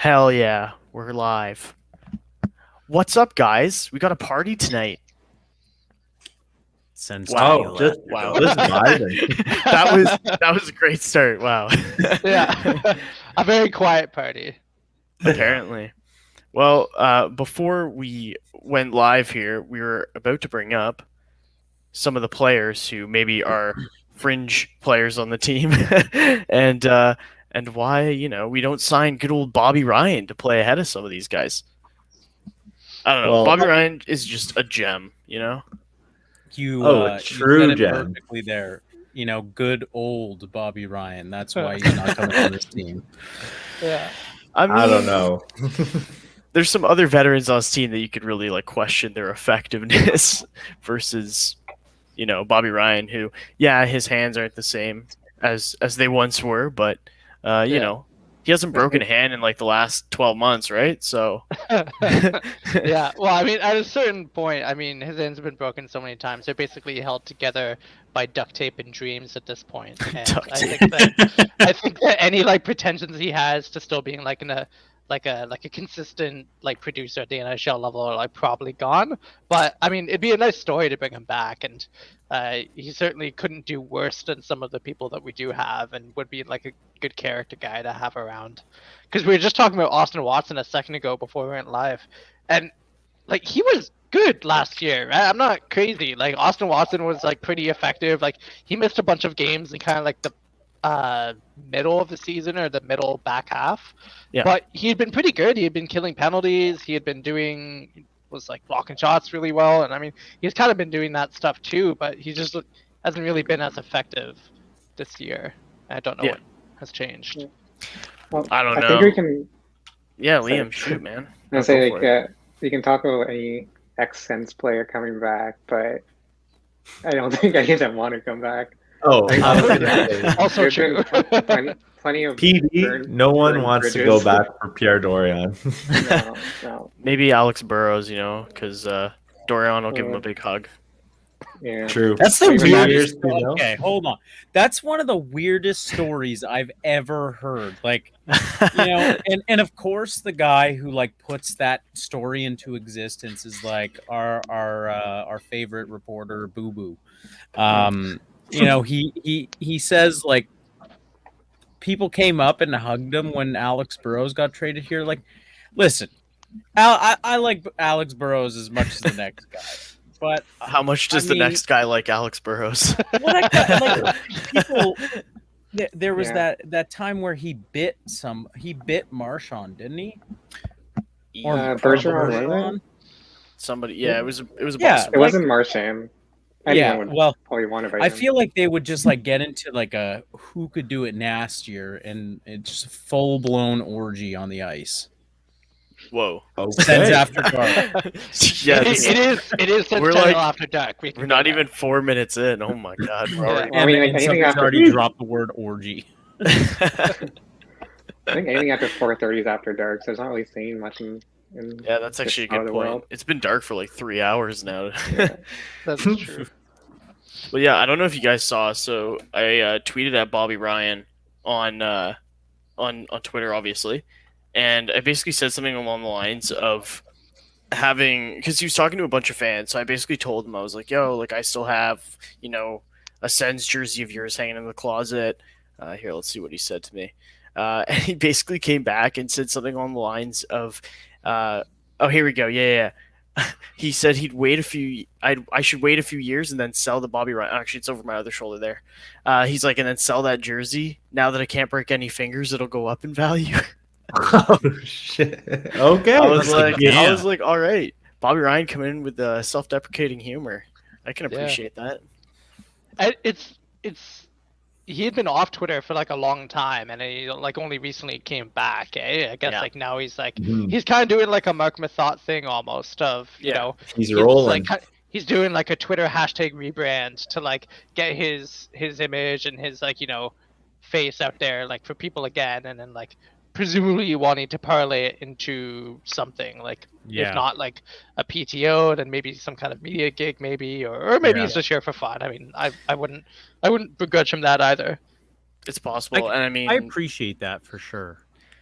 Hell yeah, we're live. What's up, guys? We got a party tonight. Senstennial. Wow. Just vibing. that was a great start. Wow. Yeah, a very quiet party. Apparently. Well, before we went live here, we were about to bring up some of the players who maybe are fringe players on the team, and why we don't sign good old Bobby Ryan to play ahead of some of these guys. I don't know. Well- Bobby Ryan is just a gem, True You said it gem. perfectly there. Good old Bobby Ryan. That's why he's not coming on this team. Yeah, I mean, I don't know. There's some other veterans on this team that you could really question their effectiveness versus, Bobby Ryan, who, his hands aren't the same as they once were, but he hasn't broken a hand in like the last 12 months, right? So yeah. Well, I mean, at a certain point, his hands have been broken so many times. They're basically held together by duct tape and dreams at this point. And I think that any pretensions he has to still being a consistent producer at the NHL level are probably gone. But I mean, it'd be a nice story to bring him back, and he certainly couldn't do worse than some of the people that we do have, and would be a good character guy to have around. Because we were just talking about Austin Watson a second ago before we went live, and he was good last year, right? I'm not crazy. Austin Watson was pretty effective. He missed a bunch of games in kind of the middle of the season or the middle back half. Yeah. But he had been pretty good. He had been killing penalties. He had been was blocking shots really well. And I mean, he's kind of been doing that stuff too, but he just hasn't really been as effective this year. I don't know what has changed. Well, I don't know. I think we can. Yeah, Liam, shoot, man. I say we can talk about any ex-Sens player coming back, but I don't think any of them want to come back. Oh, Also There's true. been plenty of PD. No one wants to go back for Pierre Dorian. No. Maybe Alex Burrows, because Dorian will give him a big hug. Yeah. True. That's the Maybe weirdest. years, Okay, hold on. That's one of the weirdest stories I've ever heard. And of course, the guy who puts that story into existence is our favorite reporter, Boo Boo. He says people came up and hugged him when Alex Burrows got traded here. Listen, I like Alex Burrows as much as the next guy. But how much does the next guy like Alex Burrows? People, there was that time where he bit Marchand, didn't he? Bergeron, wasn't it? Somebody, it was a Yeah, It wasn't Marchand. Probably one of I feel like they would just get into a who could do it nastier, and it's just a full blown orgy on the ice. Whoa. Sens after dark. Yes. It is Senstennial After Dark. We're not even 4 minutes in. Oh my god. We're already... And somebody's already dropped the word orgy. I think anything after 4:30 is after dark, so it's not really saying much in yeah, that's actually a good point. World. It's been dark for 3 hours now. Yeah. That's true. Well, yeah, I don't know if you guys saw. So I tweeted at Bobby Ryan on Twitter, obviously, and I basically said something along the lines of because he was talking to a bunch of fans. So I basically told him, I was like, "Yo, I still have a Sens jersey of yours hanging in the closet." Here, let's see what he said to me. And he basically came back and said something along the lines of, "Oh, here we go. Yeah." He said he'd wait I should wait a few years and then sell the Bobby Ryan. Actually, it's over my other shoulder there. He's like, and then sell that jersey. Now that I can't break any fingers, it'll go up in value. Oh shit. Okay. I was like, all right, Bobby Ryan coming in with self-deprecating humor. I can appreciate that. He had been off Twitter for a long time, and he only recently came back. I guess now he's he's kind of doing a Mark Mathot thing almost of he's rolling. He's doing a Twitter hashtag rebrand to get his image and his face out there for people again, and then presumably wanting to parlay it into something if not a PTO, then maybe some kind of media gig, maybe, or maybe he's just here for fun. I mean, I wouldn't begrudge him that either. It's possible, and I mean, I appreciate that for sure.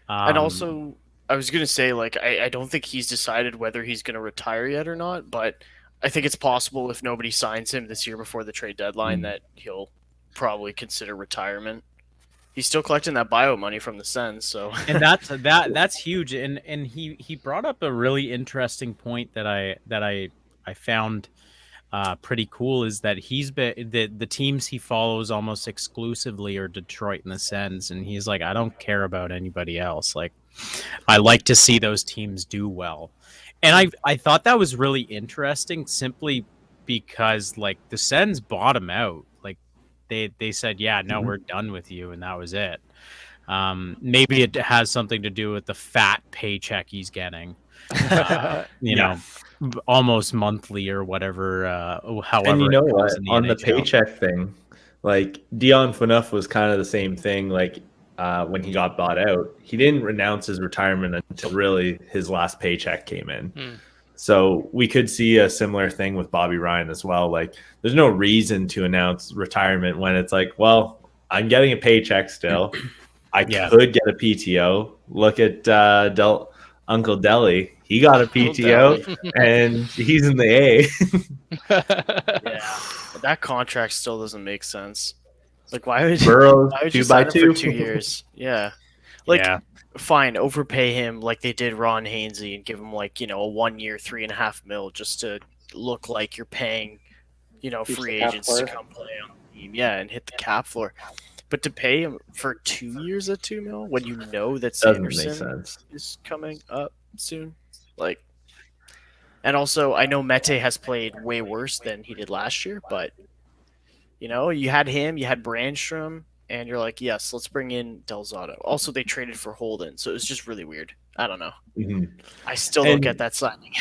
And also, I was gonna say, like, I don't think he's decided whether he's gonna retire yet or not, but I think it's possible if nobody signs him this year before the trade deadline that he'll probably consider retirement. He's still collecting that bio money from the Sens, so And that's huge. And he brought up a really interesting point that I found pretty cool, is that he's been the teams he follows almost exclusively are Detroit and the Sens, and he's like, I don't care about anybody else. Like, I like to see those teams do well. And I thought that was really interesting, simply because like the Sens bought him out. Like they said, yeah, no, we're done with you, and that was it. Maybe it has something to do with the fat paycheck he's getting. You know, almost monthly or whatever. However, And you know it what? goes in On the NHL. paycheck thing, like Dion Phaneuf was kind of the same thing. Like when he got bought out, he didn't announce his retirement until really his last paycheck came in. So we could see a similar thing with Bobby Ryan as well. Like, there's no reason to announce retirement when it's like, well, I'm getting a paycheck still. I could get a PTO. Look at Uncle Deli. He got a PTO, and he's in the A. yeah, that contract still doesn't make sense. Like, why would Burrows, you 2 sign by him 2 for 2 years? Yeah, like fine, overpay him like they did Ron Hainsey and give him like, you know, a 1 year, $3.5 million just to look like you're paying, you know, free agents to come play on the team. Yeah, and hit the cap floor. But to pay him for 2 years at $2 million when you know that doesn't make Sanderson sense. is coming up soon, like, and also I know Mete has played way worse than he did last year, but you know, you had him, you had Brandstrom, and you're like, yes, let's bring in Del Zotto. Also, they traded for Holden, so it was just really weird. I don't know. I still don't get that signing.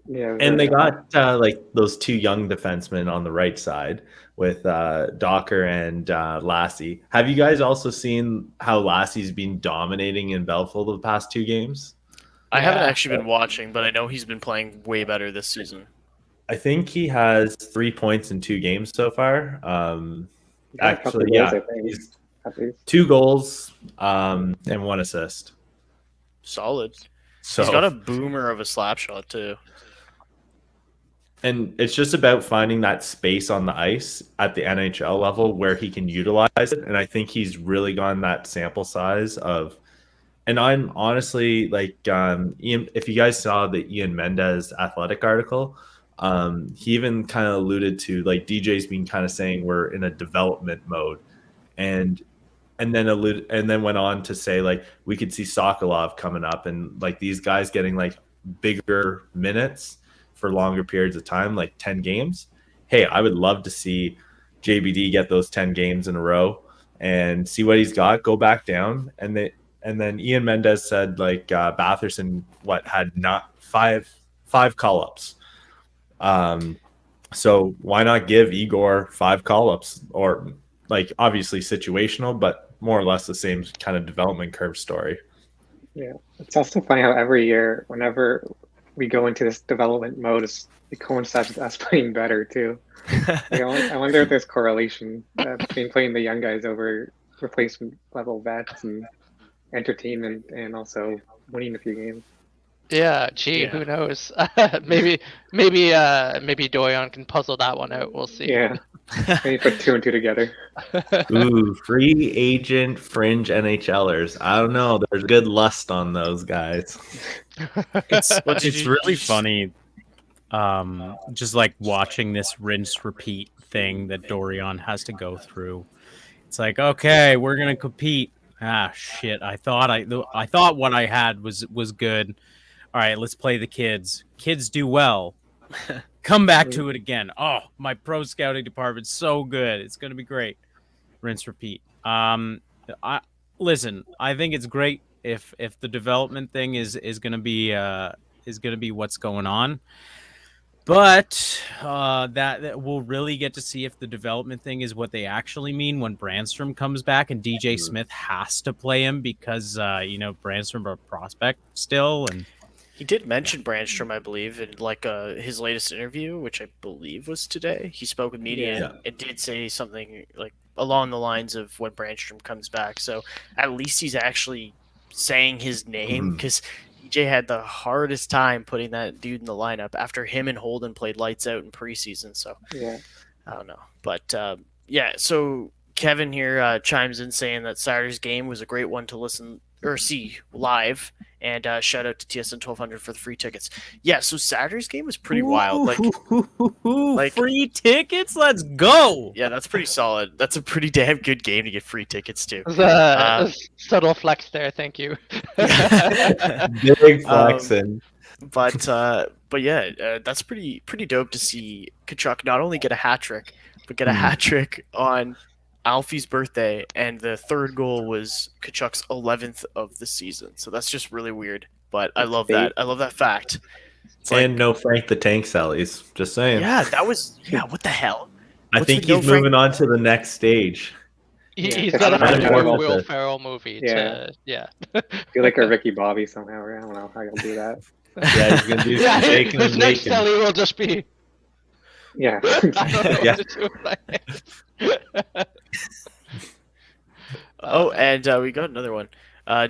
Yeah, And they got like those 2 young defensemen on the right side with Docker and Lassie. Have you guys also seen how Lassie's been dominating in Belfield the past 2 games? I haven't actually been watching, but I know he's been playing way better this season. I think he has 3 points in 2 games so far. Actually, goals, he's at least 2 goals and 1 assist. Solid. So he's got a boomer of a slap shot too. And it's just about finding that space on the ice at the NHL level where he can utilize it. And I think he's really gotten that sample size of. And I'm honestly like, Ian, if you guys saw the Ian Mendez Athletic article, he even kind of alluded to like DJ's been kind of saying we're in a development mode, and then went on to say like we could see Sokolov coming up and like these guys getting like bigger minutes for longer periods of time, like 10 games. Hey, I would love to see JBD get those 10 games in a row and see what he's got, go back down. And then Ian Mendez said like Batherson had not five call-ups. So why not give Igor 5 call-ups, or like obviously situational, but more or less the same kind of development curve story. Yeah, it's also funny how every year, whenever we go into this development mode, it coincides with us playing better too. I wonder if there's correlation between playing the young guys over replacement level vets and entertainment, and also winning a few games. Yeah, who knows? maybe Doyon can puzzle that one out. We'll see. Yeah, maybe put 2 and 2 together. Ooh, free agent fringe NHLers. I don't know. There's good lust on those guys. It's really funny. Just like watching this rinse repeat thing that Dorion has to go through. It's like, okay, we're gonna compete. Ah, shit! I thought what I had was good. All right, let's play the kids. Kids do well. Come back to it again. Oh, my pro scouting department's so good. It's gonna be great. Rinse repeat. I think it's great if the development thing is gonna be what's going on. But that we'll really get to see if the development thing is what they actually mean when Brandstrom comes back and DJ Smith has to play him because Brandstrom a prospect still, and he did mention Brandstrom, I believe, in like his latest interview, which I believe was today. He spoke with media and it did say something like along the lines of when Brandstrom comes back. So at least he's actually saying his name because DJ had the hardest time putting that dude in the lineup after him and Holden played lights out in preseason. So Yeah. I don't know, but yeah. So Kevin here chimes in saying that Saturday's game was a great one to listen or see live, and shout out to TSN 1200 for the free tickets. Yeah, so Saturday's game was pretty wild. Like free tickets. Let's go. yeah, that's pretty solid. That's a pretty damn good game to get free tickets to. It was a subtle flex there. Thank you. Big flexing. But yeah, that's pretty dope to see Kachuk not only get a hat trick, but get a hat trick on Alfie's birthday, and the third goal was Kachuk's 11th of the season. So that's just really weird. But I love that. I love that fact. It's And no Frank the Tank Sallies. Just saying. yeah, that was what the hell? I think he's moving on to the next stage. He's Yeah. got to I have don't a know new about Will this. Ferrell movie. Yeah. Feel like a Ricky Bobby somehow. I don't know how you'll do that. Yeah, he's gonna do some Yeah, shaking his and next making. Sally will just be. Yeah. I don't know Yeah. what to do with my hands. Oh, and we got another one.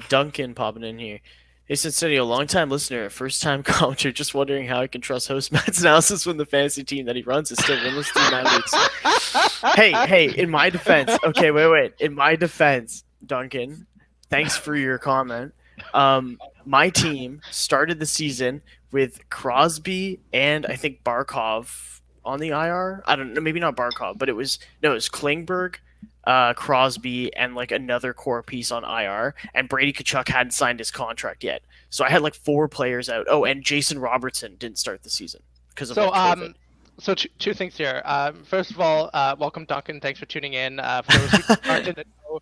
Duncan popping in here. Hey, Senstennial, long-time listener, first-time commenter, just wondering how I can trust host Matt's analysis when the fantasy team that he runs is still winless through 9 weeks. Hey, in my defense. Okay, wait. In my defense, Duncan, thanks for your comment. My team started the season with Crosby and I think Barkov on the IR. I don't know, maybe not Barkov, but it was Klingberg, Crosby, and like another core piece on IR, and Brady Kachuk hadn't signed his contract yet. So I had like 4 players out. Oh, and Jason Robertson didn't start the season because of like, COVID. So two things here. First of all, welcome Duncan. Thanks for tuning in. For those who didn't know,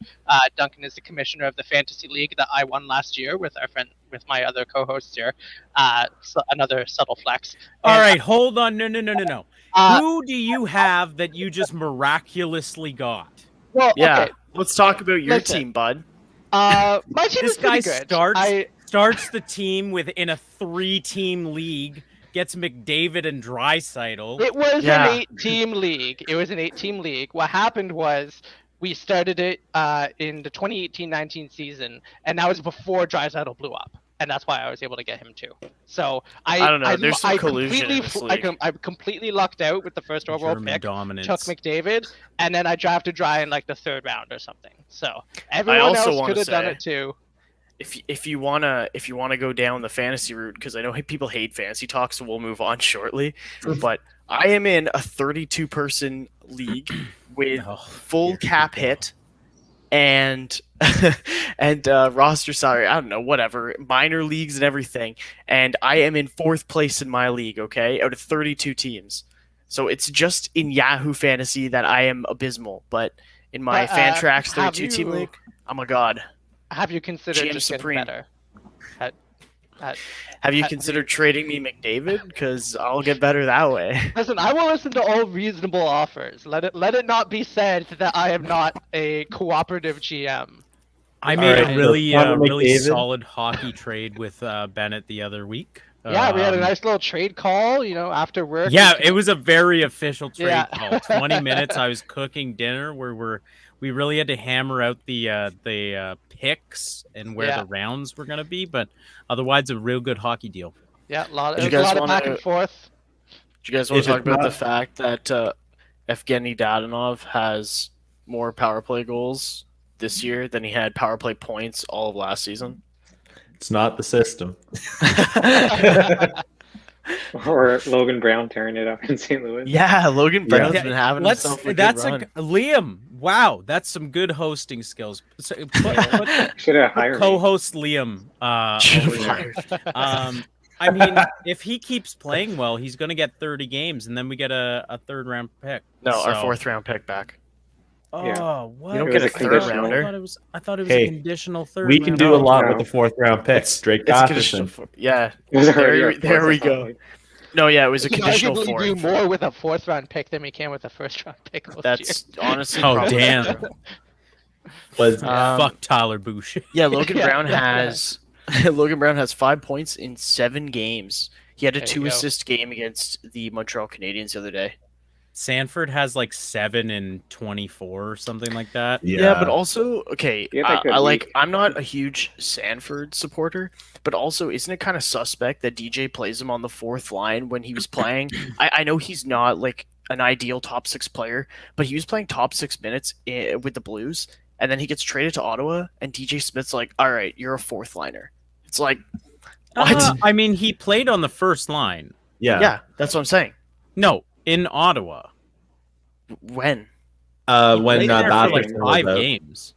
Duncan is the commissioner of the fantasy league that I won last year with my other co-hosts here. So another subtle flex. All right, hold on. No. Uh, Who do you have that you just miraculously got? Well, Yeah, okay. let's talk about your Listen. team, bud. My team This is guy pretty good. starts the team within a 3-team league, gets McDavid and Draisaitl. It was Yeah. an 8-team league. What happened was we started it in the 2018-19 season, and that was before Draisaitl blew up, and that's why I was able to get him too. So I don't know, there's some collusion in this I completely lucked out with the first overall German pick, dominance. Chuck McDavid, and then I drafted Dry in like the 3rd round or something. So everyone also else wanna could have done say- it too. If you wanna go down the fantasy route, because I know people hate fantasy talk, so we'll move on shortly. But I am in a 32-person league with full cap hit and roster salary. I don't know, whatever, minor leagues and everything. And I am in 4th place in my league. Okay, out of 32 teams. So it's just in Yahoo Fantasy that I am abysmal, but in my But, Fantrax have 32 team you- league, I'm a god. Have you considered GM just getting Supreme. better? Have you considered trading me McDavid? Because I'll get better that way. Listen, I will listen to all reasonable offers. Let it not be said that I am not a cooperative GM. I made Alright, a really so Connor really McDavid. solid hockey trade with Bennett the other week. Yeah, we had a Um, nice little trade call, after work. Yeah, it was a very official trade Yeah. call. 20 minutes. I was cooking dinner where we really had to hammer out the picks and where Yeah. the rounds were going to be, but otherwise a real good hockey deal. Yeah, Did it you was a guys lot of wanna- back and forth. Do you guys want If to talk it's about the not- fact that Evgeny Dadonov has more power play goals this year than he had power play points all of last season? It's not the system. Or Logan Brown tearing it up in St. Louis. Yeah, Logan Brown's Yeah, been having himself a good That's run. Liam. Wow, that's some good hosting skills. So, put Should have hired me. co-host Liam. Should've over here. fired. I mean, if he keeps playing well, he's going to get 30 games, and then we get a 3rd round pick. No, our So- 4th round pick back. Oh, Yeah. what? You don't It get was a a third conditional. rounder. I thought it was Hey, a conditional 3rd. We can round. do a lot No. with the 4th round pick. Drake It's a conditional Gustafson. four. Yeah. It was already our There we fourth or go. something. No, yeah, it was a You can conditional arguably 4th. do more with a 4th round pick than we can with a 1st round pick. Most That's honestly. Oh, probably damn. true. Was Fuck Tyler Bush. Yeah, Logan Yeah, Brown yeah. has Logan Brown has 5 points in 7 games. He had a There you 2 go. assist game against the Montreal Canadiens the other day. Sanford has like 7 and 24 or something like that. Yeah, but also, okay, He had that good week. I'm not a huge Sanford supporter, but also, isn't it kind of suspect that DJ plays him on the fourth line when he was playing? I know he's not like an ideal top 6 player, but he was playing top 6 minutes with the Blues, and then he gets traded to Ottawa, and DJ Smith's like, all right, you're a fourth liner. It's like, what? I mean, he played on the first line. Yeah, that's what I'm saying. No, in Ottawa. When? He When played there for like Batherson was 5 out. games.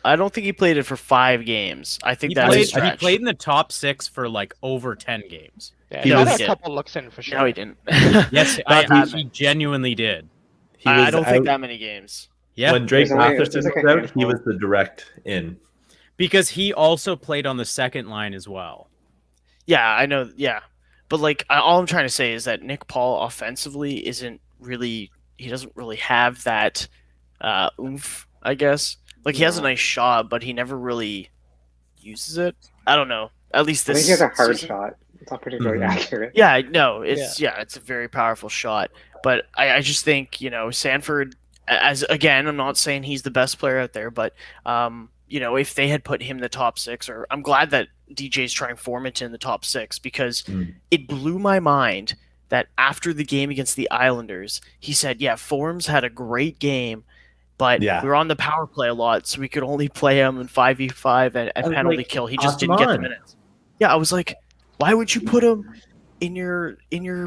I don't think he played it for 5 games. I think He that's a played, stretch. he played in the top 6 for like over 10 games. Yeah, He he had was- a couple looks in for sure. No, he didn't. Yes, Not that he many. genuinely did. He I was don't think out- that many games. Yeah, When Drake There's only- Batherson there's like was a out, he handful. was the direct in. because he also played on the second line as well. Yeah, I know. Yeah, but like, all I'm trying to say is that Nick Paul offensively isn't really. He doesn't really have that oomph. I guess. Like he has a No. nice shot, but he never really uses it. I don't know. At least I this. think he has a hard season. shot. It's not particularly Mhm. accurate. Yeah, no, it's it's a very powerful shot. But I just think, Sanford, as again, I'm not saying he's the best player out there, but if they had put him in the top 6, or I'm glad that DJ's trying Forman in the top 6, because it blew my mind that after the game against the Islanders, he said, yeah, Forms had a great game, but Yeah. we were on the power play a lot, so we could only play him in 5v5 and I was penalty like, kill. He just toss didn't him get the on. minutes. Yeah, I was like, why would you put him in your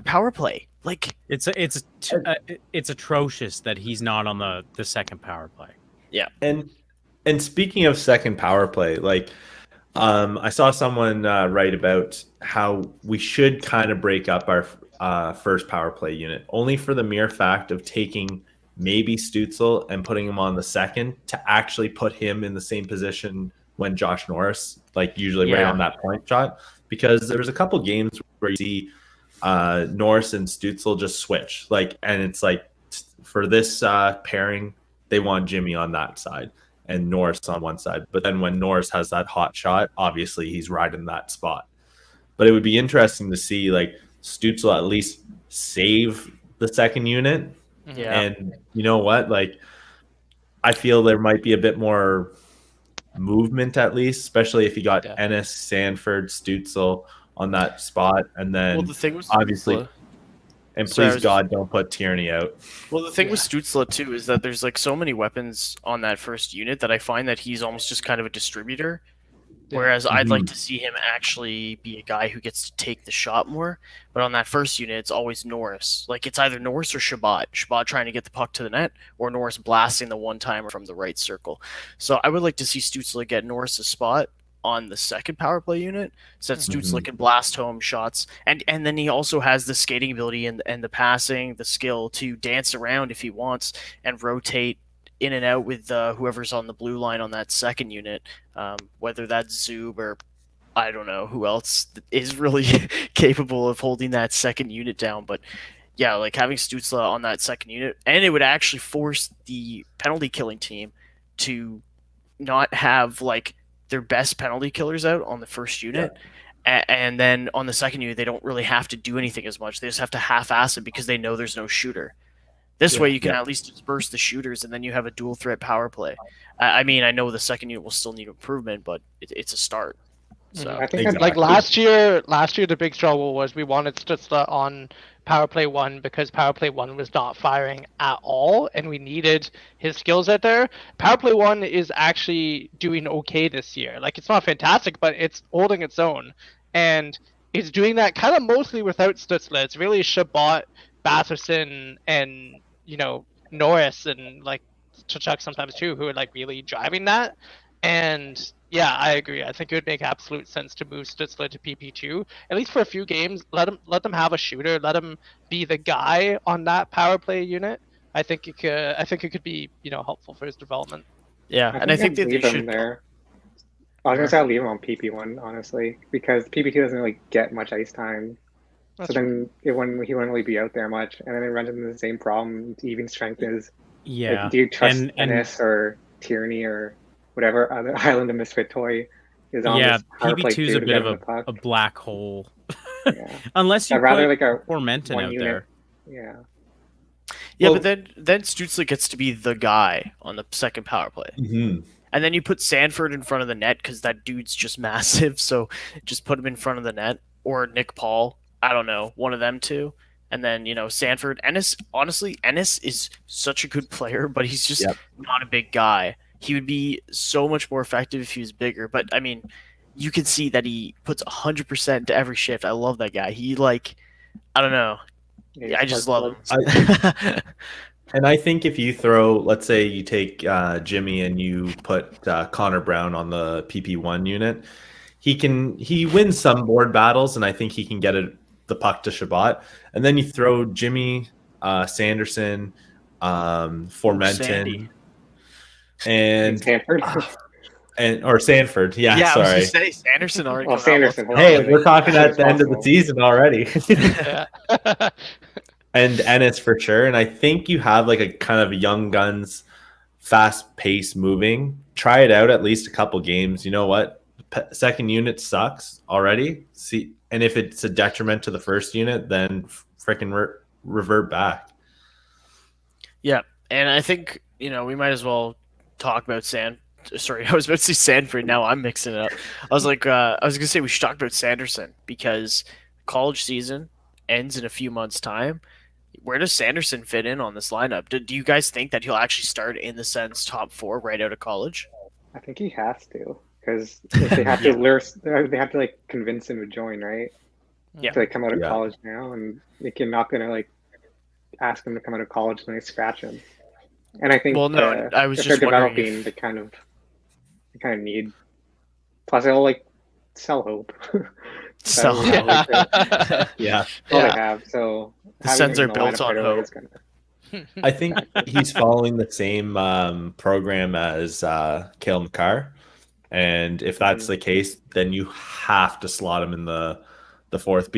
power play? Like, It's atrocious that he's not on the second power play. And speaking of second power play, like I saw someone write about how we should kind of break up our first power play unit, only for the mere fact of taking maybe Stützle and putting him on the second to actually put him in the same position when Josh Norris, like usually right Yeah. on that point shot. Because there was a couple games where you see Norris and Stützle just switch, and it's like for this pairing, they want Jimmy on that side and Norris on one side. But then when Norris has that hot shot, obviously he's right in that spot. But it would be interesting to see like Stützle at least save the second unit. yeah. And you know what? Like, I feel there might be a bit more movement at least, especially if you got Yeah. Ennis, Sanford, Stützle on that spot. And then Well, the thing was obviously- Stützle- and Sorry, I please was God, don't put Tierney out. Well, the thing with Stützle too is that there's like so many weapons on that first unit that I find that he's almost just kind of a distributor. Yeah. Whereas I'd like Mhm. to see him actually be a guy who gets to take the shot more. But on that first unit, it's always Norris. Like it's either Norris or Shabbat. Shabbat trying to get the puck to the net, or Norris blasting the one timer from the right circle. So I would like to see Stützle get Norris's spot on the second power play unit, so that Stützle can blast home shots, and then he also has the skating ability and the passing, the skill to dance around if he wants and rotate in and out with whoever's on the blue line on that second unit, whether that's Zub or I don't know who else is really capable of holding that second unit down. But yeah, like having Stützle on that second unit, and it would actually force the penalty killing team to not have like their best penalty killers out on the first unit. And then on the second unit, they don't really have to do anything as much. They just have to half-ass it because they know there's no shooter. This way, you can at least disperse the shooters, and then you have a dual threat power play. I mean, I know the second unit will still need improvement, but it's a start. So I think Exactly. Like last year, the big struggle was we wanted Stützle on power play 1 because power play 1 was not firing at all, and we needed his skills out there. Power play 1 is actually doing okay this year. Like it's not fantastic, but it's holding its own, and it's doing that kind of mostly without Stützle. It's really Shabbat, Batherson, and Norris, and like Tkachuk sometimes too, who are like really driving that. And yeah, I agree. I think it would make absolute sense to move Stützle to PP2 at least for a few games. Let them have a shooter. Let him be the guy on that power play unit. I think it could be helpful for his development. yeah, and I think that they leave him should. there. I was gonna say I'll leave him on PP1 honestly, because PP2 doesn't really get much ice time. That's So then he wouldn't really be out there much, and then it runs into the same problem. Even strength is. Yeah. Like, do you trust and Ennis or Tierney or whatever other Island of Misfit toy is on yeah, this power play PB2 is too a to bit get of him the puck? a black hole. Yeah. Unless you I'd rather put like a Tormenton one out unit. there. Yeah. Yeah, Well- but then Stutzle gets to be the guy on the second power play. Mhm. And then you put Sanford in front of the net because that dude's just massive. So just put him in front of the net, or Nick Paul. I don't know, one of them two. And then Sanford. Ennis. Honestly, Ennis is such a good player, but he's just Yep. not a big guy. He would be so much more effective if he was bigger. But I mean, you can see that he puts 100% to every shift. I love that guy. He I don't know. Yeah, Yeah, I just love him. And I think if you throw, let's say you take Jimmy and you put Connor Brown on the PP1 unit, he wins some board battles, and I think he can get the puck to Shabbat. And then you throw Jimmy, Sanderson, Formenton, Sandy. and Stanford. or Sanford. Yeah, I was sorry. gonna say Sanderson already. Well, come out with- Sanderson. Hey, we're talking As at the end of the possible. season already. Yeah. And Ennis for sure. And I think you have like a kind of young guns, fast pace moving. Try it out at least a couple games. You know what? Second unit sucks already. See, and if it's a detriment to the first unit, then freaking revert back. Yeah, and I think we might as well talk about Sorry, I was about to say Sanford. Now I'm mixing it up. I was gonna say we should talk about Sanderson because college season ends in a few months' time. Where does Sanderson fit in on this lineup? Do you guys think that he'll actually start in the Sens top 4 right out of college? I think he has to, because they have to lure, they have to like convince him to join, right? Yeah. To like come out of Yeah. college now, and you're not gonna like ask him to come out of college and they scratch him. And I think Well, no, I was if just they're wondering developing, if- they kind of need. Plus, they'll like sell hope. So So, yeah. Yeah. All Yeah. they have. So The having Sens him are in the built lineup on right away hope. is gonna- I think he's following the same program as Cale McCarr. And if that's the case, then you have to slot him in the fourth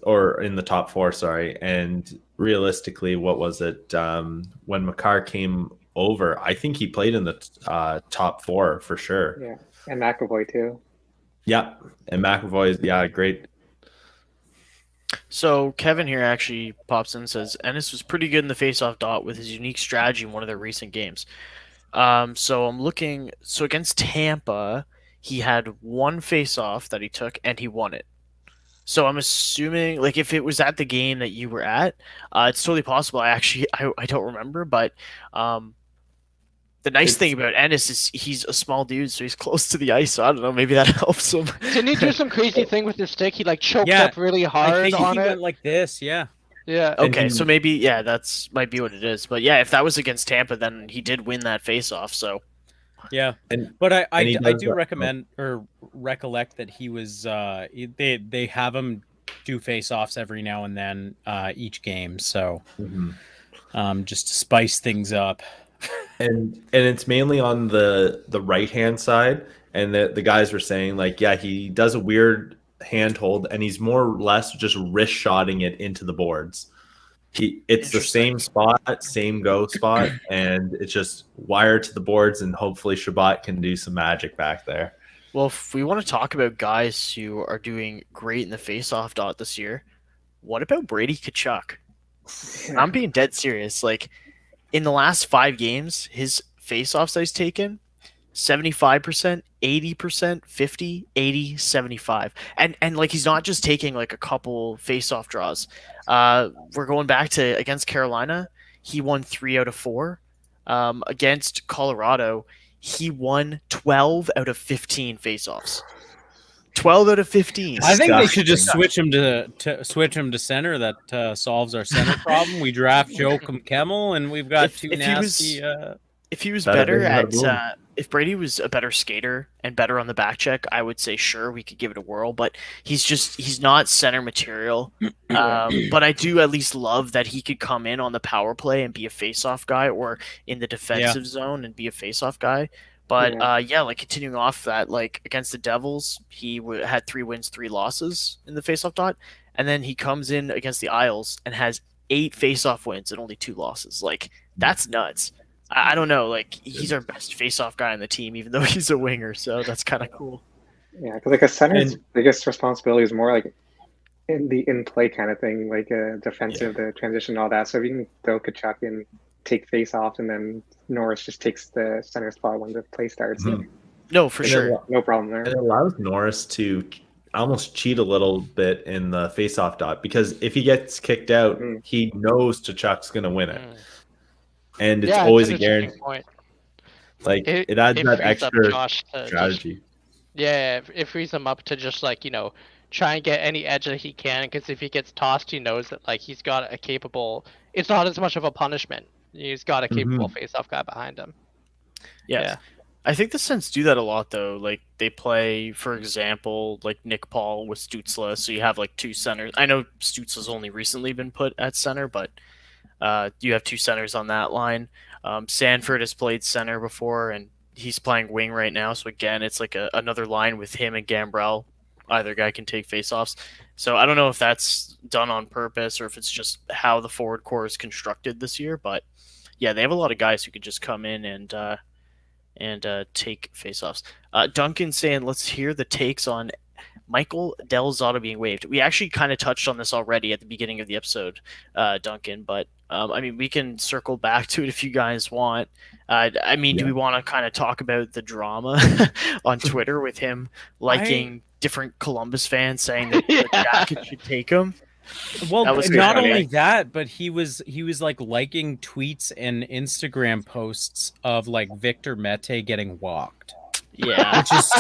or in the top 4, sorry. And realistically, what was it? When McCarr came over, I think he played in the top 4 for sure. Yeah, and McAvoy too. Yeah. And McAvoy is, great. So Kevin here actually pops in and says Ennis was pretty good in the face-off dot with his unique strategy in one of their recent games. So I'm looking. So against Tampa, he had one face-off that he took and he won it. So I'm assuming, like, if it was at the game that you were at, it's totally possible. I don't remember, but the nice thing about Ennis is he's a small dude, so he's close to the ice. So I don't know, maybe that helps him. Didn't he do some crazy thing with his stick? He like choked Yeah, up really I hard think on he it. went like this. Yeah. Yeah. And Okay, he- so maybe that's might be what it is. But yeah, if that was against Tampa, then he did win that face-off. So Yeah, And but I and he I does do that- recommend or recollect that he was they have him do face-offs every now and then each game, so just to spice things up. and it's mainly on the right hand side, and the guys were saying like, yeah, he does a weird handhold, and he's more or less just wrist shotting it into the boards. It's the Interesting. same spot, same go spot, and it's just wired to the boards, and hopefully Shabbat can do some magic back there. well, if we want to talk about guys who are doing great in the face-off dot this year, what about Brady Tkachuk? I'm being dead serious. Like, in the last 5 games, his face-offs that he's taken, 75%, 80%, 50, 80, 75. And like, he's not just taking like a couple face-off draws. We're going back to against Carolina, he won 3 out of 4. Against Colorado, he won 12 out of 15 face-offs. 12 out of 15. I think they should just Disgusting. switch him to center. That solves our center problem. We draft Joakim Kemmel, and we've got two if he was- nasty. If he was Bada better bing, bada at, boom. if Brady was a better skater and better on the back check, I would say sure we could give it a whirl. But he's not center material. But I do at least love that he could come in on the power play and be a face-off guy, or in the defensive zone and be a face-off guy. But like continuing off that, like against the Devils, he had 3 wins, 3 losses in the face-off dot, and then he comes in against the Isles and has 8 face-off wins and only 2 losses. Like, that's nuts. I don't know. Like, he's our best face-off guy on the team, even though he's a winger. So that's kind of cool. Yeah, because like a center's And- biggest responsibility is more like the in play kind of thing, like defensive, the transition, all that. So if you can throw Kachuk and take face off, and then Norris just takes the center spot when the play starts. Mhm. No, for And sure. No problem It there. allows Norris to almost cheat a little bit in the face-off dot, because if he gets kicked out, Mhm. he knows Tkachuk's going to win it, Mm. and it's Yeah, always it's a an interesting guarantee. point. Like It it adds that frees up extra Josh to just, strategy. yeah, it frees him up to just like try and get any edge that he can, because if he gets tossed, he knows that like he's got a capable. It's not as much of a punishment. He's got a capable face-off guy behind him. Yeah. I think the Sens do that a lot, though. Like, they play, for example, like Nick Paul with Stützle, so you have, like, two centers. I know Stützle's only recently been put at center, but you have two centers on that line. Sanford has played center before, and he's playing wing right now, so again, it's like another line with him and Gambrell. Either guy can take faceoffs. So I don't know if that's done on purpose or if it's just how the forward core is constructed this year, but yeah, they have a lot of guys who could just come in and take faceoffs. Duncan saying, let's hear the takes on Michael Del Zotto being waived. We actually kind of touched on this already at the beginning of the episode, Duncan, but I mean, we can circle back to it if you guys want. I mean, do we want to kind of talk about the drama on Twitter with him liking different Columbus fans saying that the Jackets should take him? Well, That was not crazy. only that, but he was like liking tweets and Instagram posts of like Victor Mete getting walked. Yeah, Which is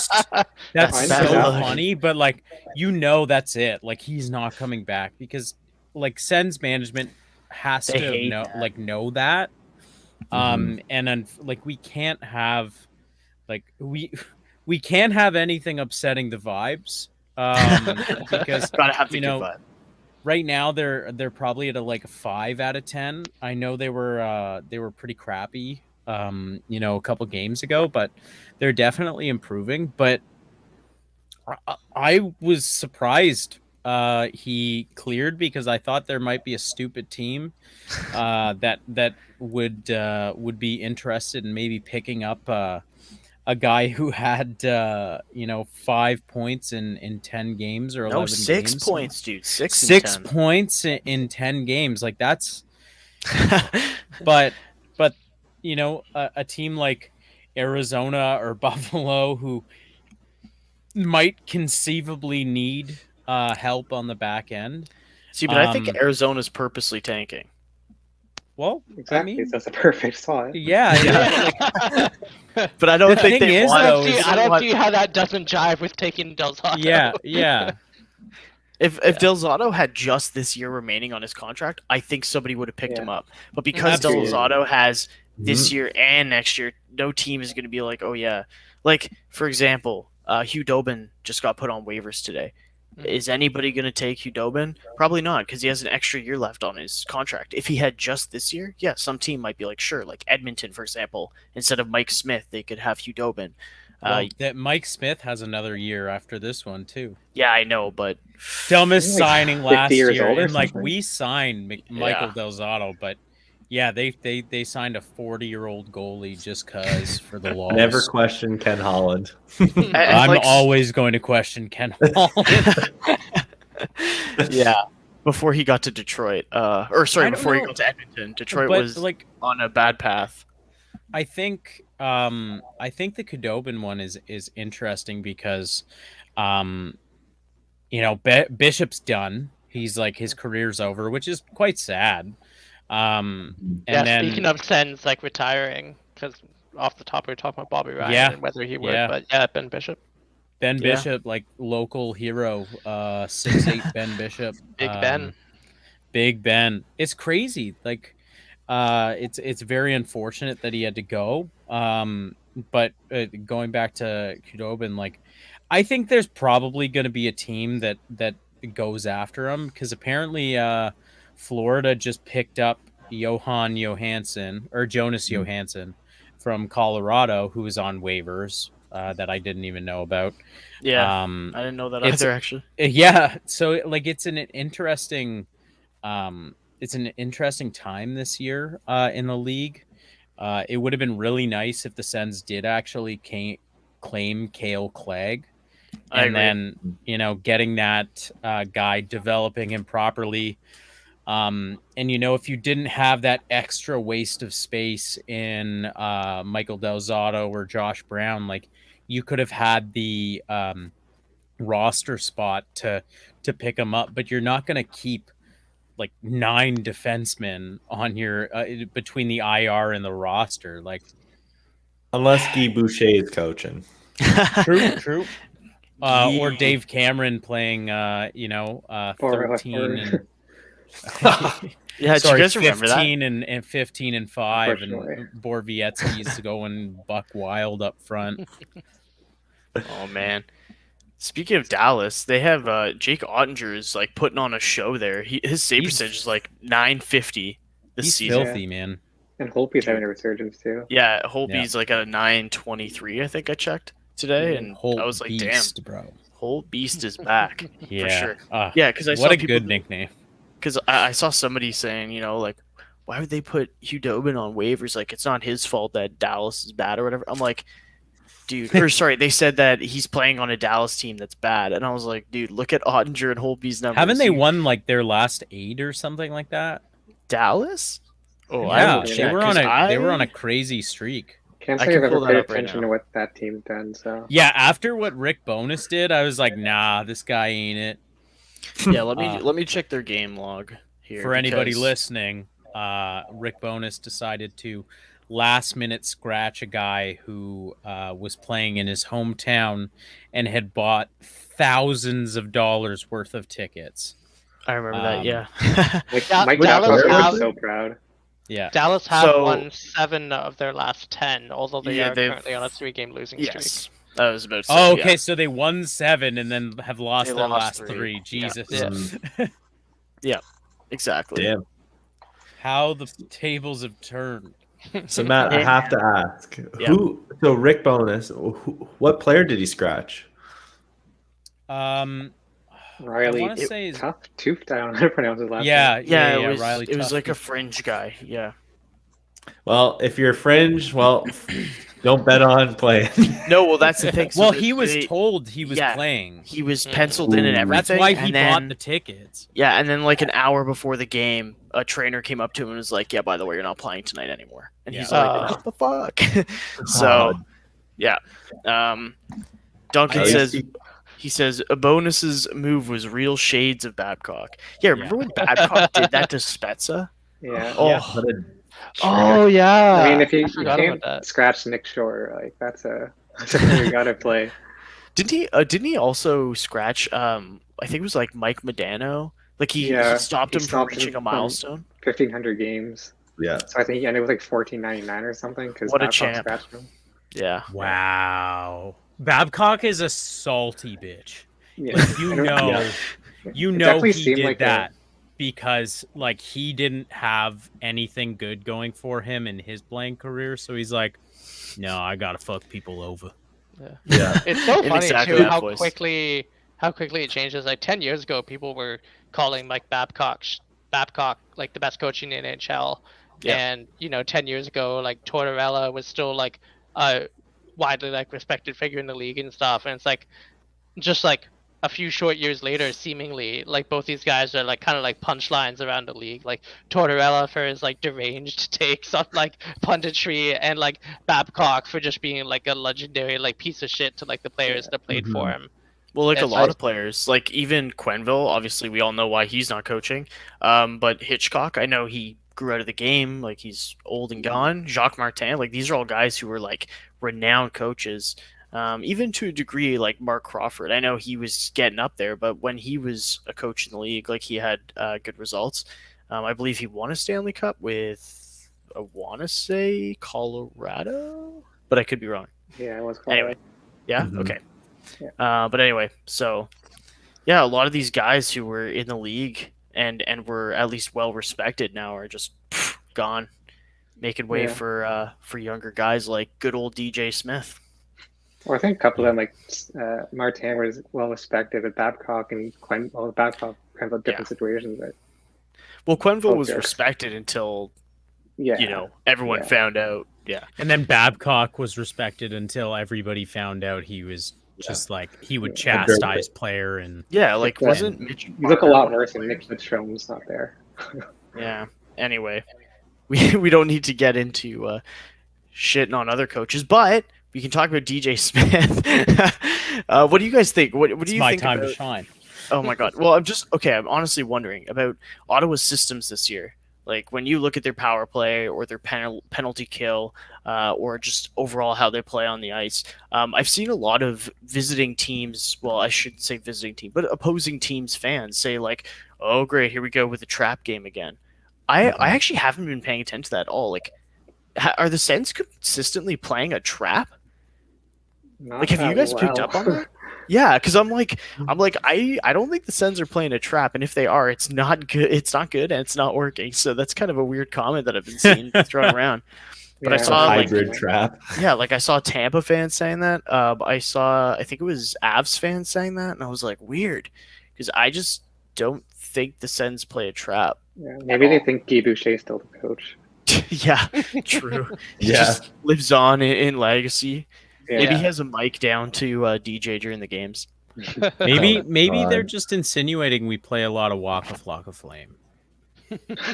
that's I so know. funny, but like that's it. Like he's not coming back because like Sens management has They to hate know that. know that. Mhm. And then like we can't have like we can't have anything upsetting the vibes. Because gotta have the you good know, vibe. right now they're probably at like a 5 out of 10. I know they were pretty crappy a couple games ago, but they're definitely improving. But I was surprised he cleared, because I thought there might be a stupid team that would be interested in maybe picking up a guy who had 5 points in 10 games or 11 No, 6 games. points, dude. 6 6 and points in 10 games, like that's 10. but a team like Arizona or Buffalo, who might conceivably need help on the back end. See, but I think Arizona's purposely tanking. Well, Exactly. I mean, That's a perfect spot. yeah. But I don't The think thing they is, want though, to. I don't see how that doesn't jive with taking Del Zotto. Yeah. If Del Zotto had just this year remaining on his contract, I think somebody would have picked him up. But because Del Absolutely. Zotto has this Mhm. year and next year, no team is going to be like, oh yeah. Like, for example, Hugh Dobin just got put on waivers today. Is anybody going to take Hugh Dobin? Probably not, because he has an extra year left on his contract. If he had just this year, yeah, some team might be like, sure, like Edmonton, for example. Instead of Mike Smith, they could have Hugh Dobin. Well, that Mike Smith has another year after this one too. Yeah, I know, but Dumbest He's like signing 50 last years year, old or and like something? we signed Michael Yeah. Del Zotto, but yeah, they signed a 40-year-old goalie just cause for the laws. Never question Ken Holland. And, I'm like, always going to question Ken Holland. yeah. Before he got to Detroit, before he know. got to Edmonton, Detroit But was like on a bad path. I think the Kudobin one is interesting because Bishop's done. He's like his career's over, which is quite sad. And Yeah, then speaking of Sens like retiring, because off the top we were talking about Bobby Ryan Yeah, and whether he would, yeah. but yeah, Ben Bishop, Ben Yeah. Bishop, like local hero, 6'8" Ben Bishop. Big Ben. It's crazy. Like it's very unfortunate that he had to go. But going back to Kudobin, like I think there's probably going to be a team that goes after him, because apparently Florida just picked up Jonas Johansson from Colorado, who is on waivers that I didn't even know about. Yeah, I didn't know that either, actually. Yeah, so like it's an interesting time this year in the league. It would have been really nice if the Sens did actually claim Cale Clegg. and then getting that guy, developing him properly. And if you didn't have that extra waste of space in Michael Delzato or Josh Brown, like you could have had the roster spot to pick him up, but you're not going to keep like 9 defensemen on your between the IR and the roster, like unless Guy Boucher is coaching. True. Or Dave Cameron playing 13 and yeah, do you guys remember 15 that? and 15 and 5, and Borowiecki's going buck wild up front. Oh man. Speaking of Dallas, they have Jake Ottinger is like putting on a show there. His save percentage is like .950 this season. Filthy, man. And Holtby's having a resurgence too. Yeah, Holtby's like a .923, I think I checked today, and I was like, beast, damn, bro. Holt Beast is back Yeah. for sure. Yeah, because I saw what a people, good nickname. Because I saw somebody saying, like, why would they put Hugh Dobin on waivers? Like, it's not his fault that Dallas is bad or whatever. I'm like, dude, or sorry, they said that he's playing on a Dallas team that's bad, and I was like, dude, look at Ottinger and Holtby's numbers. Haven't they won like their last 8 or something like that? Dallas? Oh, yeah, they were on a crazy streak. Can't say I've ever paid attention to what that team's done. So yeah, after what Rick Bowness did, I was like, nah, this guy ain't it. Yeah, let me check their game log here. For anybody listening, Rick Bowness decided to last minute scratch a guy who was playing in his hometown and had bought thousands of dollars worth of tickets. I remember that. Yeah, Mike Dallas was so proud. Yeah, Dallas have won 7 of their last 10, although they are currently on a 3-game losing streak. I was about to say, okay, so they won 7 and then have lost their last 3. Jesus. Yeah, exactly. Damn. How the tables have turned. So Matt, I have to ask, who? So Rick Bowness, what player did he scratch? Riley Tooft. I don't know how to pronounce his last name. Yeah, Riley it was like a fringe guy. Yeah. Well, if you're fringe, don't bet on playing. No, well, that's the thing. So he was told he was playing. He was penciled in and everything. That's why he bought the tickets. Yeah, and then like an hour before the game, a trainer came up to him and was like, "Yeah, by the way, you're not playing tonight anymore." And he's like, "What the fuck?" So, yeah. Duncan says. He says, a bonus's move was real shades of Babcock. Yeah, remember when Babcock did that to Spezza? Yeah. Oh, yeah. I mean, if you can't scratch Nick Shore, like that's a thing you gotta play. Didn't he also scratch? I think it was like Mike Modano. Like he stopped him from reaching a milestone. 1,500 games. Yeah. So I think he ended with like 14.99 or something because what a Babcock champ. scratched him. Yeah. Wow. Babcock is a salty bitch. Yeah. Like, you know he did that because like he didn't have anything good going for him in his playing career, so he's like, no, I gotta fuck people over. Yeah. It's so funny too how quickly it changes. Like 10 years ago, people were calling Mike Babcock like the best coach in the NHL, and 10 years ago, like Tortorella was still like widely like respected figure in the league and stuff, and it's like just like a few short years later, seemingly like both these guys are like kind of like punchlines around the league, like Tortorella for his like deranged takes on like punditry, and like Babcock for just being like a legendary like piece of shit to like the players that played for him. Well, like a lot of players, like even Quenneville, obviously we all know why he's not coaching, but Hitchcock, I know he grew out of the game, like he's old and gone. Jacques Martin, like these are all guys who were like renowned coaches, even to a degree. Like Mark Crawford, I know he was getting up there, but when he was a coach in the league, like he had good results. I believe he won a Stanley Cup with, I want to say Colorado, but I could be wrong. Yeah, it was Colorado. Anyway, yeah, Mm-hmm. okay. Yeah. But anyway, so yeah, a lot of these guys who were in the league and were at least well respected now are just gone, making way for younger guys like good old DJ Smith. Well, I think a couple of them, like Martin, was well respected, but Babcock and Babcock kind of different situations. But well, Quenneville was respected until everyone found out. Yeah, and then Babcock was respected until everybody found out he was just like he would chastise player and Yeah, like It's, wasn't Mitch? You look a Marner lot one of worse the when Nick players? Lidstrom's not there. Yeah. Anyway, we don't need to get into shitting on other coaches, but we can talk about DJ Smith. What do you guys think? What do it's you my think time about? to shine. Oh my god. Well, I'm honestly wondering about Ottawa's systems this year. Like when you look at their power play or their penalty kill, or just overall how they play on the ice. I've seen a lot of visiting teams. Well, I shouldn't say visiting team, but opposing teams fans say like, "Oh, great, here we go with the trap game again." I actually haven't been paying attention to that at all. Like, are the Sens consistently playing a trap? Not Like, have you that guys picked well. up on that? Yeah, because I'm like, I don't think the Sens are playing a trap, and if they are, it's not good. It's not good, and it's not working. So that's kind of a weird comment that I've been seeing thrown around. But I Yeah, saw like, hybrid trap. yeah, like I saw Tampa fans saying that. I think it was Avs fans saying that, and I was like, weird, because I just don't think the Sens play a trap. Yeah, maybe they think Guy Boucher's still the coach. Yeah, true. He Yeah. just lives on in legacy. Yeah. Maybe he has a mic down to DJ during the games. Maybe God. they're just insinuating we play a lot of Waka Flocka Flame.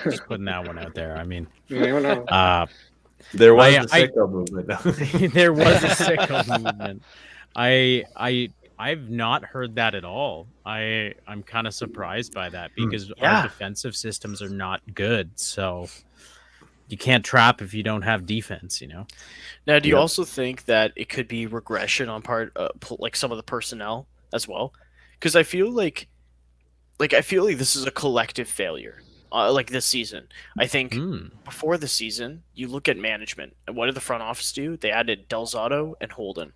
Just putting that one out there. I mean, You don't know. There was I- the sicko movement. there was a sicko movement. I've not heard that at all. I'm kind of surprised by that because Yeah. our defensive systems are not good. So you can't trap if you don't have defense, you know? Now, do you Yep. also think that it could be regression on part, like some of the personnel as well? Because I feel like this is a collective failure. Like this season, I think before the season, you look at management and what did the front office do? They added Delzato and Holden,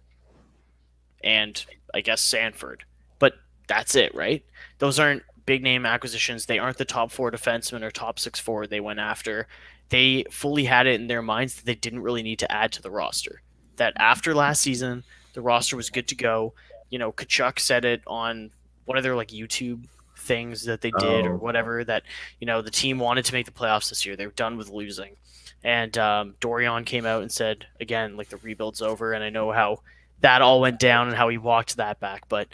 and I guess Sanford, but that's it, right? Those aren't big name acquisitions. They aren't the top 4 defensemen or top 6 forward they went after. They fully had it in their minds that they didn't really need to add to the roster. That after last season, the roster was good to go. You know, Kachuk said it on one of their like YouTube things that they did or Oh. whatever, that, you know, the team wanted to make the playoffs this year. They were done with losing. And Dorion came out and said, again, like the rebuild's over. And I know how that all went down and how he walked that back. But,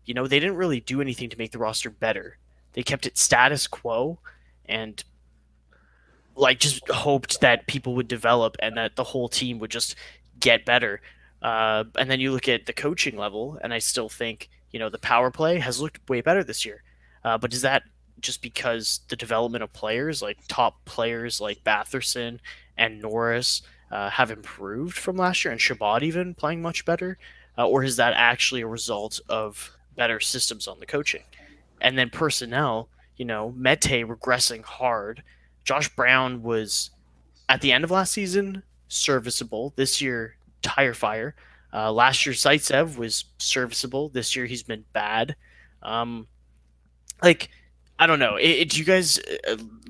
you know, they didn't really do anything to make the roster better. They kept it status quo and like just hoped that people would develop and that the whole team would just get better. And then you look at the coaching level, and I still think, you know, the power play has looked way better this year. But is that just because the development of players, like top players like Batherson and Norris, have improved from last year, and Shabbat even playing much better? Or is that actually a result of better systems on the coaching? And then personnel, you know, Mete regressing hard. Josh Brown was, at the end of last season, serviceable. This year, tire fire. Last year, Zaitsev was serviceable. This year, he's been bad. Like, I don't know. Do you guys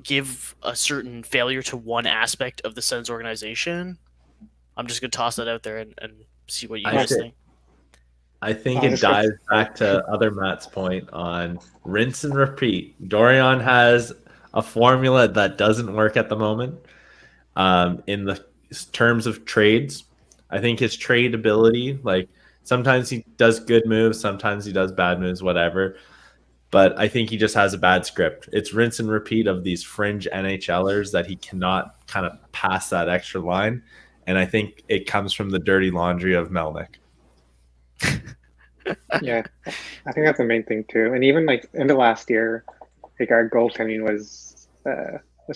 give a certain failure to one aspect of the Sens organization? I'm just going to toss that out there and see what you guys think. I think it dives back to other Matt's point on rinse and repeat. Dorion has a formula that doesn't work at the moment. In the terms of trades, I think his trade ability, like sometimes he does good moves, sometimes he does bad moves, whatever. But I think he just has a bad script. It's rinse and repeat of these fringe NHLers that he cannot kind of pass that extra line. And I think it comes from the dirty laundry of Melnick. Yeah, I think that's the main thing too. And even like in the last year, like our goaltending was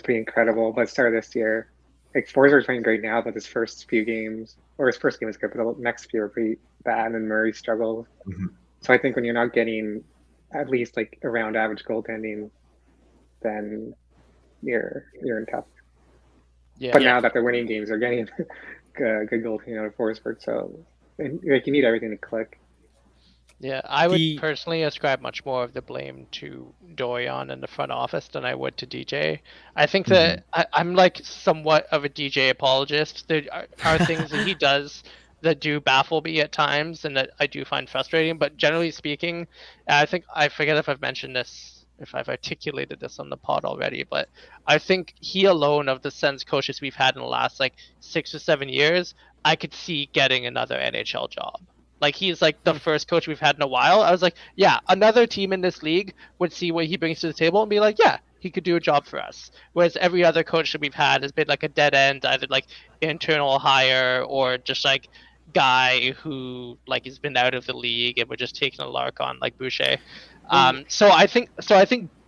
pretty incredible. But start of this year, like Forsberg's playing great now, but his first few games, or his first game was good, but the next few were pretty bad, and Murray struggled. Mm-hmm. So I think when you're not getting at least like around average goaltending, then you're in tough. Yeah. But now that they're winning games, they're getting good goaltending out of Forsberg. So like you need everything to click. Yeah, I would personally ascribe much more of the blame to Dorion in the front office than I would to DJ. I think that I'm like somewhat of a DJ apologist. There are things that he does that do baffle me at times and that I do find frustrating. But generally speaking, I think, I forget if I've mentioned this, if I've articulated this on the pod already, but I think he alone of the Sens coaches we've had in the last like 6 or 7 years, I could see getting another NHL job. Like, he's like the first coach we've had in a while. I was like, yeah, another team in this league would see what he brings to the table and be like, yeah, he could do a job for us. Whereas every other coach that we've had has been like a dead end, either like internal hire or just like guy who like has been out of the league and we're just taking a lark on, like Boucher. So I think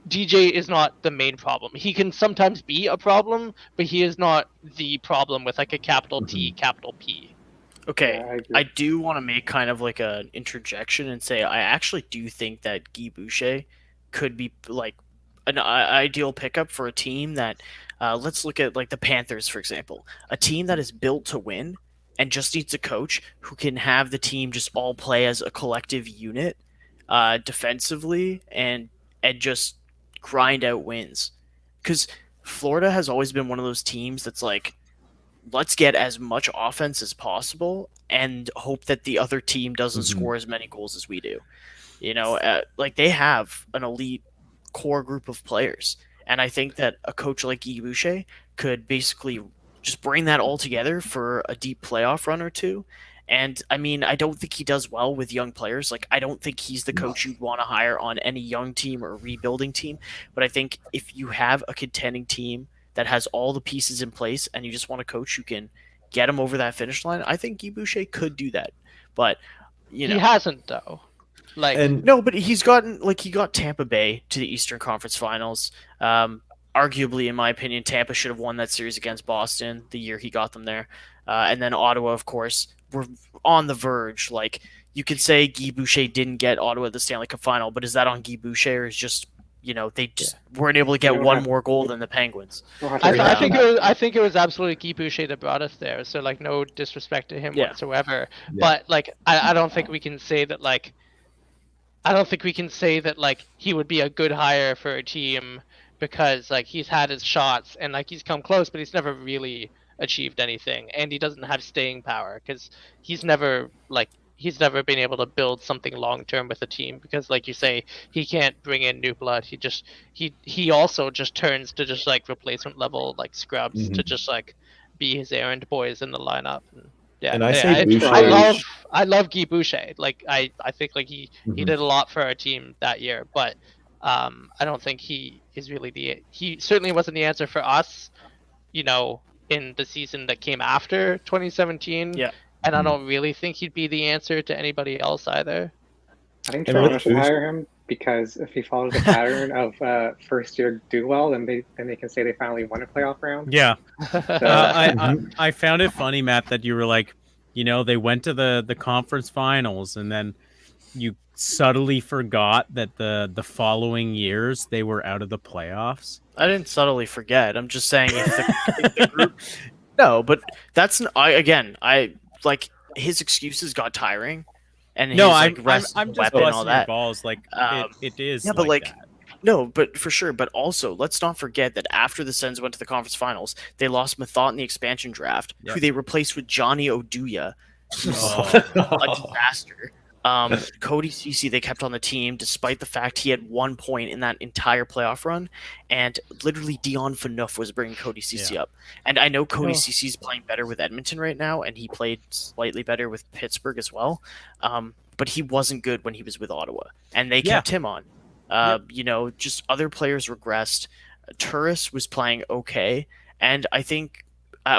DJ is not the main problem. He can sometimes be a problem, but he is not the problem with like a capital T, capital P. Okay, Yeah, I agree. I do want to make kind of like an interjection and say I actually do think that Guy Boucher could be like an ideal pickup for a team that, let's look at like the Panthers, for example, a team that is built to win and just needs a coach who can have the team just all play as a collective unit, defensively and just grind out wins. Because Florida has always been one of those teams that's like, let's get as much offense as possible and hope that the other team doesn't score as many goals as we do. You know, like they have an elite core group of players. And I think that a coach like Guy Boucher could basically just bring that all together for a deep playoff run or two. And I mean, I don't think he does well with young players. Like, I don't think he's the coach you'd want to hire on any young team or rebuilding team. But I think if you have a contending team that has all the pieces in place and you just want a coach who can get him over that finish line, I think Guy Boucher could do that. But, you know. He hasn't, though. Like, No, but he's gotten, like, he got Tampa Bay to the Eastern Conference Finals. Arguably, in my opinion, Tampa should have won that series against Boston the year he got them there. And then Ottawa, of course, were on the verge. Like, you could say Guy Boucher didn't get Ottawa the Stanley Cup final, but is that on Guy Boucher, or is just, you know, they just weren't able to get one more goal than the Penguins? I think it was absolutely Guy Boucher that brought us there. So like, no disrespect to him whatsoever. Yeah. But like, I don't think we can say that like, he would be a good hire for a team because like he's had his shots and like he's come close, but he's never really achieved anything, and he doesn't have staying power because he's never been able to build something long term with a team because, like you say, he can't bring in new blood. He also just turns to just like replacement level like scrubs to just like be his errand boys in the lineup. And I love Guy Boucher. Like I think like he did a lot for our team that year, but I don't think he is really he certainly wasn't the answer for us, you know, in the season that came after 2017. Yeah. And I don't really think he'd be the answer to anybody else either. I think Toronto should hire him because if he follows the pattern of first year do well, then they can say they finally won a playoff round. Yeah. I found it funny, Matt, that you were like, you know, they went to the conference finals and then you subtly forgot that the following years they were out of the playoffs. I didn't subtly forget. I'm just saying if the group. No, but that's I like his excuses got tiring, and no, his, like, I'm just busting all that. Your balls. Like it is. Yeah, but like that. No, but for sure. But also, let's not forget that after the Sens went to the conference finals, they lost Mathot in the expansion draft, who they replaced with Johnny Oduya. A disaster. Cody Ceci they kept on the team despite the fact he had 1 point in that entire playoff run, and literally Dion Phaneuf was bringing Cody Ceci up. And I know Cody Ceci's playing better with Edmonton right now, and he played slightly better with Pittsburgh as well. But he wasn't good when he was with Ottawa, and they kept him on. You know, just other players regressed. Turris was playing okay, and I think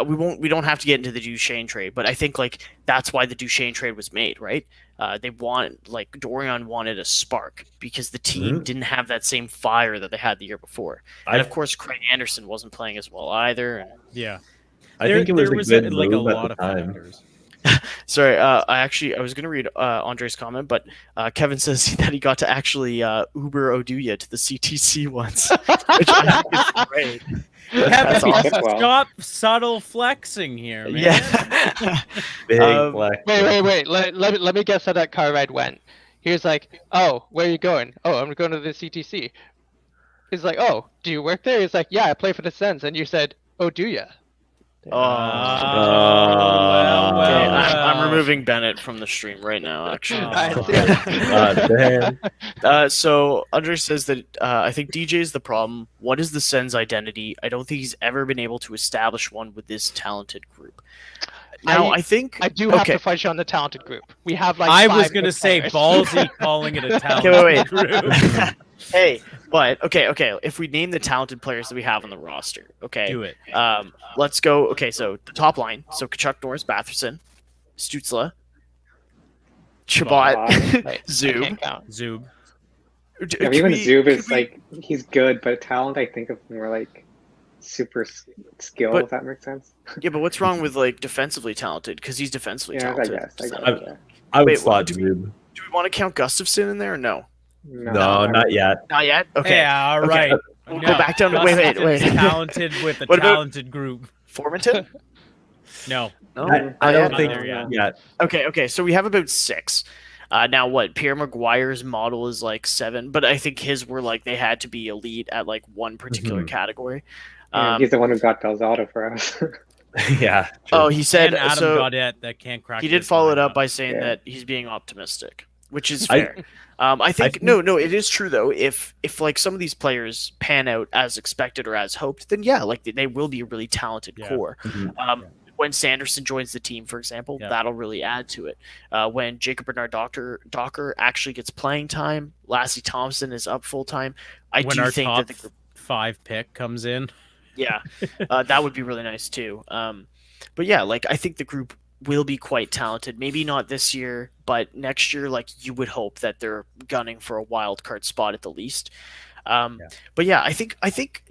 we don't have to get into the Duchesne trade, but I think like that's why the Duchesne trade was made, right? Dorion wanted a spark because the team didn't have that same fire that they had the year before, and of course Craig Anderson wasn't playing as well either. And... Yeah, I think it was a good move at the time. Factors. Sorry, I was going to read Andre's comment, but Kevin says that he got to actually Uber Oduya to the CTC once, which I think is great. Kevin, awesome. Stop subtle flexing here, man. Yeah. Big flex. Wait. Let me guess how that car ride went. He was like, "Oh, where are you going? Oh, I'm going to the CTC." He's like, "Oh, do you work there?" He's like, "Yeah, I play for the Sens." And you said, "Oh, do ya?" I'm removing Bennett from the stream right now, actually. So Andre says that I think DJ is the problem. What is the Sens' identity? I don't think he's ever been able to establish one with this talented group. Now I think I do have okay. to fight you on the talented group. We have like I 5 was gonna good say players. ballsy calling it a talent wait. group. Hey, but okay. If we name the talented players that we have on the roster, okay. Do it. Let's go. Okay, so the top line. So Kachuk, Norris, Batherson, Stutzla, Chabot, Wait, I Zub. can't count. Zub. Yeah, even Zub is like he's good, but talent I think of more like super skill. But- if that makes sense. Yeah, but what's wrong with like defensively talented? Because he's defensively Yeah, talented. I guess. Yeah. I would Wait, slot do Zub. Do we want to count Gustafson in there or no? No, not yet. Not yet. Okay. Yeah, all Okay. right. We'll go back down to wait. Gustafson's talented with a What about- talented group. Formanton? No. No. I don't Not think there yet. Okay. So we have about 6. Now what? Pierre Maguire's model is like 7, but I think his were like they had to be elite at like one particular category. Yeah, he's the one who got Delzato for us. Yeah. Oh, he said And Adam so. Gaudette that can't crack. He did this follow it lineup. up by saying Yeah. that he's being optimistic, which is I- fair. I think think- no, it is true though. If like some of these players pan out as expected or as hoped, then yeah, like they will be a really talented Yeah. core. Mhm. When Sanderson joins the team, for example, Yeah. that'll really add to it. When Jacob Bernard Docker actually gets playing time, Lassie Thompson is up full time. I When do our think top that the 5 pick comes in. yeah, that would be really nice too. But yeah, like I think the group will be quite talented. Maybe not this year, but next year, like you would hope that they're gunning for a wild card spot at the least. But yeah, I think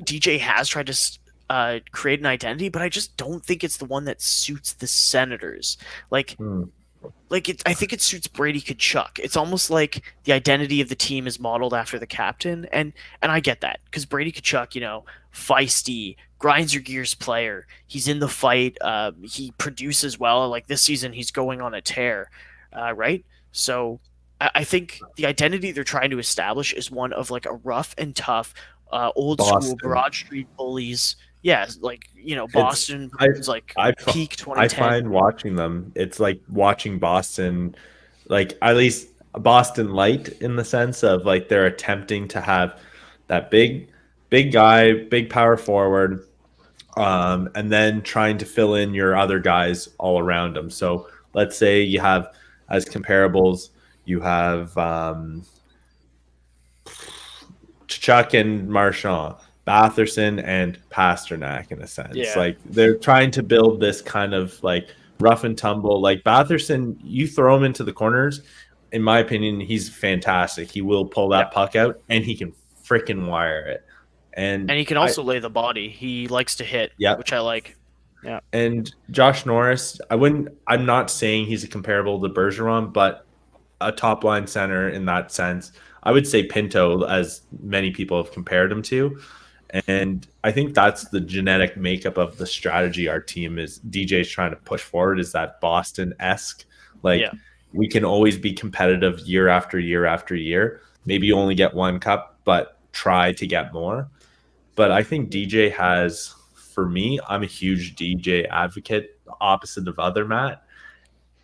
DJ has tried to create an identity, but I just don't think it's the one that suits the Senators. Like. I think it suits Brady Tkachuk. It's almost like the identity of the team is modeled after the captain, and I get that because Brady Tkachuk, feisty, grinds your gears player. He's in the fight. He produces well. Like this season, he's going on a tear, right? So I think the identity they're trying to establish is one of like a rough and tough, old school Boston. Broad Street bullies. Yeah, like Boston is like peak 2010. I find watching them, it's like watching Boston, like at least Boston light in the sense of like they're attempting to have that big guy, big power forward, and then trying to fill in your other guys all around them. So let's say you have as comparables, you have Chuck and Marchand, Batherson and Pasternak in a sense. Yeah. Like they're trying to build this kind of like rough and tumble. Like Batherson, you throw him into the corners, in my opinion, he's fantastic. He will pull that puck out and he can freaking wire it. And he can also lay the body. He likes to hit, which I like. Yeah. And Josh Norris, I'm not saying he's a comparable to Bergeron, but a top line center in that sense. I would say Pinto, as many people have compared him to. And I think that's the genetic makeup of the strategy our team is DJ's trying to push forward, is that Boston-esque. Like we can always be competitive year after year after year. Maybe you only get one cup, but try to get more. But I think DJ has, for me, I'm a huge DJ advocate, opposite of other Matt.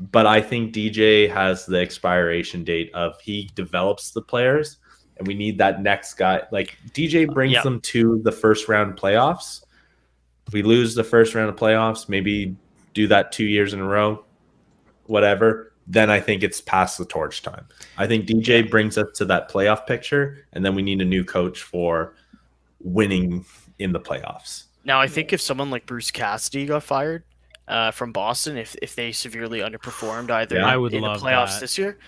But I think DJ has the expiration date of he develops the players, and we need that next guy. Like DJ brings them to the first round playoffs. If we lose the first round of playoffs, maybe do that 2 years in a row, whatever. Then I think it's past the torch time. I think DJ brings us to that playoff picture, and then we need a new coach for winning in the playoffs. Now, I think if someone like Bruce Cassidy got fired from Boston, if they severely underperformed either I would in the love playoffs that. this year,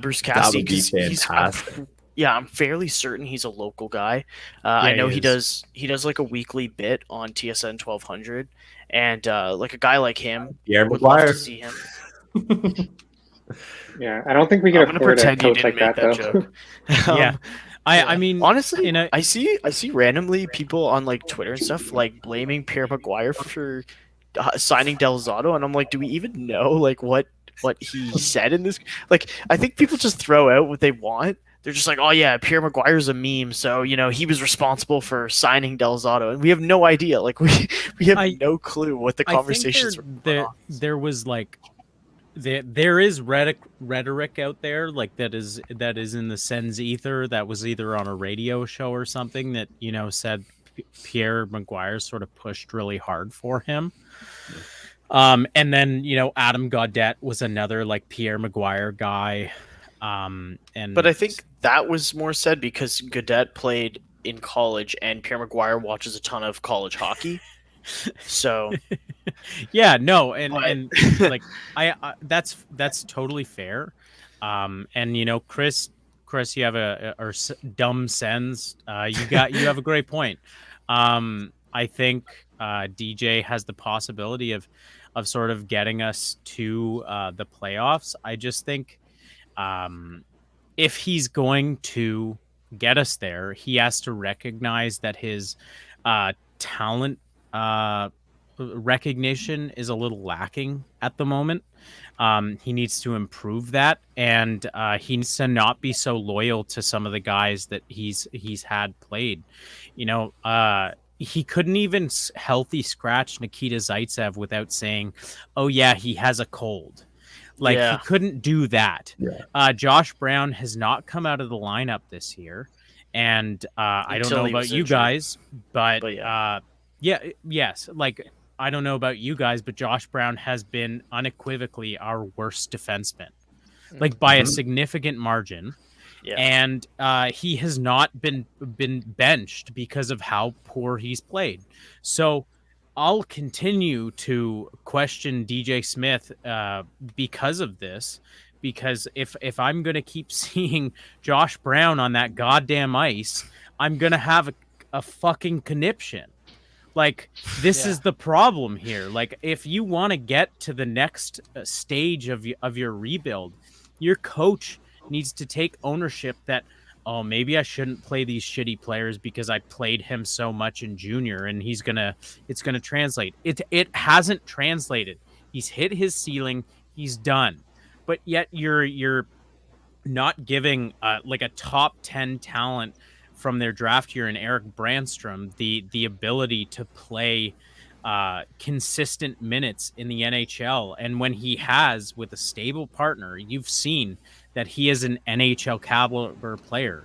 Bruce That Cassidy, would be 'cause fantastic. I'm fairly certain he's a local guy. I know he does like a weekly bit on TSN 1200, and like a guy like him, Pierre would love Maguire. to see him. Yeah, I don't think we I'm can gonna afford a pretend you coach didn't like make that, that though. joke. Yeah. I mean, honestly, in a- I see randomly people on like Twitter and stuff like blaming Pierre Maguire for signing Delzato, and I'm like, do we even know like what he said in this? Like, I think people just throw out what they want. They're just like, oh yeah, Pierre Maguire's a meme, so he was responsible for signing Delzato, and we have no idea. Like we have no clue what the conversations were. There was like there is rhetoric out there like that is in the Sens ether that was either on a radio show or something that said Pierre Maguire sort of pushed really hard for him. And then, Adam Gaudette was another like Pierre Maguire guy. But I think that was more said because Gaudette played in college and Pierre Maguire watches a ton of college hockey. So yeah, no, and But- and like I that's totally fair. And Chris, you have or dumb sens. You have a great point. I think DJ has the possibility of sort of getting us to the playoffs. I just think if he's going to get us there, he has to recognize that his talent recognition is a little lacking at the moment. He needs to improve that, and he needs to not be so loyal to some of the guys that he's had played. He couldn't even healthy scratch Nikita Zaitsev without saying, "Oh yeah, he has a cold." Like Yeah. he couldn't do that. Yeah. Josh Brown has not come out of the lineup this year, and I don't Until know he about was you injured. guys, but yeah. yes, like I don't know about you guys, but Josh Brown has been unequivocally our worst defenseman, like by a significant margin. Yeah. And he has not been benched because of how poor he's played. So I'll continue to question DJ Smith because of this. Because if I'm going to keep seeing Josh Brown on that goddamn ice, I'm going to have a fucking conniption. Like, this is the problem here. Like, if you want to get to the next stage of your rebuild, your coach needs to take ownership that, oh, maybe I shouldn't play these shitty players because I played him so much in junior and it's gonna translate. It hasn't translated. He's hit his ceiling. He's done. But yet you're not giving like a top 10 talent from their draft year in Eric Brandstrom the ability to play consistent minutes in the NHL. And when he has with a stable partner, you've seen that he is an NHL caliber player.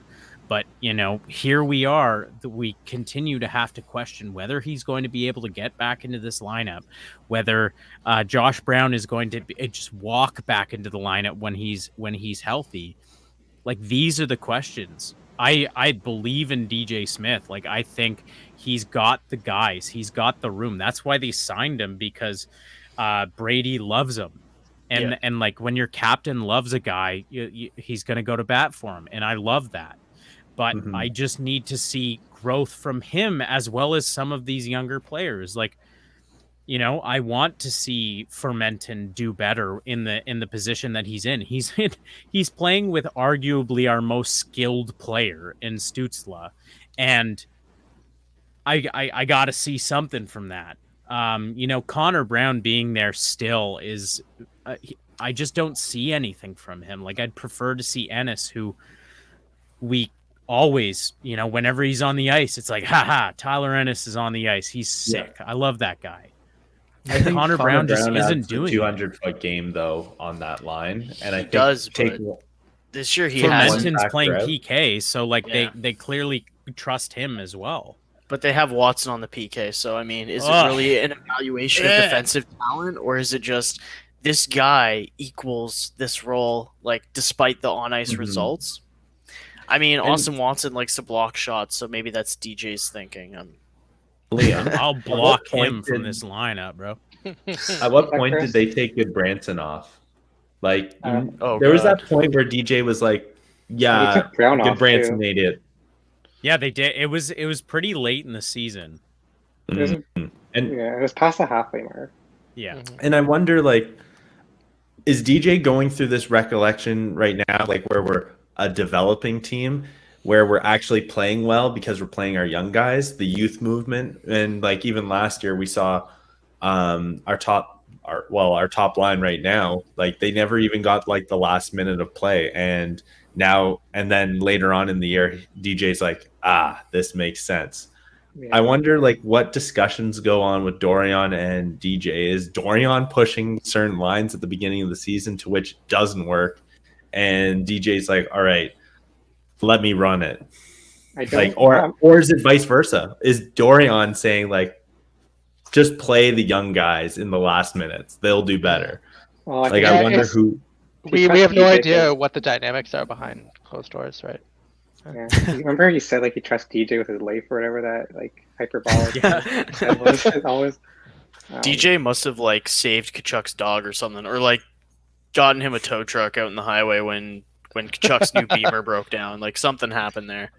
But, here we are, we continue to have to question whether he's going to be able to get back into this lineup, whether Josh Brown is going to just walk back into the lineup when he's healthy. Like, these are the questions. I believe in DJ Smith. Like, I think he's got the guys. He's got the room. That's why they signed him, because Brady loves him. And like, when your captain loves a guy, he's going to go to bat for him. And I love that. But I just need to see growth from him as well as some of these younger players. Like, I want to see Fermenton do better in the position that he's in. He's playing with arguably our most skilled player in Stützle, and I got to see something from that. Connor Brown being there still is, I just don't see anything from him. Like, I'd prefer to see Ennis, who we always, whenever he's on the ice, it's like, haha, Tyler Ennis is on the ice. He's sick. Yeah. I love that guy. I think Connor Brown just isn't doing 200-foot game though on that line, and I think does. This year he has. Fermenton's playing PK, so like they clearly trust him as well. But they have Watson on the PK, so I mean, is it really an evaluation of defensive talent, or is it just this guy equals this role, like despite the on ice results? I mean, Austin Watson likes to block shots, so maybe that's DJ's thinking. Liam, I'll block him from this lineup, bro. At what point did they take Goodbranson off? Like, there was that point where DJ was like, "Yeah, Goodbranson made it." Yeah, they did. It was pretty late in the season. It was past the halfway mark. Yeah, and I wonder, like, is DJ going through this recollection right now, like where we're a developing team, where we're actually playing well because we're playing our young guys, the youth movement, and like even last year we saw our top line right now, like they never even got like the last minute of play, and then later on in the year, DJ's like, this makes sense. Yeah. I wonder like what discussions go on with Dorion and DJ. Is Dorion pushing certain lines at the beginning of the season to which doesn't work, and DJ's like, all right, let me run it. Or is it vice versa? Is Dorion saying like, just play the young guys in the last minutes. They'll do better. Well, Like I wonder who. We have no idea what the dynamics are behind closed doors, right? Yeah. Remember you said like you trust DJ with his life or whatever that like hyperbolic was always. DJ must have like saved Kachuk's dog or something, or like gotten him a tow truck out in the highway when Kachuk's new Beamer broke down. Like something happened there.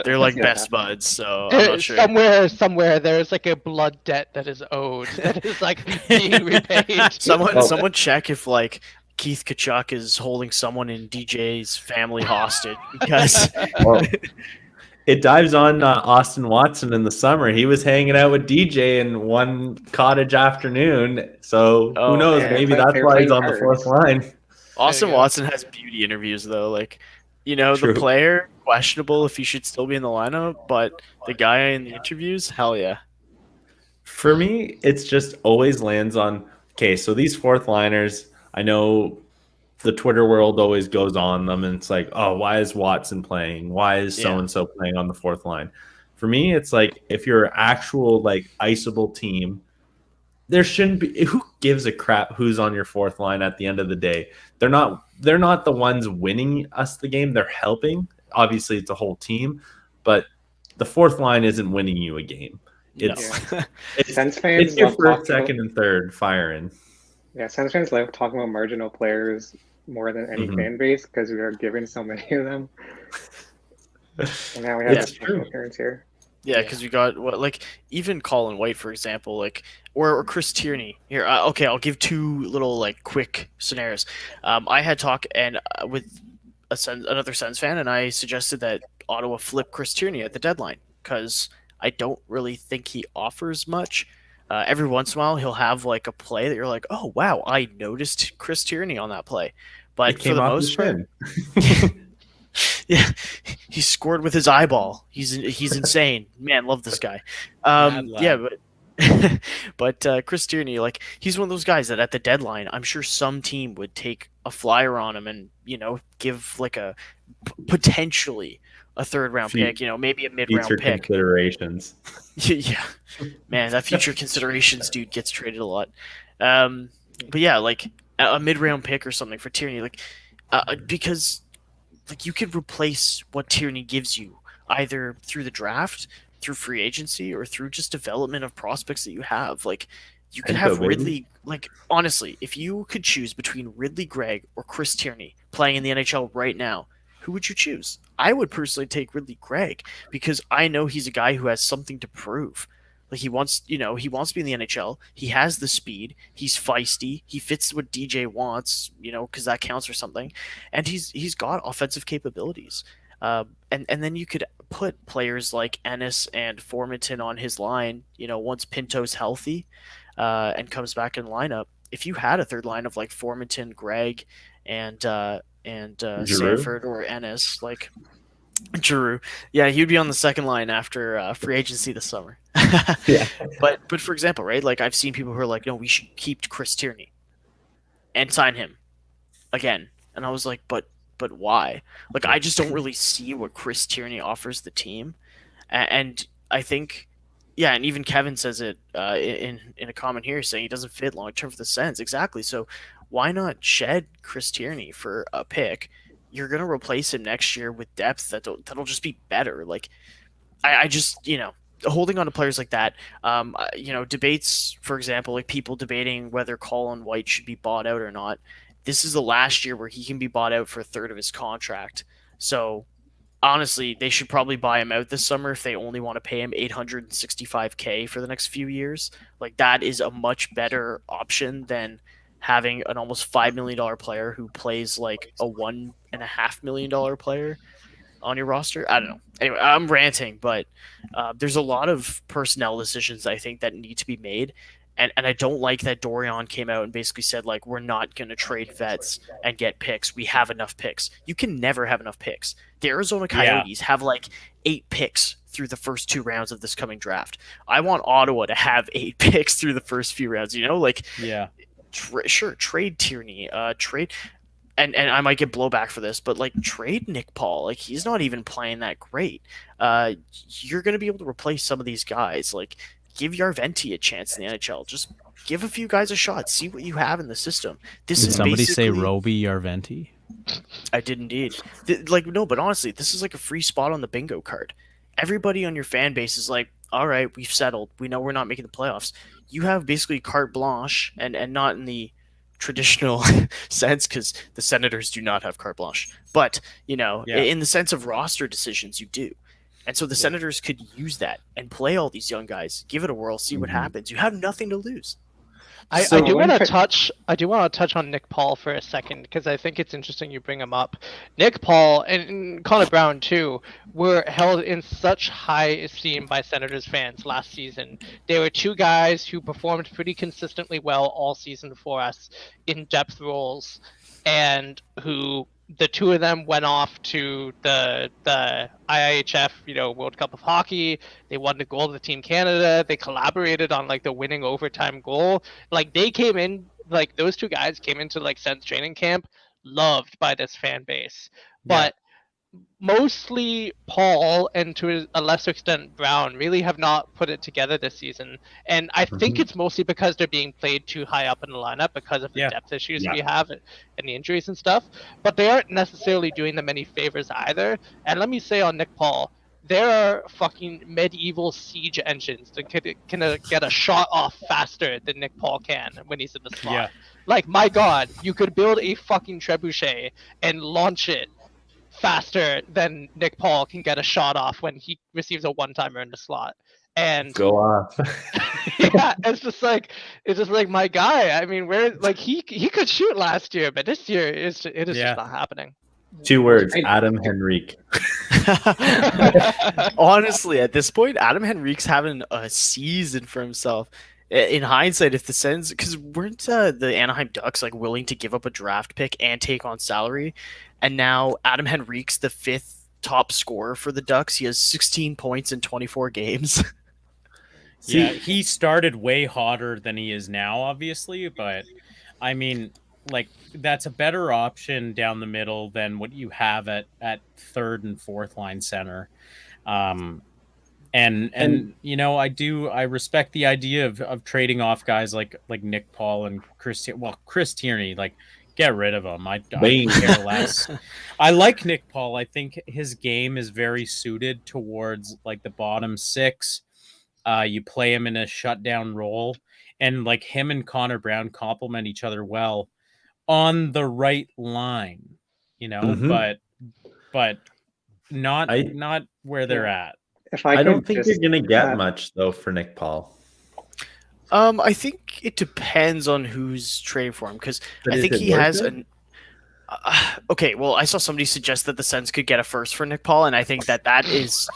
They're like best buds, so I'm not sure. Somewhere there's like a blood debt that is owed that is like being repaid. Someone check if like Keith Kachuk is holding someone in DJ's family hostage because it dives on Austin Watson in the summer. He was hanging out with DJ in one cottage afternoon. So who knows? Yeah, maybe that's why he's on the fourth line. Austin Watson has beauty interviews though. Like, you know, True. The player, questionable if he should still be in the lineup, but the guy in the interviews, hell yeah. For me, it's just always lands on, okay, so these fourth liners, I know the Twitter world always goes on them and it's like, oh, why is Watson playing? Why is so-and-so playing on the fourth line? For me, it's like, if you're an actual like iceable team, there shouldn't be, who gives a crap who's on your fourth line at the end of the day? They're not the ones winning us the game. They're helping. Obviously, it's a whole team, but the fourth line isn't winning you a game. It's your first, second, and third firing. Yeah, Sens fans love talking about marginal players more than any fan base because we are given so many of them. And now we have that appearance here. Yeah, because we got like even Colin White, for example, like or Chris Tierney. Here, okay, I'll give two little like quick scenarios. I had talk and with another Sens fan, and I suggested that Ottawa flip Chris Tierney at the deadline because I don't really think he offers much. Every once in a while, he'll have like a play that you're like, oh wow, I noticed Chris Tierney on that play, but for the most part. Yeah, he scored with his eyeball. He's insane. Man, love this guy. Yeah, but Chris Tierney, like he's one of those guys that at the deadline, I'm sure some team would take a flyer on him and give like a potentially a third round pick. Maybe a mid round pick. Considerations. Yeah, man, that future considerations dude gets traded a lot. But yeah, like a mid round pick or something for Tierney, like because. Like you could replace what Tierney gives you either through the draft, through free agency, or through just development of prospects that you have. Like you could have Ridley. Like honestly, if you could choose between Ridley Gregg or Chris Tierney playing in the NHL right now, who would you choose? I would personally take Ridley Gregg because I know he's a guy who has something to prove. Like he wants to be in the NHL. He has the speed. He's feisty. He fits what DJ wants, because that counts for something. And he's got offensive capabilities. And then you could put players like Ennis and Formanton on his line, once Pinto's healthy and comes back in lineup. If you had a third line of like Formanton, Gregg, and Sanford or Ennis, like Giroux, yeah, he'd be on the second line after free agency this summer. Yeah. But for example, right, like I've seen people who are like, no, we should keep Chris Tierney and sign him again, and I was like, but why? Like I just don't really see what Chris Tierney offers the team, and I think, yeah, and even Kevin says it in a comment here saying he doesn't fit long term for the Sens. Exactly. So why not shed Chris Tierney for a pick? You're going to replace him next year with depth that'll just be better. Like, I just, holding on to players like that, debates, for example, like people debating whether Colin White should be bought out or not. This is the last year where he can be bought out for a third of his contract. So, honestly, they should probably buy him out this summer if they only want to pay him $865K for the next few years. Like, that is a much better option than having an almost $5 million player who plays like a $1.5 million player on your roster. I don't know. Anyway, I'm ranting, but there's a lot of personnel decisions I think that need to be made. And I don't like that Dorion came out and basically said, like, we're not going to trade vets and get picks. We have enough picks. You can never have enough picks. The Arizona Coyotes have like 8 picks through the first 2 rounds of this coming draft. I want Ottawa to have 8 picks through the first few rounds, trade Tierney, trade, and I might get blowback for this, but like trade Nick Paul. Like he's not even playing that great. You're going to be able to replace some of these guys. Like give Yarventi a chance in the NHL. Just give a few guys a shot. See what you have in the system. This Did is somebody say basically- Roby Yarventi? I did indeed. No, but honestly, this is like a free spot on the bingo card. Everybody on your fan base is like, all right, we've settled. We know we're not making the playoffs. You have basically carte blanche, and not in the traditional sense, because the Senators do not have carte blanche. But, in the sense of roster decisions, you do. And so the Senators could use that and play all these young guys, give it a whirl, see what happens. You have nothing to lose. I do want to touch on Nick Paul for a second, because I think it's interesting you bring him up. Nick Paul and Connor Brown too were held in such high esteem by Senators fans last season. They were two guys who performed pretty consistently well all season for us in depth roles, and who the two of them went off to the IIHF, World Cup of Hockey. They won the gold with Team Canada. They collaborated on like the winning overtime goal. Like they came in, like those two guys came into like Sens training camp loved by this fan base. But mostly Paul and to a lesser extent Brown really have not put it together this season, and I think it's mostly because they're being played too high up in the lineup because of the depth issues we have and the injuries and stuff, but they aren't necessarily doing them any favors either. And let me say on Nick Paul, there are fucking medieval siege engines that can get a shot off faster than Nick Paul can when he's in the slot. Like, my god, you could build a fucking trebuchet and launch it faster than Nick Paul can get a shot off when he receives a one-timer in the slot. And go off. it's just like my guy. I mean, where like he could shoot last year, but this year it is just not happening. 2 words: Adam Henrique. Honestly, at this point, Adam Henrique's having a season for himself. In hindsight, if the Sens, because weren't the Anaheim Ducks like willing to give up a draft pick and take on salary, and now Adam Henrique's the 5th top scorer for the Ducks. He has 16 points in 24 games. He started way hotter than he is now, obviously, but I mean, like, that's a better option down the middle than what you have at 3rd and 4th line center. And I respect the idea of trading off guys like Nick Paul and Chris Tierney. Like, get rid of him. I care less. I like Nick Paul. I think his game is very suited towards like the bottom 6. You play him in a shutdown role, and like him and Connor Brown complement each other well on the right line, but not where they're at. I don't think you're going to get much though for Nick Paul. I think it depends on who's trading for him, because I think he has an. Okay, well, I saw somebody suggest that the Sens could get a first for Nick Paul, and I think that is.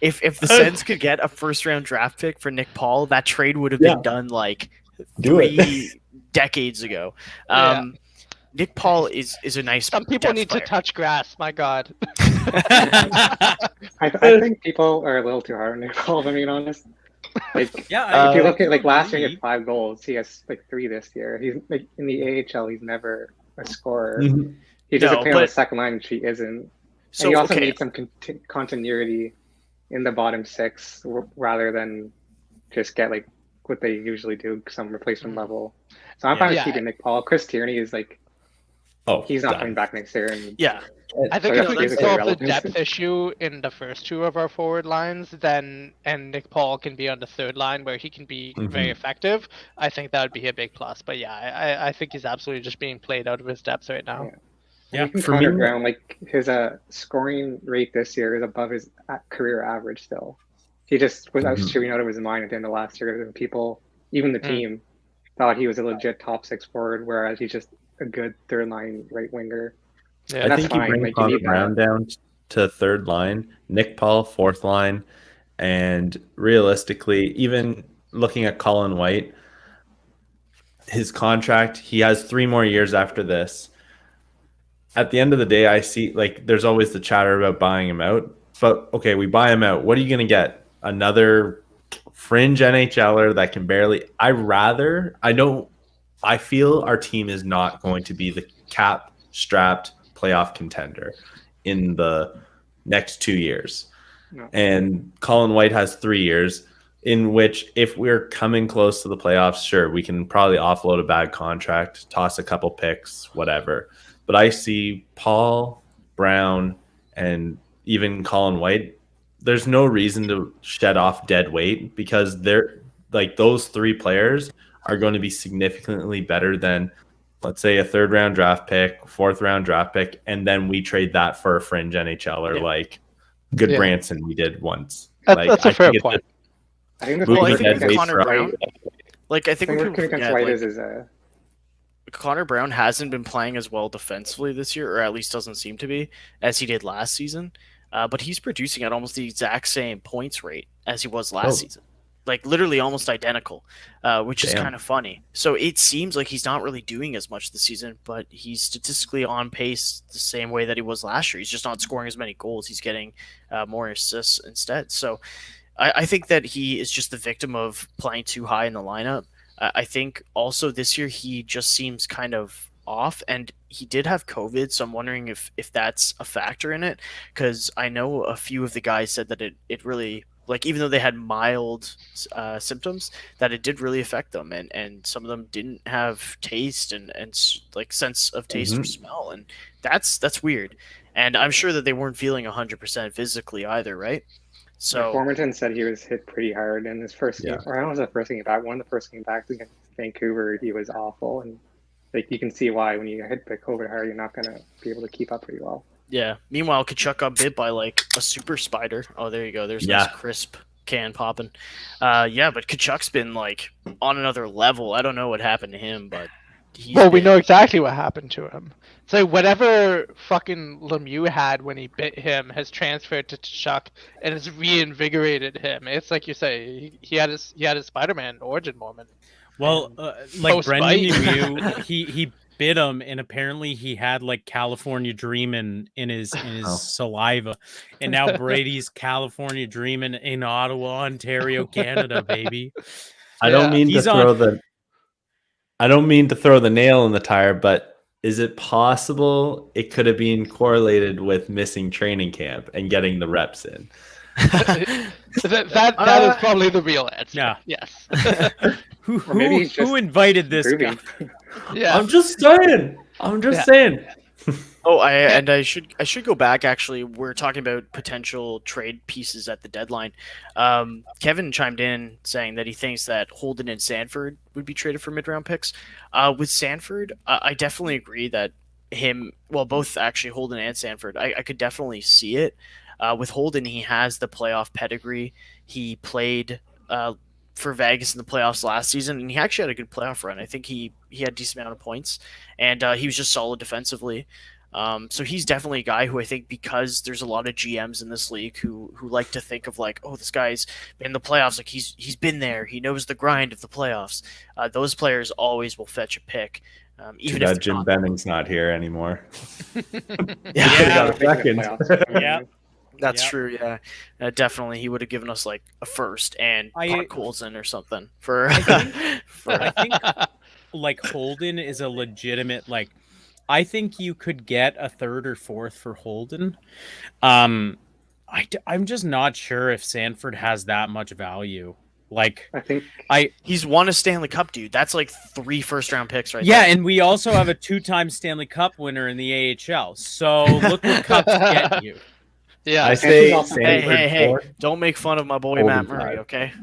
If the Sens could get a first-round draft pick for Nick Paul, that trade would have been done like 3 decades ago. Nick Paul is a nice. Some people need to touch grass. My God. I think people are a little too hard on Nick Paul, if I'm being honest. Like, if you look at like last year, he had 5 goals. He has like 3 this year. He's like in the AHL. He's never a scorer. He doesn't play on the second line, which he isn't. So he also needs some continuity in the bottom 6 rather than just get like what they usually do, some replacement level. So I'm fine with keeping Nick Paul. Chris Tierney is like, he's not coming back next year. And I think if we can solve the depth issue in the first 2 of our forward lines, and Nick Paul can be on the 3rd line where he can be very effective, I think that would be a big plus. But I think he's absolutely just being played out of his depth right now. For Connor Brown, like his scoring rate this year is above his career average still. He just was shooting out of his mind at the end of last year, and people, even the team, thought he was a legit top 6 forward, whereas he's just a good 3rd line right winger. I think you bring Connor Brown down to 3rd line, Nick Paul 4th line, and realistically, even looking at Colin White, his contract, he has 3 more years after this. At the end of the day, I see like there's always the chatter about buying him out. But okay, we buy him out. What are you going to get? Another fringe NHLer that can barely. I feel our team is not going to be the cap-strapped playoff contender in the next 2 years. No. And Colin White has 3 years. in which if we're coming close to the playoffs, sure, we can probably offload a bad contract, toss a couple picks, whatever. But I see Paul, Brown, and even Colin White. There's no reason to shed off dead weight because they're like those three players are going to be significantly better than, let's say, a third round draft pick, fourth round draft pick, and then we trade that for a fringe NHLer like Goodbranson we did once. That's a fair point. I think I the think Connor Brown. Like I think what people against forget, White like, is Connor Brown hasn't been playing as well defensively this year, or at least doesn't seem to be, as he did last season. But he's producing at almost the exact same points rate as he was last season. Like literally almost identical, which is kind of funny. So it seems like he's not really doing as much this season, but he's statistically on pace the same way that he was last year. He's just not scoring as many goals. He's getting more assists instead. So I think that he is just the victim of playing too high in the lineup. I think also this year he just seems kind of off, and he did have COVID, so I'm wondering if that's a factor in it, because I know a few of the guys said that it really, like, even though they had mild symptoms, that it did really affect them, and some of them didn't have taste and like sense of taste or smell, and that's weird. And I'm sure that they weren't feeling 100% physically either, right? So Formanton said he was hit pretty hard in his first game, or I don't know if it was the first game back. One of the first game backs against Vancouver, he was awful, and like you can see why when you get hit by COVID hard, you're not gonna be able to keep up pretty well. Yeah. Meanwhile, Kachuk got bit by like a super spider. Oh, there you go. There's this crisp can popping. But Kachuk's been like on another level. I don't know what happened to him, but we know exactly what happened to him. So whatever fucking Lemieux had when he bit him has transferred to Kachuk and has reinvigorated him. It's like you say, he had his Spider-Man origin moment. Well, like Brendan Lemieux, he bit him, and apparently he had like California Dreamin' in his saliva, and now Brady's California Dreamin' in Ottawa, Ontario, Canada, baby. I don't mean to throw the nail in the tire, but is it possible it could have been correlated with missing training camp and getting the reps in? that is probably the real answer. Yeah. Yes. Who invited this guy? Yeah. I'm just saying. saying. I should go back. Actually, we're talking about potential trade pieces at the deadline. Kevin chimed in saying that he thinks that Holden and Sanford would be traded for mid-round picks. With Sanford, I definitely agree that both actually Holden and Sanford, I could definitely see it. With Holden, he has the playoff pedigree. He played for Vegas in the playoffs last season, and he actually had a good playoff run. I think he had a decent amount of points, and he was just solid defensively. So he's definitely a guy who I think, because there's a lot of GMs in this league who like to think of like, oh, this guy's been in the playoffs, like he's been there, he knows the grind of the playoffs. Those players always will fetch a pick. Even if Jim Benning's not here anymore. Yeah. That's true, yeah. Definitely, he would have given us like a first and Pot Colson or something for. I think like Holden is a legitimate like. I think you could get a third or fourth for Holden. I'm just not sure if Sanford has that much value. Like he's won a Stanley Cup, dude. That's like 3 first-round picks right there. Yeah, and we also have a 2-time Stanley Cup winner in the AHL. So look what cups get you. Yeah, I say hey! Don't make fun of my boy Matt Murray, okay?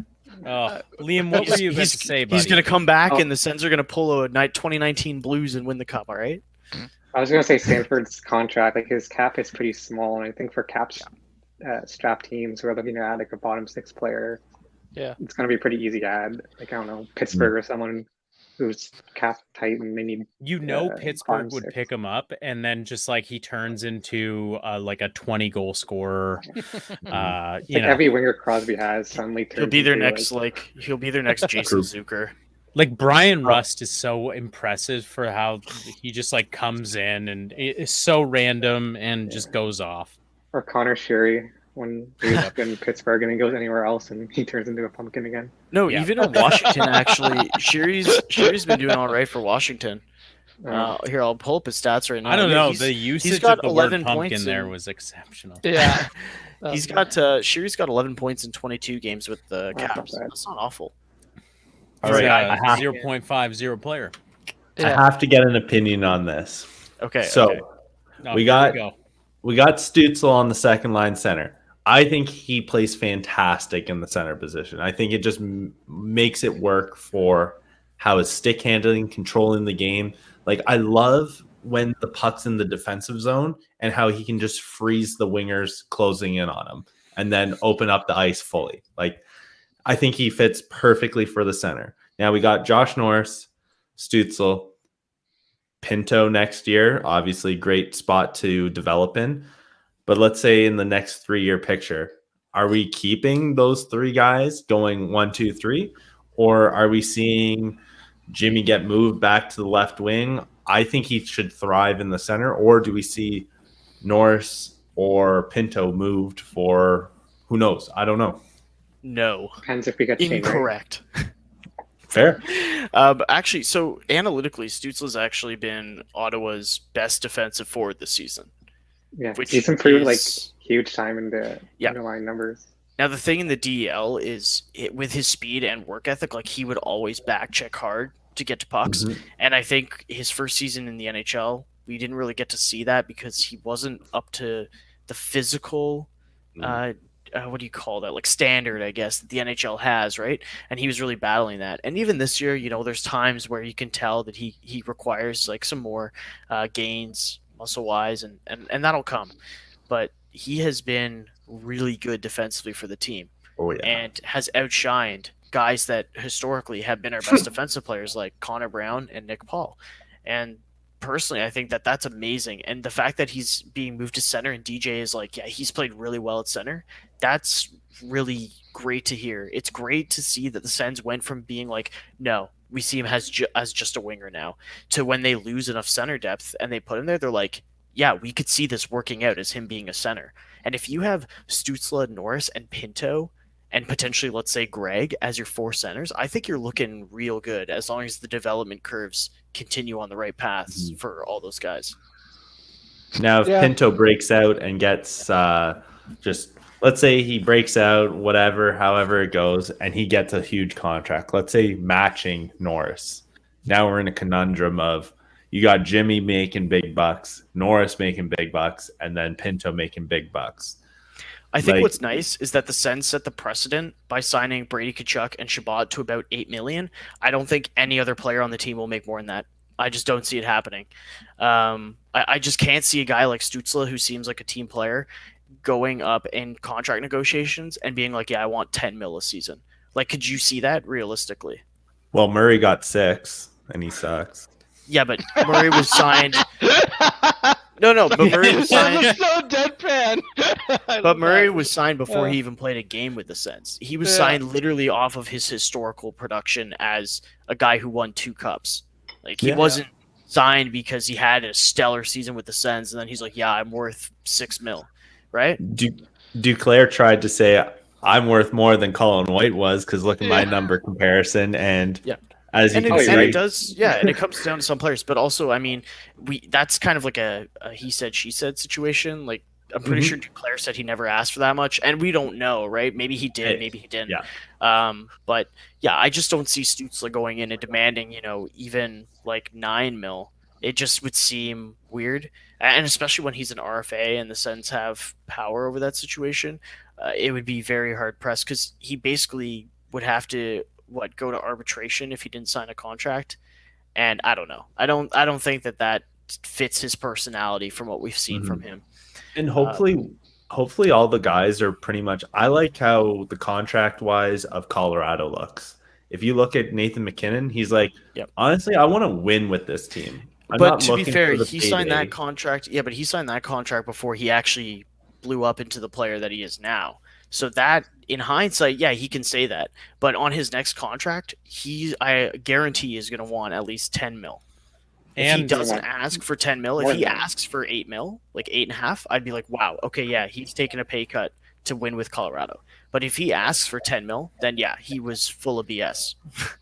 Liam, what were you going to say, buddy? He's going to come back, and the Sens are going to pull a 2019 Blues and win the Cup, all right? I was going to say Sanford's contract, like his cap is pretty small, and I think for cap-strapped teams who are looking to add like a bottom 6 player, it's going to be pretty easy to add. Like, I don't know, Pittsburgh or someone who's cap tight and they need. Pittsburgh would pick him up, and then just like he turns into like a 20-goal scorer. Every winger Crosby has suddenly turns. He'll be their next Jason Zucker. Like Brian Rust is so impressive for how he just like comes in and is so random and just goes off. Or Connor Sherry when he's in Pittsburgh and he goes anywhere else and he turns into a pumpkin again. No, even in Washington, actually, Sherry's been doing all right for Washington. Here, I'll pull up his stats right now. I don't Yeah, know. he's- The usage got of the 11 word pumpkin points there in- was exceptional. Yeah. He's got Shiri's got 11 points in 22 games with the That's not Caps. bad. That's not awful. All He's right, a I have- 0.50 player. I have to get an opinion on this. Okay. So okay. Oh, We here got- go. we got Stützle on the second line center. I think he plays fantastic in the center position. I think it just makes it work for how his stick handling, controlling the game. Like, I love when the puck's in the defensive zone and how he can just freeze the wingers closing in on him and then open up the ice fully. Like, I think he fits perfectly for the center. Now we got Josh Norris, Stützle, Pinto next year. Obviously, great spot to develop in. But let's say in the next 3-year picture, are we keeping those 3 guys going 1, 2, 3? Or are we seeing Jimmy get moved back to the left wing? I think he should thrive in the center. Or do we see Norris or Pinto moved for who knows? I don't know. No. Depends if we get Shane Wright. Incorrect. Fair. Actually, so analytically, Stützle's actually been Ottawa's best defensive forward this season. Yeah, Which he's improved like is- huge time in the Yeah. underlying numbers. Now, the thing in the DEL is with his speed and work ethic, like he would always back check hard to get to pucks. Mhm. And I think his first season in the NHL, we didn't really get to see that because he wasn't up to the physical, what do you call that? Like standard, I guess, that the NHL has, right? And he was really battling that. And even this year, there's times where you can tell that he requires like some more gains muscle wise, and that'll come. But he has been really good defensively for the team. Oh, yeah. And has outshined guys that historically have been our best defensive players like Connor Brown and Nick Paul. And personally, I think that that's amazing. And the fact that he's being moved to center and DJ is like, yeah, he's played really well at center. That's really great to hear. It's great to see that the Sens went from being like, no, we see him as just a winger now, to when they lose enough center depth and they put him there, they're like, yeah, we could see this working out as him being a center. And if you have Stützle, Norris, and Pinto, and potentially, let's say, Greg as your 4 centers, I think you're looking real good as long as the development curves continue on the right paths for all those guys. Now, if Yeah. Pinto breaks out and gets just, let's say he breaks out, whatever, however it goes, and he gets a huge contract, let's say matching Norris. Now we're in a conundrum of you got Jimmy making big bucks, Norris making big bucks, and then Pinto making big bucks. I think Like- what's nice is that the Sens set the precedent by signing Brady Tkachuk and Shabbat to about $8 million. I don't think any other player on the team will make more than that. I just don't see it happening. I just can't see a guy like Stützle, who seems like a team player, going up in contract negotiations and being like, yeah, I want 10 mil a season. Like, could you see that realistically? Well, Murray got 6, and he sucks. Yeah, but Murray was signed. No, but Murray was signed. That was so deadpan. I But love Murray that. was signed before Yeah. he even played a game with the Sens. He was Yeah. signed literally off of his historical production as a guy who won 2 cups. Like, he Yeah. wasn't signed because he had a stellar season with the Sens, and then he's like, yeah, I'm worth 6 mil, right? Duclair tried to say, I'm worth more than Colin White was because look at my Yeah. number comparison. And Yeah. as you And can it, see, and it does, yeah, and it comes down to some players. But also, I mean, that's kind of like a he said, she said situation. Like, I'm pretty sure Duclair said he never asked for that much, and we don't know, right? Maybe he did, maybe he didn't. Yeah. But yeah, I just don't see Stützle going in and demanding, even like 9 mil. It just would seem weird, and especially when he's an RFA and the Sens have power over that situation, it would be very hard pressed because he basically would have to go to arbitration if he didn't sign a contract, and I don't know. I don't think that fits his personality from what we've seen from him. and hopefully all the guys are pretty much. I like how the contract wise of Colorado looks. If you look at Nathan McKinnon, he's like, Yep. honestly, I want to win with this team. I'm But not to be looking fair, for the he signed payday. that contract. Yeah, but he signed that contract before he actually blew up into the player that he is now. So that, in hindsight, yeah, he can say that. But on his next contract, I guarantee is going to want at least 10 mil. If he And doesn't ask for 10 mil, More if he than that. asks for 8 mil, like 8.5, I'd be like, wow, okay, yeah, he's taking a pay cut to win with Colorado. But if he asks for 10 mil, then yeah, he was full of BS.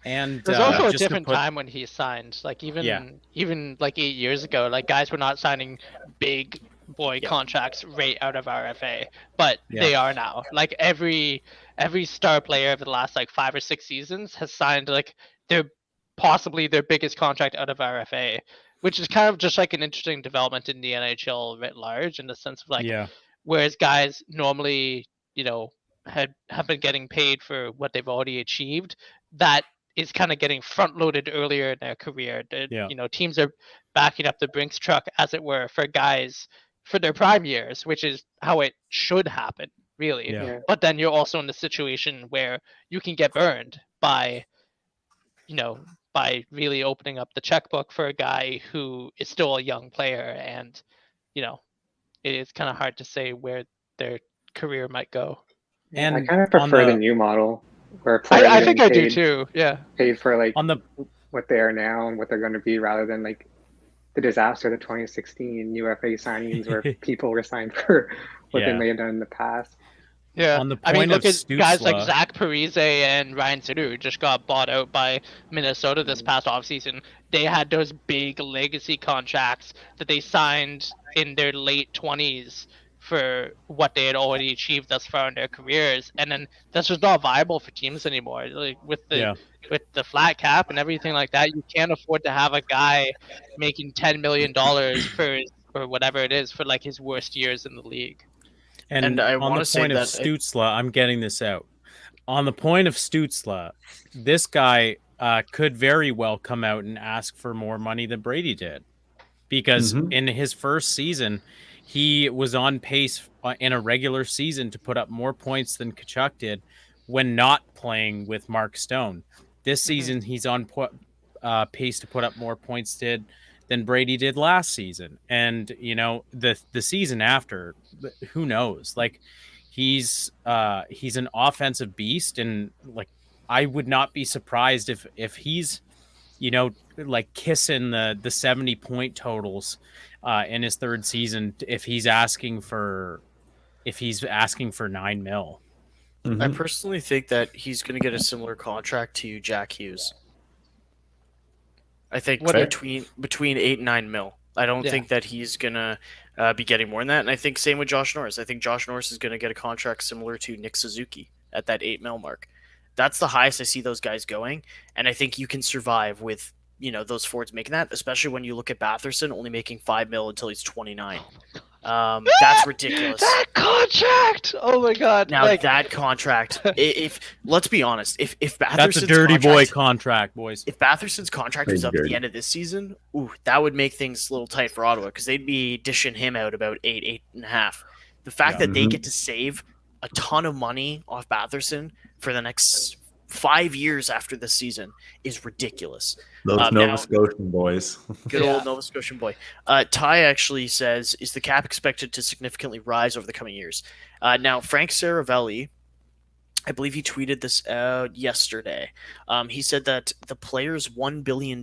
And There's also a just to different put- time when he signed. Like Yeah. even like 8 years ago, like guys were not signing big boy Yeah. contracts right out of RFA, but Yeah. they are now. Like every star player over the last like 5 or 6 seasons has signed like possibly their biggest contract out of RFA, which is kind of just like an interesting development in the NHL writ large, in the sense of like, yeah. whereas guys normally, have been getting paid for what they've already achieved, that is kind of getting front loaded earlier in their career. Yeah. Teams are backing up the Brinks truck, as it were, for guys for their prime years, which is how it should happen, really. Yeah. Yeah. But then you're also in the situation where you can get burned by really opening up the checkbook for a guy who is still a young player, and it's kind of hard to say where their career might go. I And kind of on prefer the the- new model where players I are think I getting do too. Yeah. paid for like On the what they are now and what they're going to be, rather than like the disaster of the 2016 UFA signings where people were signed for what they Yeah. may have done in the past. Yeah. On the I mean, point look of at guys like Stützle- Zach Parise and Ryan Suter, who just got bought out by Minnesota this past offseason. They had those big legacy contracts that they signed in their late 20s for what they had already achieved thus far in their careers, and then that's just not viable for teams anymore. Like with the flat cap and everything like that, you can't afford to have a guy making $10 million for whatever it is for like his worst years in the league. And I on wanna the say point of that Stützle, I'm getting this out. On the point of Stützle, this guy could very well come out and ask for more money than Brady did, because in his first season, he was on pace in a regular season to put up more points than Tkachuk did when not playing with Mark Stone. This season, he's on pace to put up more points than Brady did last season. And, the season after, who knows? Like, he's an offensive beast, and like, I would not be surprised if he's, like kissing the 70 point totals in his third season, if he's asking for 9 mil. I personally think that he's going to get a similar contract to Jack Hughes. I think between 8 and 9 mil. I don't think that he's going to be getting more than that. And I think same with Josh Norris. I think Josh Norris is going to get a contract similar to Nick Suzuki at that 8 mil mark. That's the highest I see those guys going. And I think you can survive with, those forwards making that, especially when you look at Batherson only making 5 mil until he's 29. That's ridiculous. That contract! Oh my god! Now that contract, if let's be honest, if Batherson's That's a dirty boy contract, boys. If Batherson's contract was up at the end of this season, that would make things a little tight for Ottawa, because they'd be dishing him out about 8.5. The fact that they get to save a ton of money off Batherson for the next 5 years after this season is ridiculous. Those Nova Scotian boys. Good old Nova Scotian boy. Ty actually says, is the cap expected to significantly rise over the coming years? Now, Frank Saravelli, I believe he tweeted this out yesterday. He said that the player's $1 billion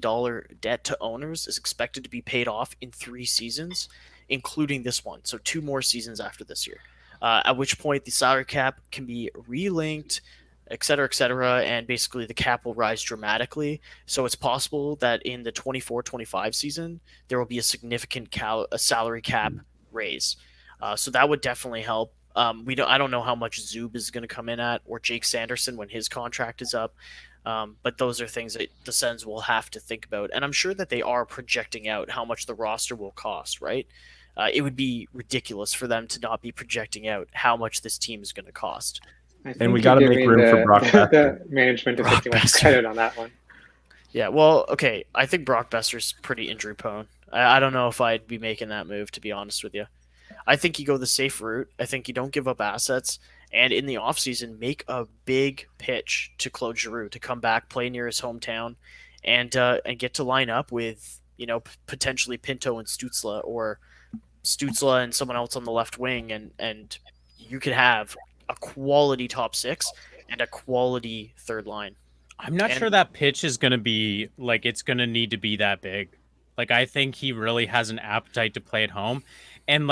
debt to owners is expected to be paid off in 3 seasons, including this one. So 2 more seasons after this year. At which point the salary cap can be relinked, et cetera, and basically the cap will rise dramatically. So it's possible that in the 24-25 season, there will be a significant salary cap raise. So that would definitely help. I don't know how much Zub is going to come in at, or Jake Sanderson when his contract is up. But those are things that the Sens will have to think about. And I'm sure that they are projecting out how much the roster will cost, right? It would be ridiculous for them to not be projecting out how much this team is going to cost. And we got to make room for Brock Besser. The management is taking much credit on that one. Yeah, well, okay. I think Brock Besser's pretty injury prone. I don't know if I'd be making that move, to be honest with you. I think you go the safe route. I think you don't give up assets. And in the offseason, make a big pitch to Claude Giroux to come back, play near his hometown, and get to line up with, potentially Pinto and Stützle, or Stützle and someone else on the left wing, and you could have a quality top 6 and a quality third line. I'm not sure that pitch is going to be it's going to need to be that big. I think he really has an appetite to play at home. And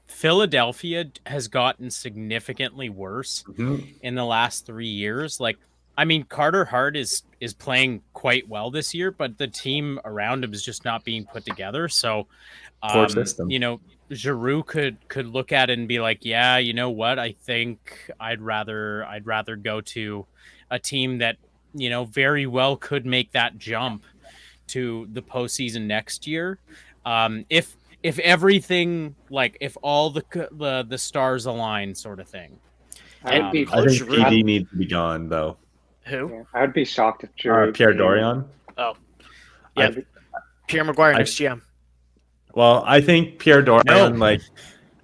Philadelphia has gotten significantly worse in the last 3 years. Like, I mean, Carter Hart is playing quite well this year, but the team around him is just not being put together. So, Poor system. you know, Giroux could look at it and be like, yeah, you know what? I think I'd rather go to a team that, you know, very well could make that jump to the postseason next year. If everything, like, if all the stars align, sort of thing. I would be, I think Giroux- PD needs to be gone though. Who? yeah, I would be shocked if Giroux Pierre came- Dorion. Oh, yeah, Pierre Maguire, next GM. Well, I think Pierre Dorion, No. like,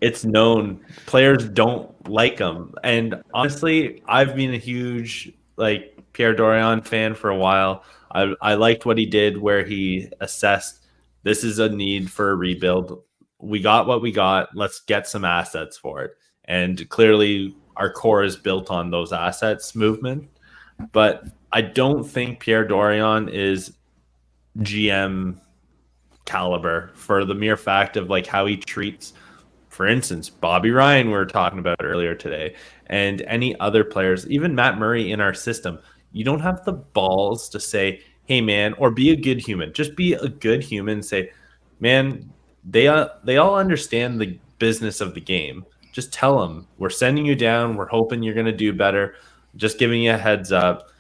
it's known players don't like him. And honestly, I've been a huge like Pierre Dorion fan for a while. I liked what he did where he assessed this is a need for a rebuild. We got what we got. Let's get some assets for it. And clearly our core is built on those assets movement. But I don't think Pierre Dorion is GM caliber for the mere fact of like how he treats, for instance, Bobby Ryan we were talking about earlier today, and any other players, even Matt Murray in our system. You don't have the balls to say, hey man, or be a good human. Just be a good human. Say, man, they all understand the business of the game. Just tell them we're sending you down. We're hoping you're going to do better. Just giving you a heads up.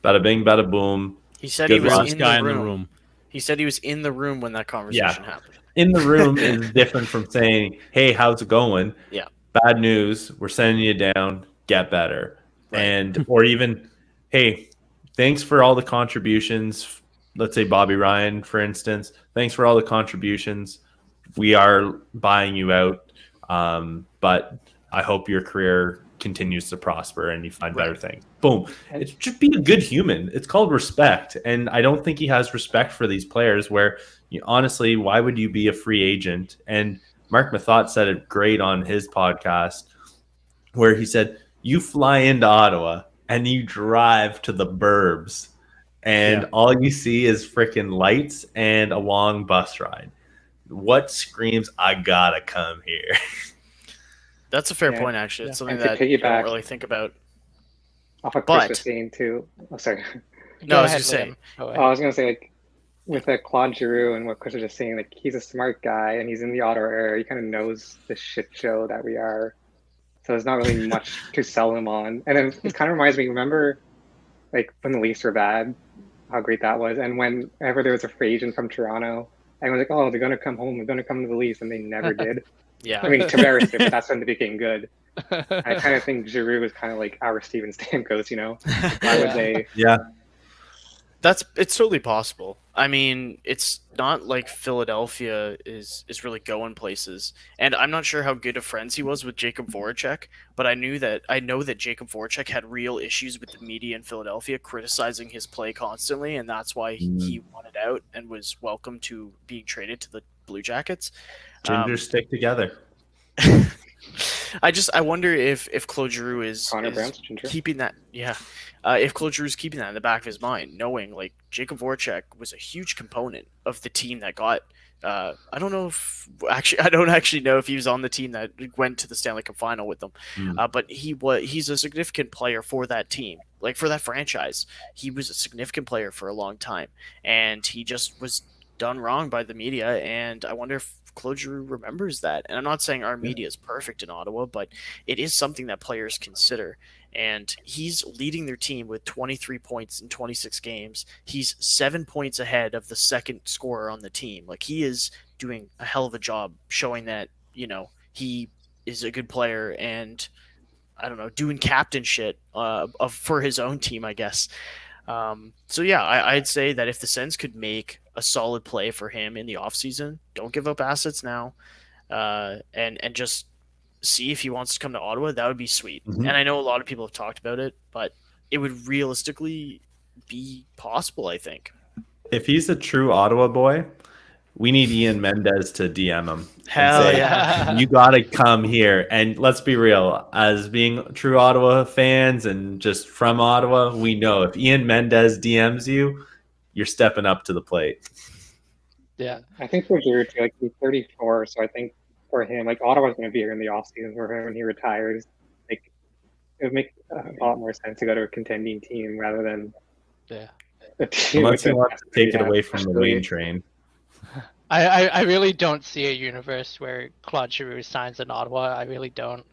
Bada bing, bada boom. He said Good he was luck. in Guy the in the room. room. He said he was in the room when that conversation happened. In the room is different from saying, hey, how's it going? Yeah. Bad news. We're sending you down. Get better. Right. And, or even, hey, thanks for all the contributions. Let's say Bobby Ryan, for instance. Thanks for all the contributions. We are buying you out. But I hope your career continues to prosper and you find better things. Boom. It's just be a good human. It's called respect. And I don't think he has respect for these players where honestly, why would you be a free agent? And Mark Mathot said it great on his podcast where he said, you fly into Ottawa and you drive to the burbs and all you see is freaking lights and a long bus ride. What screams, I gotta come here? That's a fair Yeah. point, actually. It's something And to that you don't piggyback- really think about. Off of But- Chris was saying too. Oh, sorry. No, I was ahead, just saying. Liam. Go Oh, ahead. I was gonna say like with Claude Giroux and what Chris was just saying, like he's a smart guy and he's in the Ottawa area. He kind of knows the shit show that we are, so there's not really much to sell him on. And then it kind of reminds me. Remember, like when the Leafs were bad, how great that was, and whenever there was a free agent from Toronto, everyone's like, oh, they're gonna come home, they're gonna come to the Leafs, and they never did. Yeah. I mean, Tavares did, but that's when they became good. I kind of think Giroux was kind of like our Steven Stamkos, you know? Why would they? Yeah. It's totally possible. I mean, it's not like Philadelphia is really going places. And I'm not sure how good of friends he was with Jacob Voracek, but I know that Jacob Voracek had real issues with the media in Philadelphia criticizing his play constantly, and that's why he wanted out and was welcome to being traded to the Blue Jackets. Ginger stick together. I wonder if Claude Giroux is Connor Brown's ginger. keeping that. Yeah. If Claude Giroux is keeping that in the back of his mind, knowing like Jacob Voracek was a huge component of the team that got. I don't actually know if he was on the team that went to the Stanley Cup final with them, but he's a significant player for that team, like for that franchise. He was a significant player for a long time, and he just was done wrong by the media. And I wonder if Claude Giroux remembers that. And I'm not saying our media is perfect in Ottawa, but it is something that players consider. And he's leading their team with 23 points in 26 games. He's 7 points ahead of the second scorer on the team. Like, he is doing a hell of a job showing that, he is a good player and, I don't know, doing captain shit for his own team, I guess. So yeah, I'd say that if the Sens could make a solid play for him in the offseason, don't give up assets now, and just see if he wants to come to Ottawa, that would be sweet. Mhm. And I know a lot of people have talked about it, but it would realistically be possible, I think. If he's a true Ottawa boy, we need Ian Mendez to DM him. and Hell say, yeah. You got to come here. And let's be real, as being true Ottawa fans and just from Ottawa, we know if Ian Mendez DMs you, you're stepping up to the plate. Yeah. I think for Giroux too, like he's 34, so I think for him. Like Ottawa's going to be here in the offseason for him when he retires. Like it would make a lot more sense to go to a contending team rather than Yeah. a team Unless with you want to take it away from the especially- Wayne train. I really don't see a universe where Claude Giroux signs in Ottawa. I really don't.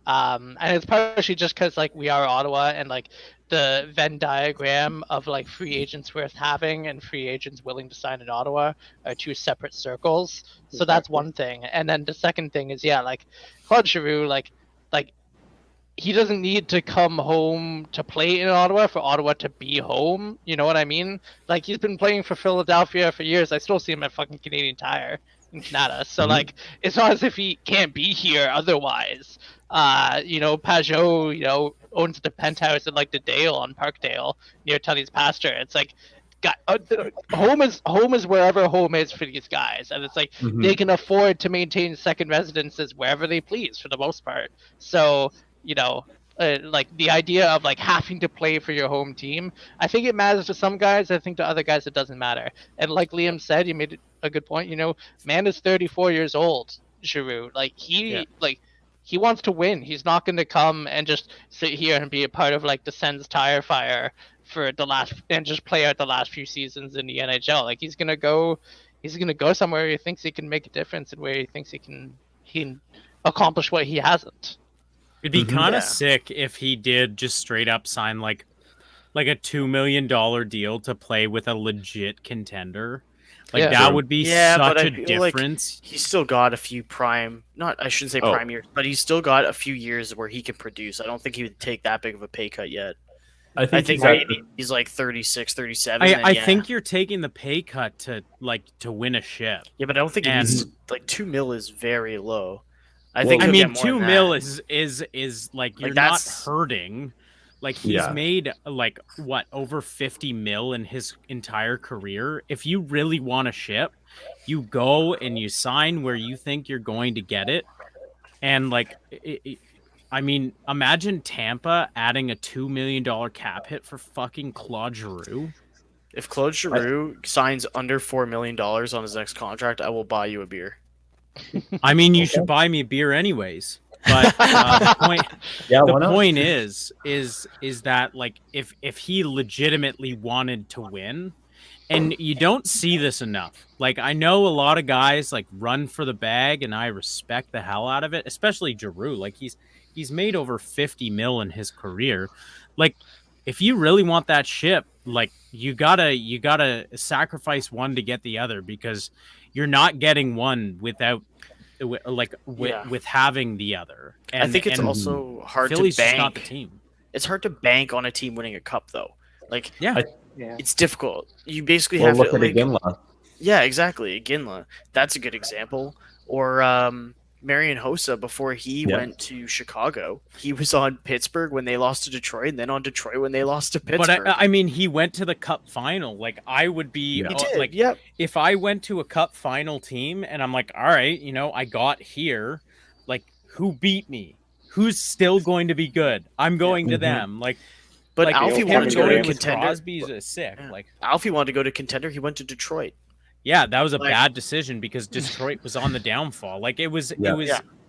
And it's partially just because like we are Ottawa and like the Venn diagram of like free agents worth having and free agents willing to sign in Ottawa are two separate circles. So that's one thing. And then the second thing is like Claude Giroux like he doesn't need to come home to play in Ottawa for Ottawa to be home. You know what I mean? Like he's been playing for Philadelphia for years. I still see him at fucking Canadian Tire in Canada. So like it's not as if he can't be here otherwise. Pajot, owns the penthouse at like the Dale on Parkdale near Tully's pasture. It's like home is wherever home is for these guys, and it's like they can afford to maintain second residences wherever they please for the most part. So like the idea of like having to play for your home team, I think it matters to some guys. I think to other guys it doesn't matter. And like Liam said, you made a good point. Man is 34 years old. Giroux, like he wants to win. He's not going to come and just sit here and be a part of like the Sens tire fire for and just play out the last few seasons in the NHL. Like he's gonna go somewhere where he thinks he can make a difference and where he thinks he can accomplish what he hasn't. It'd be kind of sick if he did just straight up sign like a $2 million deal to play with a legit contender. Like that would be such a difference. Like he's still got a few prime years, but he's still got a few years where he can produce. I don't think he would take that big of a pay cut yet. I think he's like 36, 37. I think you're taking the pay cut to win a ship. Yeah, but I don't think like $2 million is very low. I mean, $2 million is like you're not hurting. Like he's made like what over 50 mil in his entire career. If you really want a ship, you go and you sign where you think you're going to get it. And like, I mean, imagine Tampa adding a $2 million cap hit for fucking Claude Giroux. If Claude Giroux signs under $4 million on his next contract, I will buy you a beer. I mean, you should buy me a beer anyways. But the point is that like if he legitimately wanted to win, and you don't see this enough. Like I know a lot of guys like run for the bag, and I respect the hell out of it, especially Giroux. Like he's made over 50 mil in his career. Like if you really want that ship, like you gotta sacrifice one to get the other, because you're not getting one without with having the other. And I think it's also hard Philly's to bank. Just not the team. It's hard to bank on a team winning a cup, though. Like, it's difficult. You basically have look to at Iginla. Yeah, exactly. Iginla. That's a good example. Or Marian Hossa, before he went to Chicago, he was on Pittsburgh when they lost to Detroit, and then on Detroit when they lost to Pittsburgh. But I mean, he went to the Cup final. Like I would be if I went to a Cup final team and I'm like, all right, I got here. Like, who beat me? Who's still going to be good? I'm going to them. Like, but Alfie wanted to go to contender. Crosby's sick. Yeah. Like Alfie wanted to go to contender. He went to Detroit. Yeah, that was a bad decision because Detroit was on the downfall. Like it was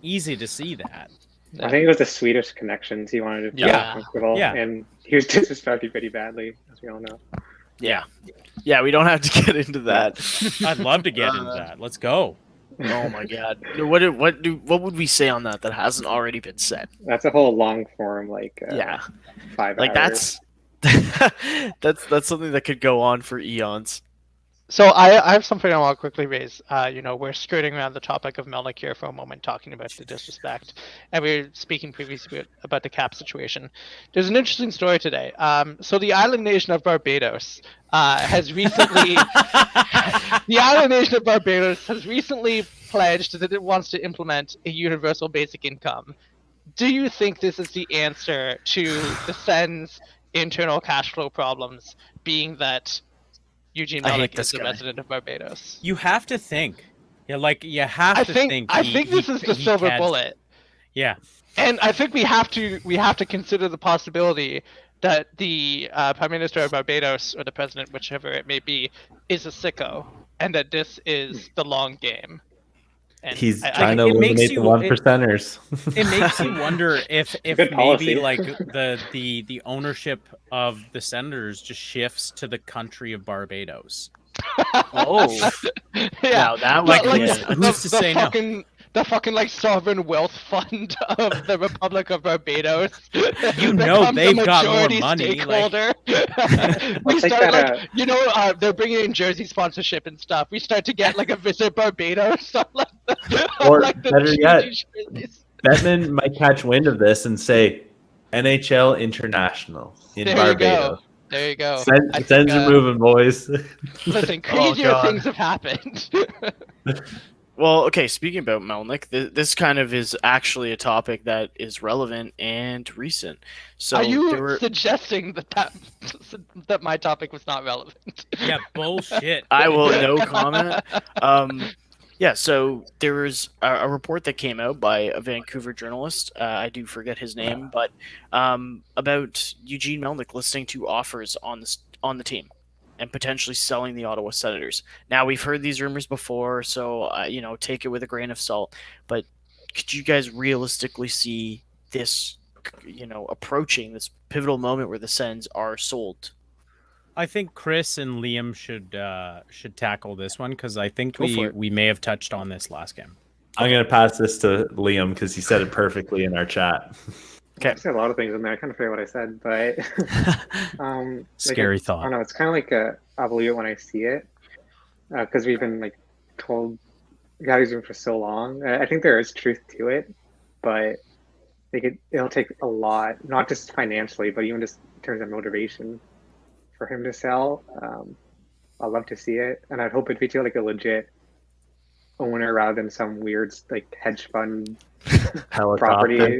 easy to see that. I think it was the Swedish connections he wanted to feel comfortable, and he was disrespected pretty badly, as we all know. Yeah, we don't have to get into that. I'd love to get into that. Let's go. Oh my god, what would we say on that hasn't already been said? That's a whole long form, 5 hours. That's something that could go on for eons. So I have something I want to quickly raise. We're skirting around the topic of Melnick here for a moment, talking about the disrespect, and we were speaking previously about the cap situation. There's an interesting story today. So the island nation of Barbados has recently pledged that it wants to implement a universal basic income. Do you think this is the answer to the Sens' internal cash flow problems, being that Eugene Melnick is the resident of Barbados? You have to think. Yeah, like you have to think. I think this is the silver bullet. Yeah, and I think we have to consider the possibility that the Prime Minister of Barbados, or the President, whichever it may be, is a sicko, and that this is the long game. And He's I- trying to it makes eliminate you- the 1%ers. It makes you wonder if Good policy. maybe like the ownership of the Senators just shifts to the country of Barbados. Oh, yeah, now that like, would like be Who's- good. who's to say no? the fucking like sovereign wealth fund of the Republic of Barbados. You know becomes they've a got more majority money, like- Stakeholder. I'll we take start that, like they're bringing in jersey sponsorship and stuff. We start to get like a Visit Barbados on like Or like the better yet, jerseys. Bettman might catch wind of this and say NHL International in There you go. Barbados. There you go. I Sends think, are moving, boys. Listen, Oh, crazier God. things have happened. Well, okay, speaking about Melnick, this kind of is actually a topic that is relevant and recent. So Are you there were, suggesting that my topic was not relevant? Yeah, bullshit. I will no comment. Yeah, so there was a report that came out by a Vancouver journalist. I do forget his name, but about Eugene Melnick listening to offers on the team and potentially selling the Ottawa Senators. Now, we've heard these rumors before, so take it with a grain of salt. But could you guys realistically see this, approaching this pivotal moment where the Sens are sold? I think Chris and Liam should tackle this one because I think Go for it. we may have touched on this last game. I'm going to pass this to Liam because he said it perfectly in our chat. Okay. I said a lot of things in there. I kind of forget what I said, but Scary I thought. don't know. It's kind of like I'll believe it when I see it, because we've been like told guys doing for so long. I think there is truth to it, but it'll take a lot, not just financially, but even just in terms of motivation for him to sell. I'd love to see it, and I'd hope it'd be to like a legit owner rather than some weird like hedge fund property.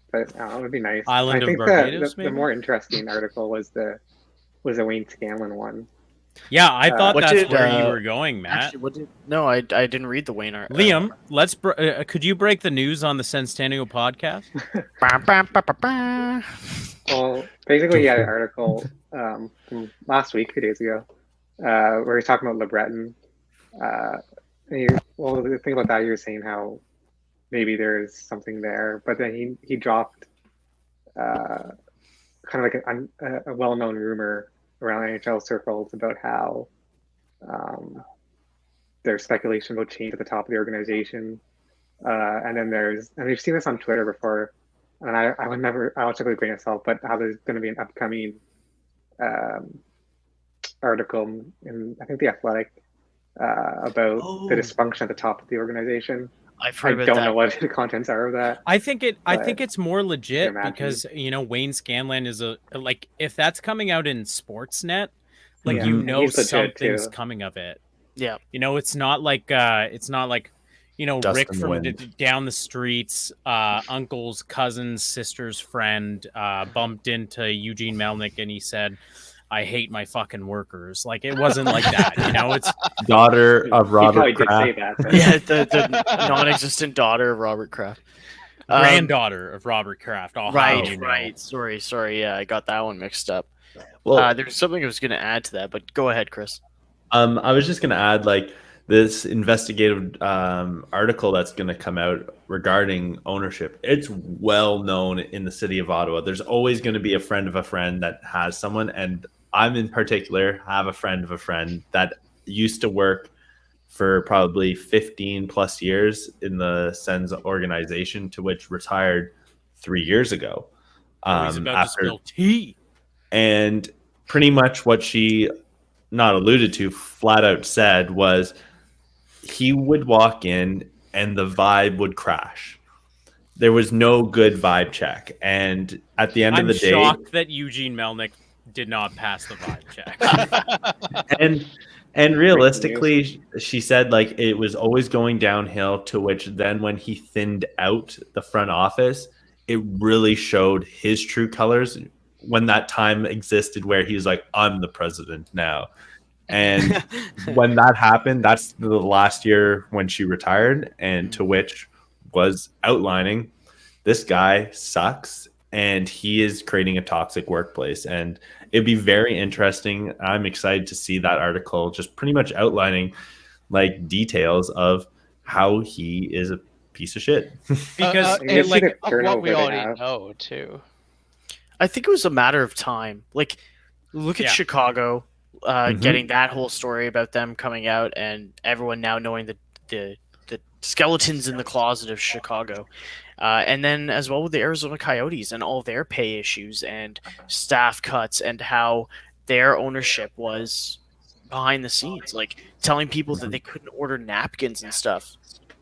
But I don't know, it would be nice. Island I of think Barbados, the maybe? more interesting article was the Wayne Scanlon one. Yeah, I thought What that's did, where you were going, Matt. Actually, no, I didn't read the Wayne art. Liam, could you break the news on the Senstennial Podcast? Well, basically, he had an article from last week, 2 days ago, where he's talking about LeBreton. The thing about that, he was saying how maybe there's something there, but then he dropped kind of like a well-known rumor around NHL circles about how there's speculation about change at the top of the organization, and then we've seen this on Twitter before, and I'll check with a grain of salt, but how there's going to be an upcoming article in I think the Athletic about the dysfunction at the top of the organization. I've I heard about don't that. know what the contents are of that. I think But it's more legit imagine. because Wayne Scanlon is if that's coming out in Sportsnet, like Yeah, you and know he's legit, something's too. coming of it. Yeah. It's not like Rick Dustin from Wind. down the streets, uncle's cousin's sister's friend bumped into Eugene Melnick and he said, "I hate my fucking workers." Like it wasn't like that, It's Daughter of He probably Robert did say Kraft. that. But Yeah, the non-existent daughter of Robert Kraft. granddaughter of Robert Kraft. Oh, how do you know? Right. Sorry. Yeah, I got that one mixed up. Well, There's something I was going to add to that, but go ahead, Chris. I was just going to add, like, this investigative article that's going to come out regarding ownership. It's well known in the city of Ottawa. There's always going to be a friend of a friend that has someone, and I'm in particular have a friend of a friend that used to work for probably 15 plus years in the Sens organization, to which retired 3 years ago. He's about to spill tea. And pretty much what she not alluded to, flat out said, was he would walk in and the vibe would crash. There was no good vibe check. And at the end I'm of the day, shocked that Eugene Melnick did not pass the vibe check. and realistically, she said, like, it was always going downhill, to which then when he thinned out the front office, it really showed his true colors when that time existed where he's like, I'm the president now. And when that happened, that's the last year when she retired, and to which was outlining this guy sucks and he is creating a toxic workplace. And it'd be very interesting. I'm excited to see that article just pretty much outlining like details of how he is a piece of shit. Because you see the of what we turnover they already have. know too. I think it was a matter of time. Like, look at Yeah. Chicago, Mhm. getting that whole story about them coming out, and everyone now knowing the skeletons in the closet of Chicago, and then as well with the Arizona Coyotes and all their pay issues and staff cuts and how their ownership was behind the scenes, like telling people that they couldn't order napkins and stuff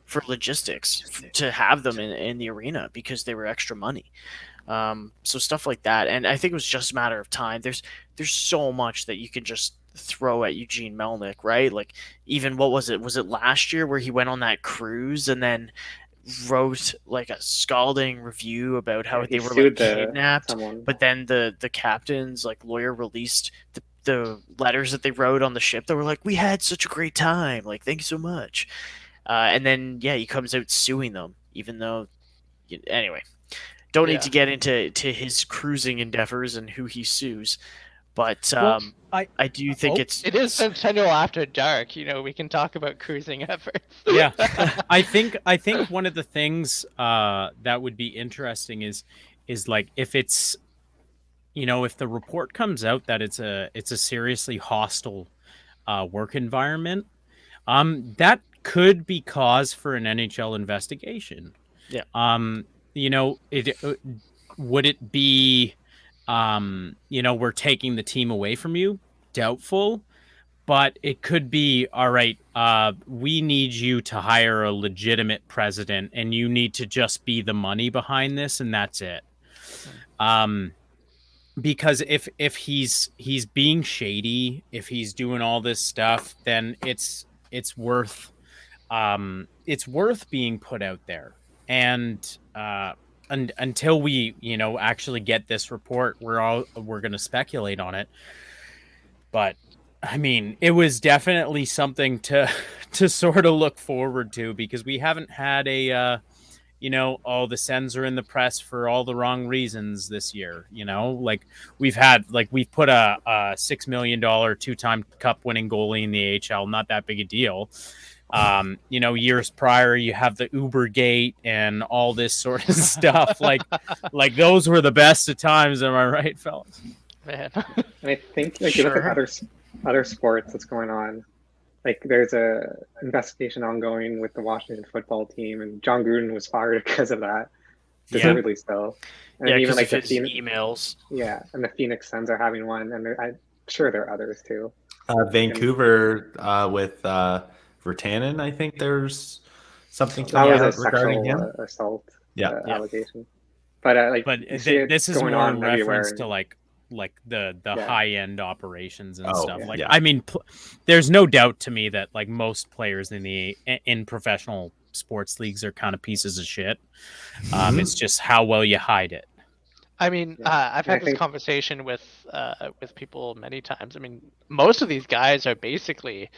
for logistics to have them in the arena because they were extra money. So stuff like that, and I think it was just a matter of time. There's so much that you can just throw at Eugene Melnyk, right? Like, even what was it? Was it last year where he went on that cruise and then wrote like a scalding review about how Yeah, they he were like sued kidnapped, someone. but then the captain's like lawyer released the letters that they wrote on the ship that were like, "We had such a great time, like thank you so much," and then yeah, he comes out suing them, even though anyway. Don't need to get into his cruising endeavors and who he sues, but Well, I do think It is Senstennial After Dark. We can talk about cruising efforts. Yeah, I think one of the things that would be interesting is like if it's if the report comes out that it's a seriously hostile work environment, that could be cause for an NHL investigation. Yeah. It would it be we're taking the team away from you? Doubtful. But it could be, all right, we need you to hire a legitimate president, and you need to just be the money behind this, and that's it. Because if he's being shady, if he's doing all this stuff, then it's worth being put out there. And until we actually get this report, we're going to speculate on it. But I mean, it was definitely something to sort of look forward to, because we haven't had a the Sens are in the press for all the wrong reasons this year. Like we've put a $6 million 2-time cup winning goalie in the AHL, not that big a deal. Years prior, you have the Uber Gate and all this sort of stuff. like those were the best of times. Am I right, fellas? Man. And I think you look at other sports that's going on. Like there's a investigation ongoing with the Washington football team, and John Gruden was fired because of that, deservedly so. And yeah, even like the the emails. Yeah, and the Phoenix Suns are having one, and I'm sure there are others too. Vancouver with Virtanen, I think there's something That coming was a out regarding sexual him. assault Yeah. allegation. But this is more in reference to like the Yeah. high end operations and stuff. yeah. Like, Yeah. I mean, there's no doubt to me that like most players in professional sports leagues are kind of pieces of shit. It's just how well you hide it. I mean, Yeah. I've had this conversation with people many times. I mean, most of these guys are basically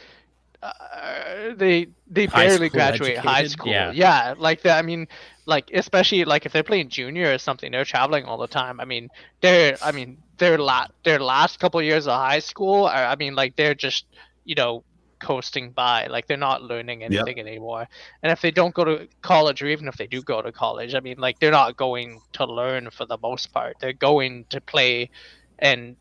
they barely graduate high educated? school. Yeah. Like that. I mean, like especially like if they're playing junior or something, they're traveling all the time. I mean, their last couple of years of high school, I mean, like they're just coasting by. Like they're not learning anything anymore. And if they don't go to college, or even if they do go to college, I mean, like they're not going to learn for the most part. They're going to play, and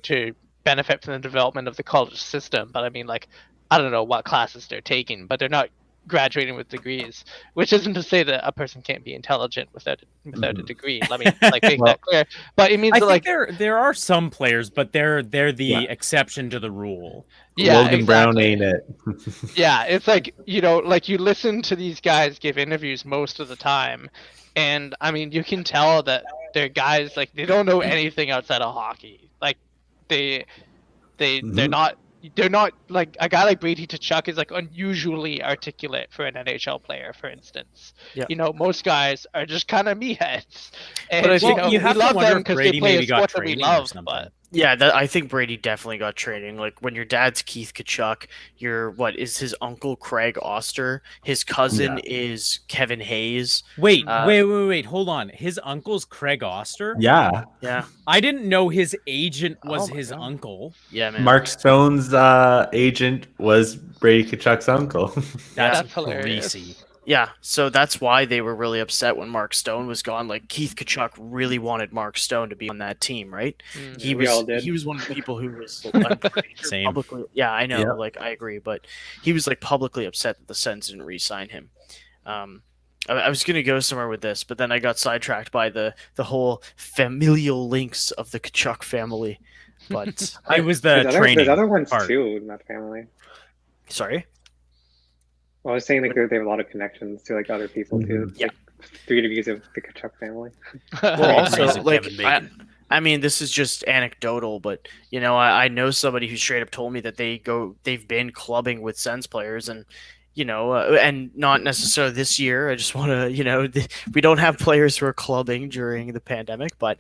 to benefit from the development of the college system. But I mean, like, I don't know what classes they're taking, but they're not graduating with degrees, which isn't to say that a person can't be intelligent without a degree. Let me make that clear. But it means I that think there are some players, but they're the exception to the rule. Yeah, Logan Brown exactly. ain't it. Yeah, it's like like you listen to these guys give interviews most of the time, and I mean you can tell that they're guys like they don't know anything outside of hockey. Like they're not like a guy like Brady Tkachuk is like unusually articulate for an NHL player, for instance. Yeah. Most guys are just kind of meatheads. And But I think you have we to love wonder them if because they Brady play a maybe got sport that we training or love. something. But Yeah, I think Brady definitely got training. Like when your dad's Keith Kachuk, what is his uncle Craig Oster? His cousin is Kevin Hayes. Wait, Uh, wait. Hold on. His uncle's Craig Oster? Yeah. Yeah, I didn't know his agent was Oh my his God. uncle. yeah, man. Mark Stone's agent was Brady Kachuk's uncle. That's hilarious. greasy. Yeah, so that's why they were really upset when Mark Stone was gone. Like Keith Kachuk really wanted Mark Stone to be on that team, right? Mm. He We was all did. he was one of the people who was I'm pretty sure Same. publicly. Yeah, I know. Yeah. Like I agree, but he was like publicly upset that the Sens didn't re-sign him. I was gonna go somewhere with this, but then I got sidetracked by the whole familial links of the Kachuk family. But It was the training there's other ones part. too in that family. sorry. Well, I was saying like they have a lot of connections to like other people too. It's Yeah. like 3 degrees of the Kachuk family. Well, Great also, reason, like, Kevin Bacon. I mean, this is just anecdotal, but I know somebody who straight up told me that they've been clubbing with Sens players, and and not necessarily this year. I just want to, we don't have players who are clubbing during the pandemic, but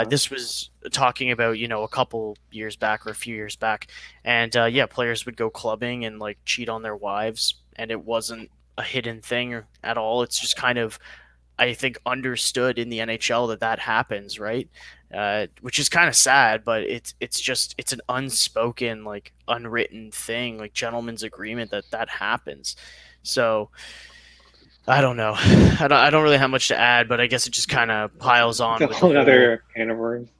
this was talking about a couple years back or a few years back, and yeah, players would go clubbing and like cheat on their wives, and it wasn't a hidden thing at all. It's just kind of, I think, understood in the NHL that happens, right? Which is kind of sad, but it's an unspoken, like unwritten thing, like gentleman's agreement that happens. So I don't know. I don't really have much to add, but I guess it just kind of piles on. It's a with the whole other can of worms.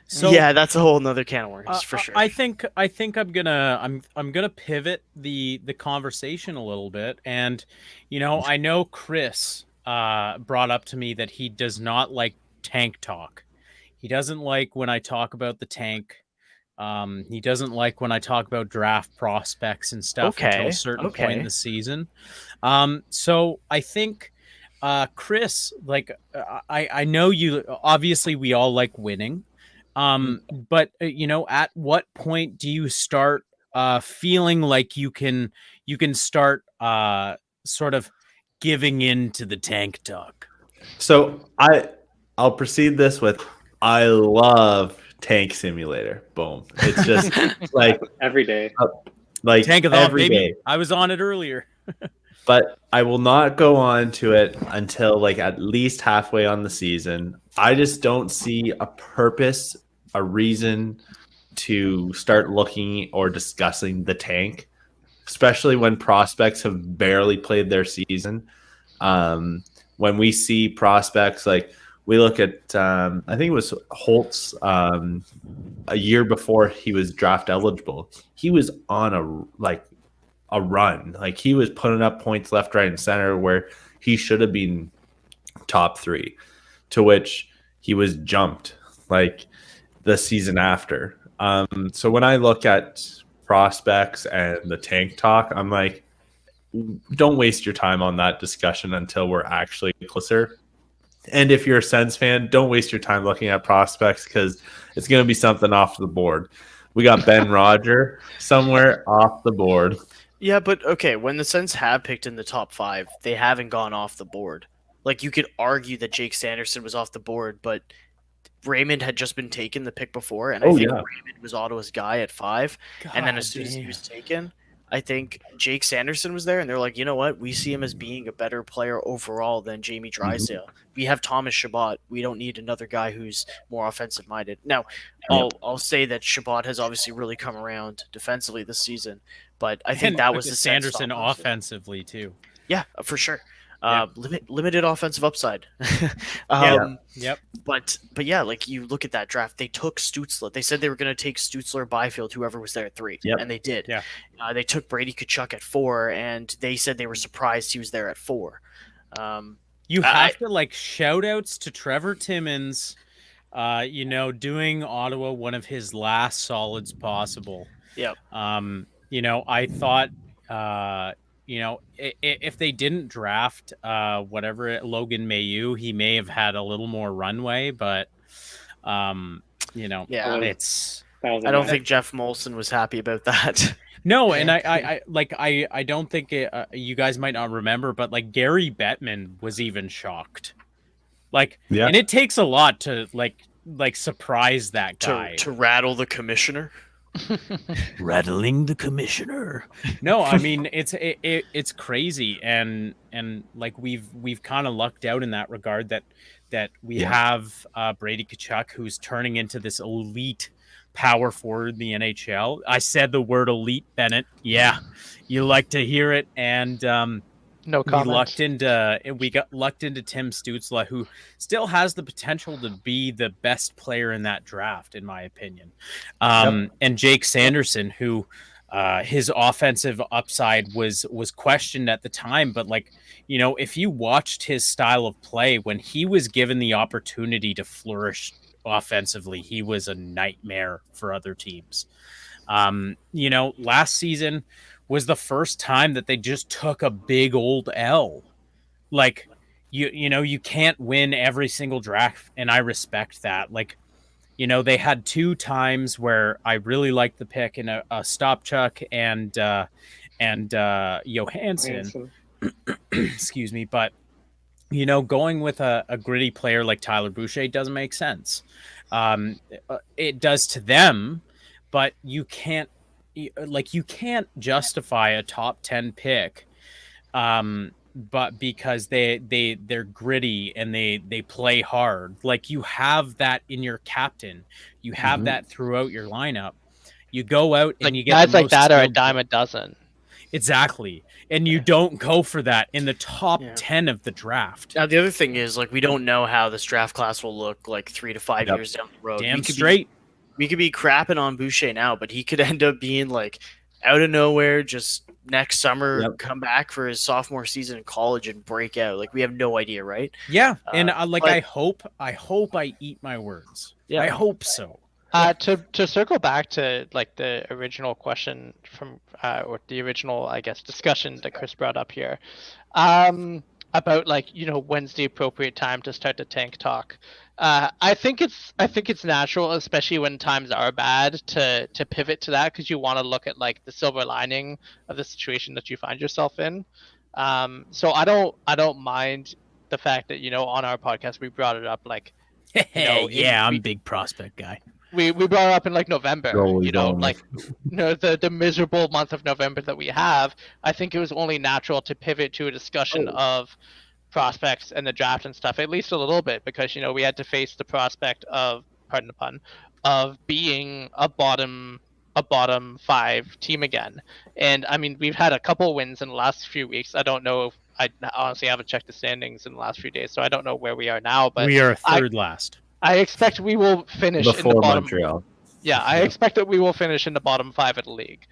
So yeah, that's a whole nother can of worms for sure. I think I'm gonna pivot the conversation a little bit, and I know Chris brought up to me that he does not like tank talk. He doesn't like when I talk about the tank. He doesn't like when I talk about draft prospects and stuff until a certain point in the season. So I think Chris, like I know you obviously we all like winning. But at what point do you start feeling like you can start sort of giving in to the tank talk? So I'll proceed this with I love Tank Simulator. Boom. It's just like Every day. like Tank of every baby. day. I was on it earlier. But I will not go on to it until like at least halfway on the season. I just don't see a purpose, a reason to start looking or discussing the tank, especially when prospects have barely played their season. When we see prospects, like we look at, I think it was Holtz a year before he was draft eligible. He was on a run. Like he was putting up points left, right, and center where he should have been top 3, to which he was jumped like the season after. So when I look at prospects and the tank talk, I'm like, don't waste your time on that discussion until we're actually closer. And if you're a Sens fan, don't waste your time looking at prospects because it's going to be something off the board. We got Ben Roger somewhere off the board. Yeah, but okay, when the Sens have picked in the top 5, they haven't gone off the board. Like you could argue that Jake Sanderson was off the board, but Raymond had just been taken the pick before, and I think Raymond was Ottawa's guy at 5. And then as soon as he was taken, I think Jake Sanderson was there, and they're like, you know what? We see him as being a better player overall than Jamie Drysdale. We have Thomas Chabot. We don't need another guy who's more offensive minded. Now, I'll say that Chabot has obviously really come around defensively this season, but I think that was the Sanderson Sens' offensively too. Yeah, for sure. Limited offensive upside. Yep. But yeah, like you look at that draft, they took Stutzler. They said they were going to take Stutzler, Byfield, whoever was there at 3, and they did. Yeah. They took Brady Kachuk at 4, and they said they were surprised he was there at 4. You have to like shout outs to Trevor Timmins, doing Ottawa one of his last solids possible. Yeah. I thought, if they didn't draft Logan Mailloux, he may have had a little more runway, but it's. I don't think Jeff Molson was happy about that. No, and I don't think you guys might not remember, but like Gary Bettman was even shocked. And it takes a lot to like like surprise that guy to rattle the commissioner. Rattling the commissioner. No, I mean it's crazy, and like we've kind of lucked out in that regard that we have Brady Tkachuk, who's turning into this elite power forward in the NHL. I said the word elite, Bennett. Yeah, you like to hear it, and No comment. we got lucked into Tim Stützle, who still has the potential to be the best player in that draft, in my opinion. And Jake Sanderson, who his offensive upside was questioned at the time, but like, you know, if you watched his style of play when he was given the opportunity to flourish offensively, he was a nightmare for other teams. You know, last season was the first time that they just took a big old L. Like, you know, you can't win every single draft, and I respect that. Like, you know, they had 2 times where I really liked the pick in a Stopchuk and Johansson. Excuse me, but you know, going with a gritty player like Tyler Boucher doesn't make sense. It does to them, but you can't justify a top 10 pick, but because they're gritty and they play hard. Like, you have that in your captain, you have that throughout your lineup. You go out and Like, you get guys the like most that are a skilled- dime a dozen. Exactly, and you don't go for that in the top 10 of the draft. Now the other thing is, like, we don't know how this draft class will look like 3 to 5 Yep. years down the road. Damn straight. We could be crapping on Boucher now, but he could end up being like out of nowhere, just next summer, come back for his sophomore season in college and break out. Like, we have no idea, right? Yeah, and but- I hope I eat my words. Yeah. I hope so. To circle back to like the original question from or the original, I guess, discussion that Chris brought up here, about, like, you know, when's the appropriate time to start the tank talk. I think it's natural, especially when times are bad, to pivot to that, because you want to look at like the silver lining of the situation that you find yourself in. So I don't mind the fact that, you know, on our podcast we brought it up, like, you know, I'm a big prospect guy. we brought it up in like November, Goalie you know, only. like, you know, the miserable month of November that we have. I think it was only natural to pivot to a discussion of prospects and the draft and stuff, at least a little bit, because, you know, we had to face the prospect of, pardon the pun, of being a bottom 5 team again. And I mean, we've had a couple wins in the last few weeks. I don't know if I honestly haven't checked the standings in the last few days, so I don't know where we are now, but We are third last. I expect we will finish in the Before bottom. Montreal. Yeah, I expect that we will finish in the bottom 5 of the league,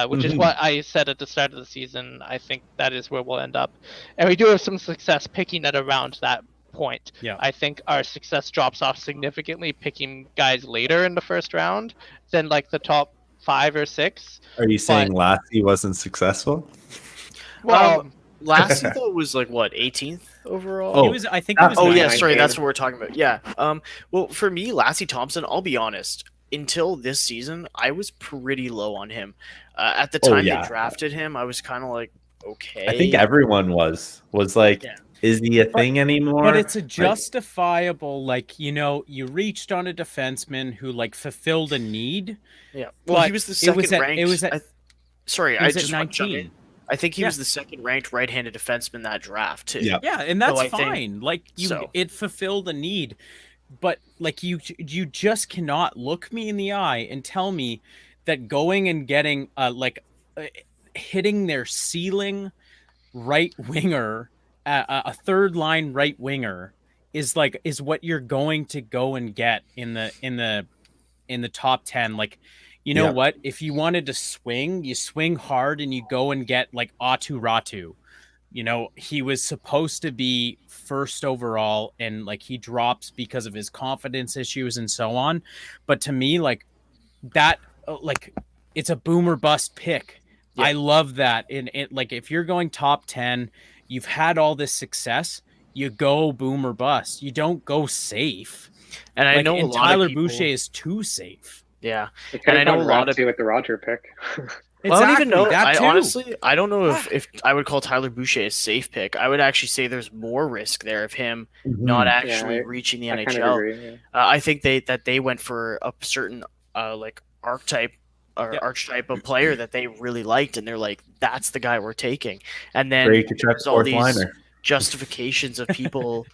which is what I said at the start of the season. I think that is where we'll end up. And we do have some success picking at around that point. Yeah. I think our success drops off significantly picking guys later in the first round than like the top 5 or 6. Are you saying Lassie wasn't successful? Well, Last though was like what, 18th overall? Oh. He was, I think he was Oh yeah, 19. sorry, that's what we're talking about. Yeah. Well, for me, Lassie Thompson, I'll be honest. Until this season, I was pretty low on him. At the time they drafted him, I was kind of like, okay. I think everyone was like, is he a thing anymore? But it's a justifiable, like, you know, you reached on a defenseman who like fulfilled a need. Yeah. Well, but he was the second ranked. It was at sorry, he was I at just want to jump 19. in. I think he was the second ranked right-handed defenseman that draft too. Yeah. Yeah, and that's So I think- fine. Like, it fulfilled a need. But like, you just cannot look me in the eye and tell me that going and getting hitting their ceiling right winger, a third line right winger, is what you're going to go and get in the top 10. Like, you know what? If you wanted to swing, you swing hard and you go and get like Atu Ratu. You know, he was supposed to be first overall, and like, he drops because of his confidence issues and so on. But to me, like, that, like, it's a boomer bust pick. Yeah. I love that. And it, like, if you're going top 10, you've had all this success, you go boom or bust. You don't go safe. And I know Tyler Boucher is too safe. Yeah, They could and I have know gone a lot of with the Roger pick. Well, I don't even know. That too. Honestly, I don't know if I would call Tyler Boucher a safe pick. I would actually say there's more risk there of him not actually reaching the I kind of NHL. agree. Yeah. I think they went for a certain like archetype or archetype of player that they really liked, and they're like, that's the guy we're taking. And then there's all these justifications of people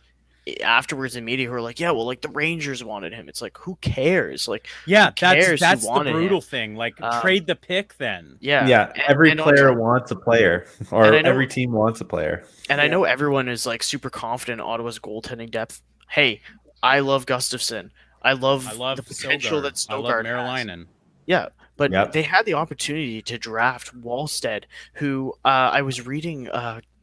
afterwards in media who are like, yeah, well, like the Rangers wanted him. It's like, who cares? Like, yeah, who cares that's who the wanted brutal him? thing. Like, trade the pick then. Yeah, every player wants a player, or every team wants a player. And I know everyone is like super confident in Ottawa's goaltending depth. Hey, I love Gustafsson. I love the potential that Stogard has. Yeah, but they had the opportunity to draft Wallstead, who I was reading.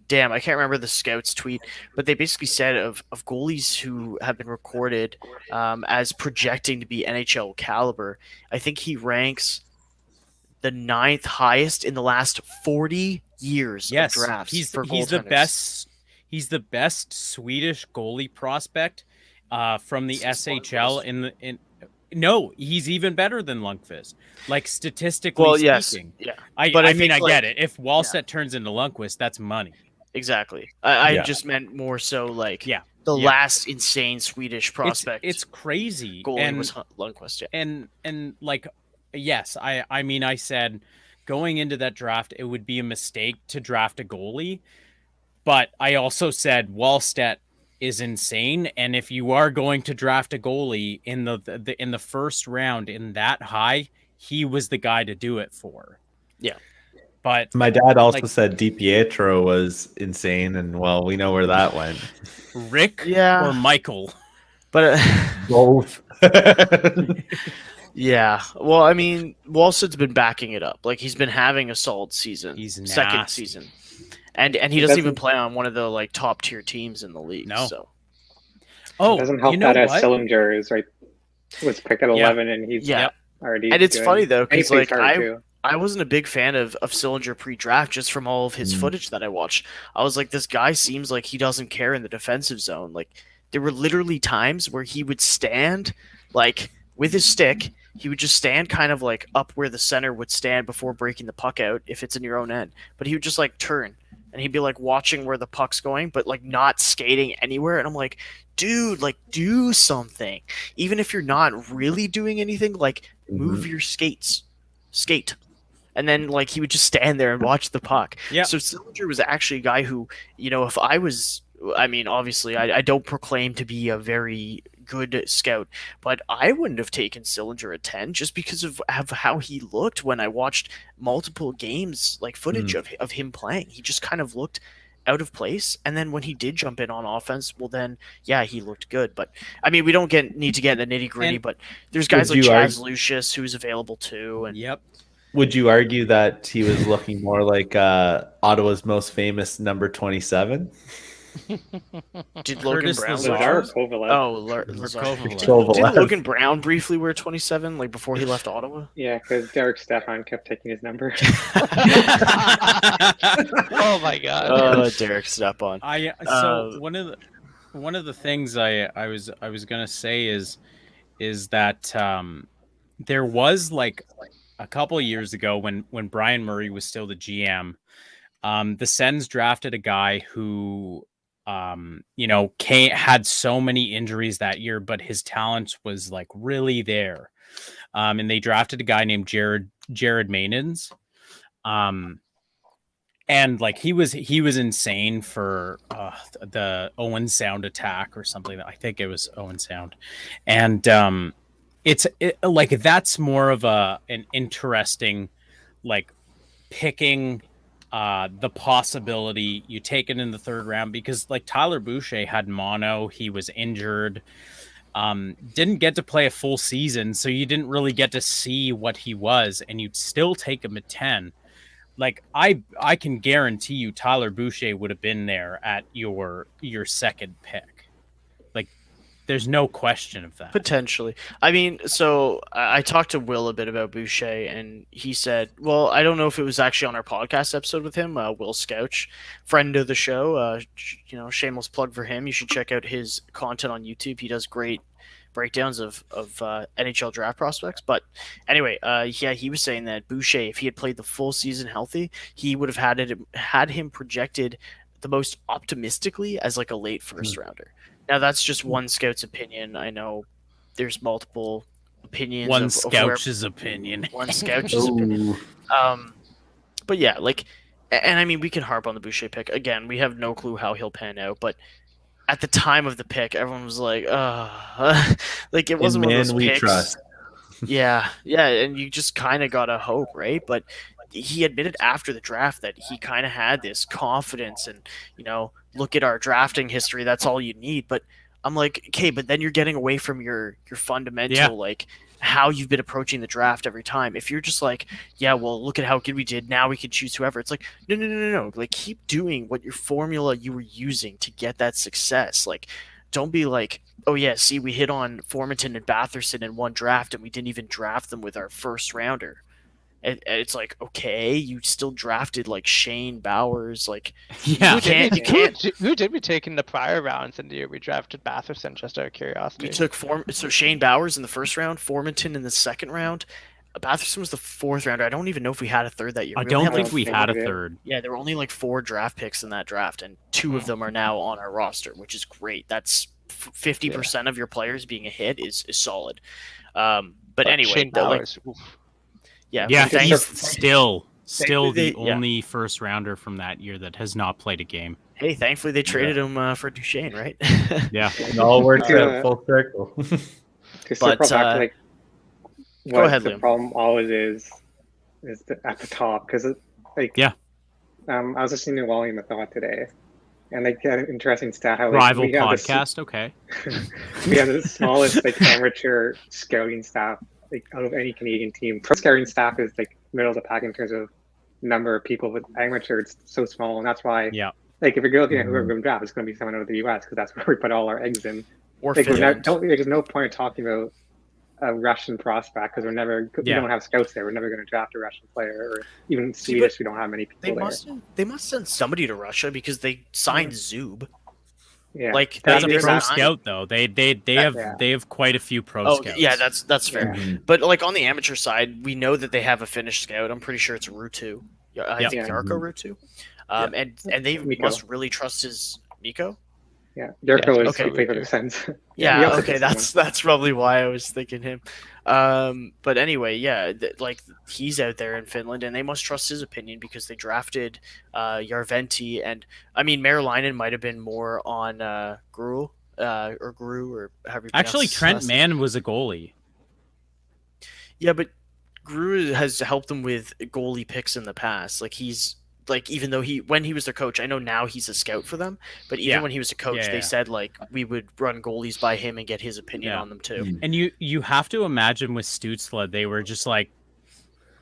Damn, I can't remember the scouts tweet, but they basically said of goalies who have been recorded as projecting to be NHL caliber, I think he ranks the 9th highest in the last 40 years of drafts. He's goaltenders. The best. He's the best Swedish goalie prospect from the SHL. No, he's even better than Lundqvist. Like statistically speaking. Yeah. I get it. If Wallstedt turns into Lundqvist, that's money. Exactly. I just meant more so like the last insane Swedish prospect. It's crazy. Goalie was Lundqvist. Yeah. And like, yes, I said going into that draft, it would be a mistake to draft a goalie. But I also said Wallstedt is insane, and if you are going to draft a goalie in the first round in that high, he was the guy to do it for. Yeah. But my dad also said DiPietro was insane, and well, we know where that went. Rick or Michael? But both. Yeah. Well, I mean, Wallsted's been backing it up. Like he's been having a solid season. He's second season. And he doesn't even play on one of the like top tier teams in the league. No. So. It doesn't help that Sillinger was picked at 11 and he's already. And it's funny though, because like too. I wasn't a big fan of Sillinger pre-draft just from all of his footage that I watched. I was like, this guy seems like he doesn't care in the defensive zone. Like there were literally times where he would stand like with his stick. He would just stand kind of like up where the center would stand before breaking the puck out if it's in your own end. But he would just like turn and he'd be like watching where the puck's going, but like not skating anywhere. And I'm like, dude, like do something. Even if you're not really doing anything, like move your skates. Skate. And then like he would just stand there and watch the puck. Yeah. So Sillinger was actually a guy who, you know, if I was, I mean, obviously I don't proclaim to be a very good scout, but I wouldn't have taken Sillinger at 10 just because of how he looked when I watched multiple games, like footage of him playing. He just kind of looked out of place, and then when he did jump in on offense, well then he looked good. But I mean, we don't need to get in the nitty gritty, but there's guys like Chaz Lucius who's available too. And would you argue that he was looking more like Ottawa's most famous number 27? Did Logan Brown? Did Logan Brown briefly wear 27, like before he left Ottawa? Yeah, because Derek Stepan kept taking his number. Oh my god! Derek Stepan. So one of the things I was gonna say is that there was like a couple of years ago when Brian Murray was still the GM, the Sens drafted a guy who had so many injuries that year, but his talent was like really there. And they drafted a guy named Jared Maynens. And like he was insane for the Owen Sound attack or something. I think it was Owen Sound. And it's like that's more of an interesting like picking the possibility you take it in the third round, because like Tyler Boucher had mono, he was injured, didn't get to play a full season, so you didn't really get to see what he was, and you'd still take him at 10. Like I can guarantee you Tyler Boucher would have been there at your second pick. Like there's no question of that. Potentially. I mean, so I talked to Will a bit about Boucher, and he said, well, I don't know if it was actually on our podcast episode with him, Will Scouch, friend of the show, shameless plug for him. You should check out his content on YouTube. He does great breakdowns of NHL draft prospects. But anyway, he was saying that Boucher, if he had played the full season healthy, he would have had him projected the most optimistically as like a late first rounder. Now that's just one scout's opinion. I know there's multiple opinions. One scout's opinion. One scout's opinion. But yeah, like, and I mean, we can harp on the Boucher pick again. We have no clue how he'll pan out, but at the time of the pick, everyone was like, like it wasn't one of those picks. Trust. Yeah, and you just kind of gotta hope, right? But he admitted after the draft that he kind of had this confidence, and look at our drafting history. That's all you need. But I'm like, okay, but then you're getting away from your fundamental, like how you've been approaching the draft every time. If you're just like, yeah, well, look at how good we did. Now we can choose whoever. It's like, no. Like, keep doing what your formula you were using to get that success. Like, don't be like, oh yeah, see, we hit on Formanton and Batherson in one draft, and we didn't even draft them with our first rounder. And it's like, okay, you still drafted like Shane Bowers, like Who did we take in the prior rounds in the year we drafted Batherson? Just out of curiosity, we took so Shane Bowers in the first round, Formanton in the second round. Batherson was the fourth rounder. I don't even know if we had a third that year. I don't think we had a third. Yeah, there were only like 4 draft picks in that draft, and 2 of them are now on our roster, which is great. That's 50% of your players being a hit is solid. But anyway, Shane Bowers. Yeah, he's still the only first rounder from that year that has not played a game. Hey, thankfully they traded him for Duchesne, right? Yeah, it all works out full circle. To circle back to like go what ahead, the Liam. problem always is at the top, because I was listening to Volume of Thought today, and they had an interesting stat how rival podcast. Okay, we have the smallest like amateur scouting staff like out of any Canadian team. Pro scouting staff is like middle of the pack in terms of number of people, but amateur it's so small, and that's why like if you're looking at who we're going to draft, it's going to be someone out of the US because that's where we put all our eggs in. Or like, Finland. there's no point of talking about a Russian prospect because we don't have scouts there. We're never going to draft a Russian player, or even Swedish. We don't have many people there. They must send somebody to Russia because they signed Zub. Yeah, like that's a pro scout though. They have quite a few pro scouts. Yeah, that's fair. Yeah. But like on the amateur side, we know that they have a Finnish scout. I'm pretty sure it's Ruutu. I think Jarkko Ruutu. And they Mikko. must really trust his Mikko. Yeah, Jarkko is okay. completely sense. Yeah, okay, that's probably why I was thinking him. But anyway, like he's out there in Finland, and they must trust his opinion because they drafted Järventie, and I mean Merilainen might have been more on Gru or however you pronounce Actually, his Trent last Mann was a goalie. Yeah, but Gru has helped them with goalie picks in the past. Like he's like, even though when he was their coach, I know now he's a scout for them, but even when he was a coach, they said like we would run goalies by him and get his opinion on them too. And you have to imagine with Stützle, they were just like,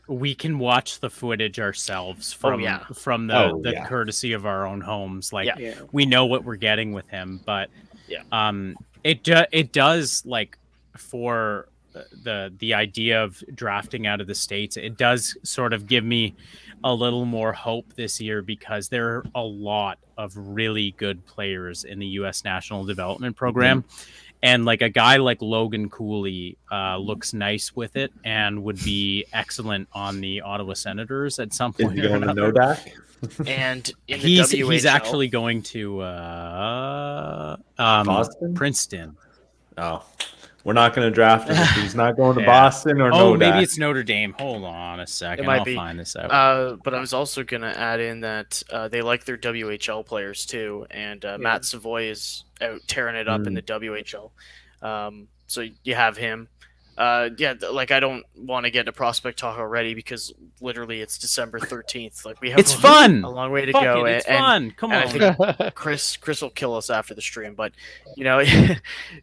we can watch the footage ourselves from the courtesy of our own homes. Like we know what we're getting with him, but it does, like, for the idea of drafting out of the States, it does sort of give me a little more hope this year because there are a lot of really good players in the U.S. National Development Program. And like a guy like Logan Cooley looks nice with it and would be excellent on the Ottawa Senators at some point. Is he going to Nodak? And in the WHL, he's actually going to Boston? Princeton. Oh, we're not going to draft him if he's not going to Boston or Nodak. Oh, maybe it's Notre Dame. Hold on a second. I'll find this out. But I was also going to add in that they like their WHL players too, and Matt Savoy is out tearing it up in the WHL. So you have him. Like I don't want to get into prospect talk already because literally it's December 13th. Like we have fun. A long way to Fuck go. It's fun. Come on. I think Chris will kill us after the stream, but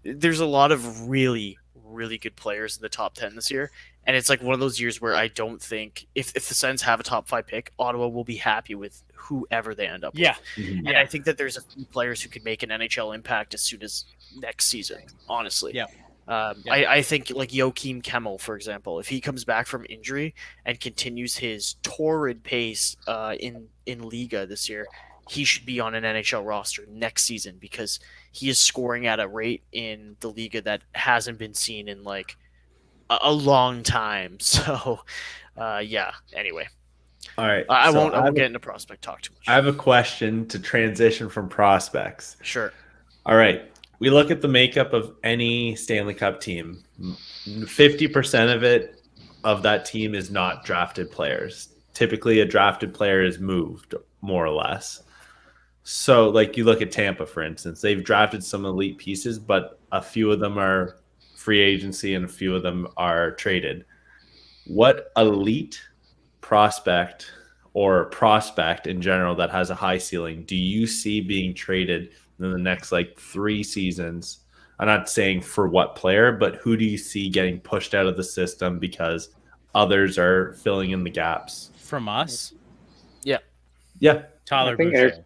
there's a lot of really, really good players in the top 10 this year. And it's like one of those years where I don't think if the Sens have a top 5 pick, Ottawa will be happy with whoever they end up with. And I think that there's a few players who could make an NHL impact as soon as next season, honestly. I think like Joachim Kemmel, for example, if he comes back from injury and continues his torrid pace in Liga this year, he should be on an NHL roster next season because he is scoring at a rate in the Liga that hasn't been seen in like a long time. So, yeah. Anyway, All right. I so won't get into prospect talk too much. I have a question to transition from prospects. Sure. All right. We look at the makeup of any Stanley Cup team. 50% of that team is not drafted players. Typically, a drafted player is moved, more or less. So, like you look at Tampa, for instance, they've drafted some elite pieces, but a few of them are free agency and a few of them are traded. What elite prospect or prospect in general that has a high ceiling do you see being traded in the next like 3 seasons? I'm not saying for what player, but who do you see getting pushed out of the system because others are filling in the gaps? From us? Yeah. Yeah. Tyler I think Boucher.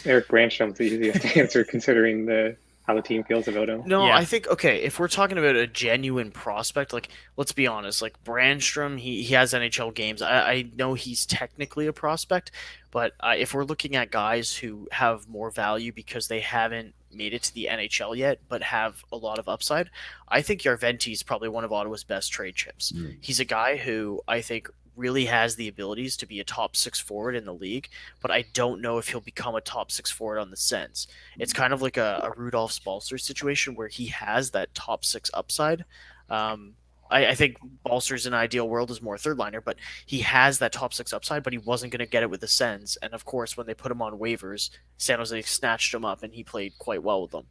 Eric Branstrom's the easiest to answer considering how the team feels about him. No, Yeah. I think, okay, if we're talking about a genuine prospect, like, let's be honest, like, Brandstrom, he has NHL games. I know he's technically a prospect, but if we're looking at guys who have more value because they haven't made it to the NHL yet, but have a lot of upside, I think Järventie is probably one of Ottawa's best trade chips. He's a guy who I think really has the abilities to be a top 6 forward in the league, but I don't know if he'll become a top 6 forward on the Sens. It's kind of like a Rudolph Spalster situation where he has that top 6 upside. I think Balser's in an ideal world is more third liner, but he has that top 6 upside, but he wasn't going to get it with the Sens. And of course, when they put him on waivers, San Jose snatched him up and he played quite well with them.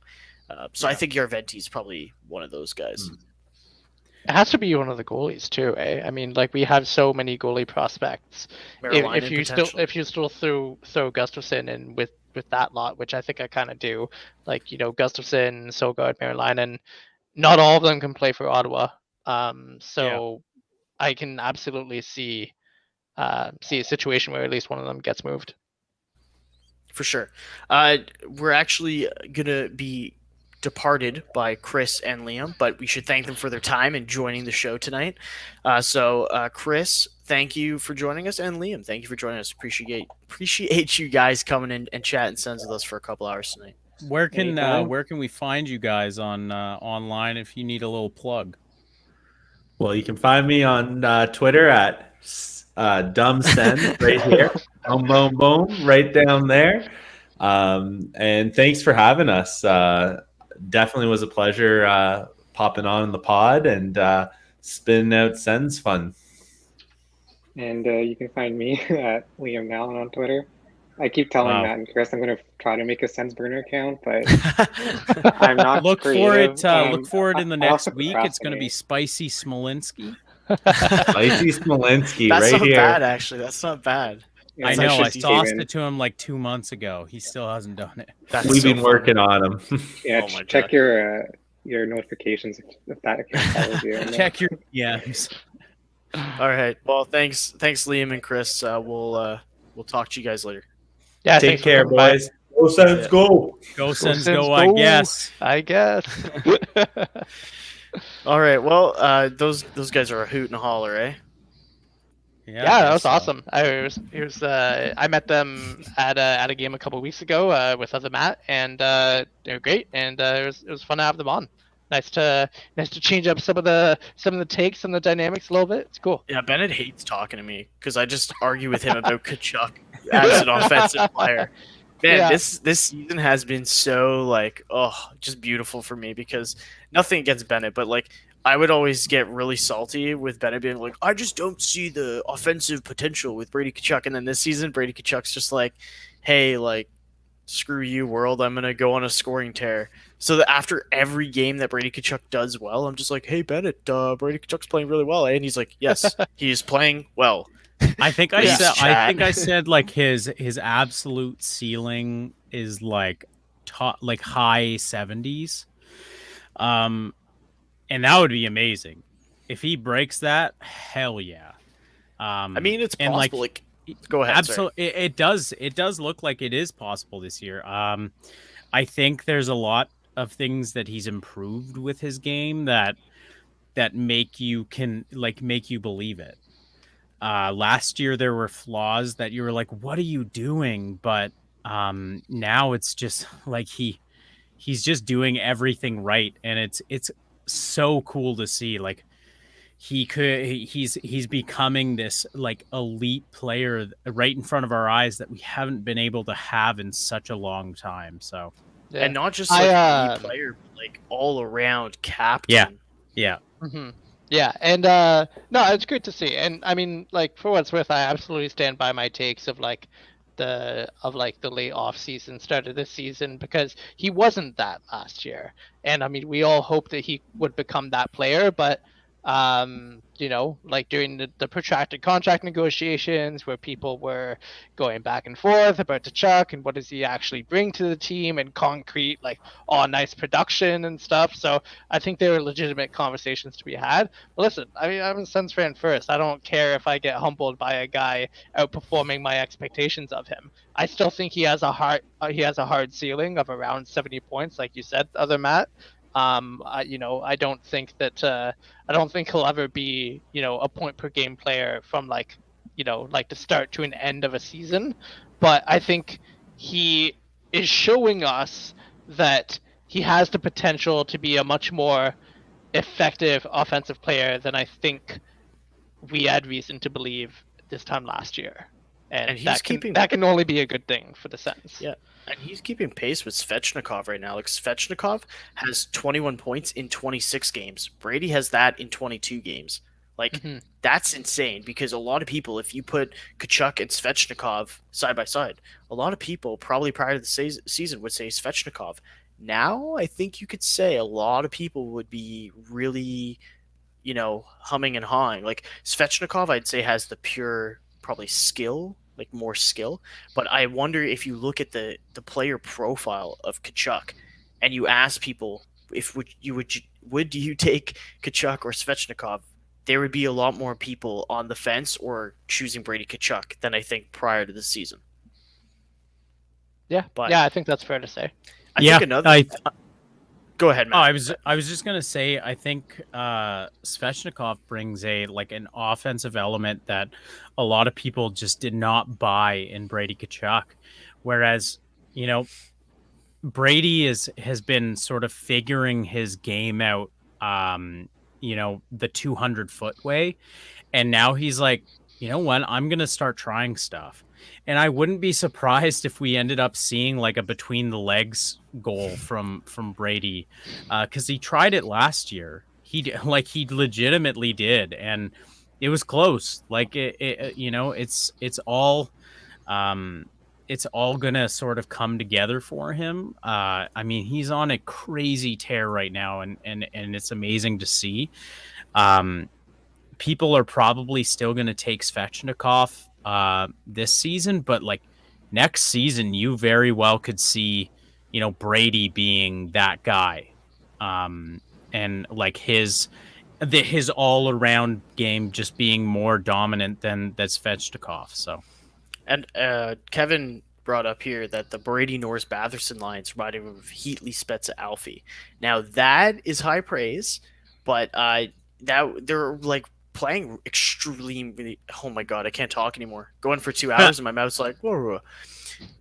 So I think Järventie is probably one of those guys. It has to be one of the goalies too, eh? I mean, like we have so many goalie prospects. If you still throw Gustafson in with that lot, which I think I kind of do, like Gustafson, Sogard, Marilainen, not all of them can play for Ottawa. I can absolutely see a situation where at least one of them gets moved. For sure. We're actually gonna be departed by Chris and Liam, but we should thank them for their time and joining the show tonight. Chris, thank you for joining us, and Liam, thank you for joining us. Appreciate you guys coming in and chatting Sens with us for a couple hours tonight. Where can we find you guys on online if you need a little plug? Well, you can find me on Twitter at dumbsen right here. Boom, boom, boom, right down there. And thanks for having us. Definitely was a pleasure popping on in the pod and spinning out Sens fun. And you can find me at Liam Nallon on Twitter. I keep telling Matt and Chris I'm going to try to make a Sens burner account, but I'm not look creative. Look for it in the next week. It's going to be Spicy Smolinski. Spicy Smolinski That's right not here. bad, actually. That's not bad. Yeah, I so know. I should tossed even- it to him like 2 months ago. He still hasn't done it. We've been working on him. Yeah, Oh my check God. your notifications if that account follows you. Check your DMs. All right. Well, thanks, Liam and Chris. We'll talk to you guys later. Yeah, Take thanks for care, coming by. boys. Go Sens, go. Go Sens, Sens, go! I go. guess. I guess. All right. Well, those guys are a hoot and a holler, eh? Yeah, that was awesome. I met them at a game a couple weeks ago with other Matt, and they were great, and it was fun to have them on. Nice to change up some of the takes and the dynamics a little bit. It's cool. Yeah, Bennett hates talking to me because I just argue with him about Kachuk as an offensive player. Man, Yeah. this season has been so just beautiful for me because nothing against Bennett, but I would always get really salty with Bennett being like, I just don't see the offensive potential with Brady Tkachuk. And then this season, Brady Tkachuk's just like, hey, screw you, world. I'm going to go on a scoring tear. So that after every game that Brady Tkachuk does well, I'm just like, hey, Bennett, Brady Tkachuk's playing really well. And he's like, yes, he is playing well. I think Please, I chat. said his absolute ceiling is high 70s. And that would be amazing. If he breaks that, hell yeah. I mean, it's and, possible. Go ahead. Absolutely, it does look like it is possible this year. I think there's a lot of things that he's improved with his game that make you believe it. Last year there were flaws that you were like, what are you doing? But now it's just like he's just doing everything right, and it's so cool to see. Like he's becoming this like elite player right in front of our eyes that we haven't been able to have in such a long time. So Yeah. And not just like elite player, but like all around captain. yeah. Mm-hmm. Yeah, and no, it's great to see. And I mean, like for what's worth, I absolutely stand by my takes of like the late off season, start of this season, because he wasn't that last year. And I mean, we all hoped that he would become that player, but you know, like during the protracted contract negotiations where people were going back and forth about Tkachuk and what does he actually bring to the team and concrete, like, oh, nice production and stuff. So I think there were legitimate conversations to be had. But listen, I mean, I'm a Sens fan first. I don't care if I get humbled by a guy outperforming my expectations of him. I still think he has a hard ceiling of around 70 points, like you said, other Matt. I don't think he'll ever be, a point per game player from like the start to an end of a season. But I think he is showing us that he has the potential to be a much more effective offensive player than I think we had reason to believe this time last year. And that can only be a good thing for the Sens. Yeah. And he's keeping pace with Svechnikov right now. Like Svechnikov has 21 points in 26 games. Brady has that in 22 games. Like that's insane because a lot of people, if you put Tkachuk and Svechnikov side by side, a lot of people probably prior to the season would say Svechnikov. Now I think you could say a lot of people would be really, humming and hawing. Like Svechnikov, I'd say has the pure probably skill, like more skill. But I wonder if you look at the player profile of Tkachuk and you ask people if would you take Tkachuk or Svechnikov, there would be a lot more people on the fence or choosing Brady Tkachuk than I think prior to the season. Yeah, but I think that's fair to say. Go ahead, Matt. I was just gonna say I think Svechnikov brings an offensive element that a lot of people just did not buy in Brady Tkachuk, whereas Brady has been sort of figuring his game out, the 200-foot way, and now he's like, you know what, I'm gonna start trying stuff. And I wouldn't be surprised if we ended up seeing like a between the legs goal from Brady, because he tried it last year. He legitimately did, and it was close. Like it's all gonna sort of come together for him. I mean, he's on a crazy tear right now, and it's amazing to see. People are probably still gonna take Svechnikov this season, but like next season you very well could see Brady being that guy, and like his all-around game just being more dominant than Svechnikov. So, and Kevin brought up here that the Brady Norris Batherson lines reminded him of Heatley Spezza Alfie. Now that is high praise, but that they're like playing extremely. Oh my god, I can't talk anymore. Going for 2 hours and my mouth's like, whoa.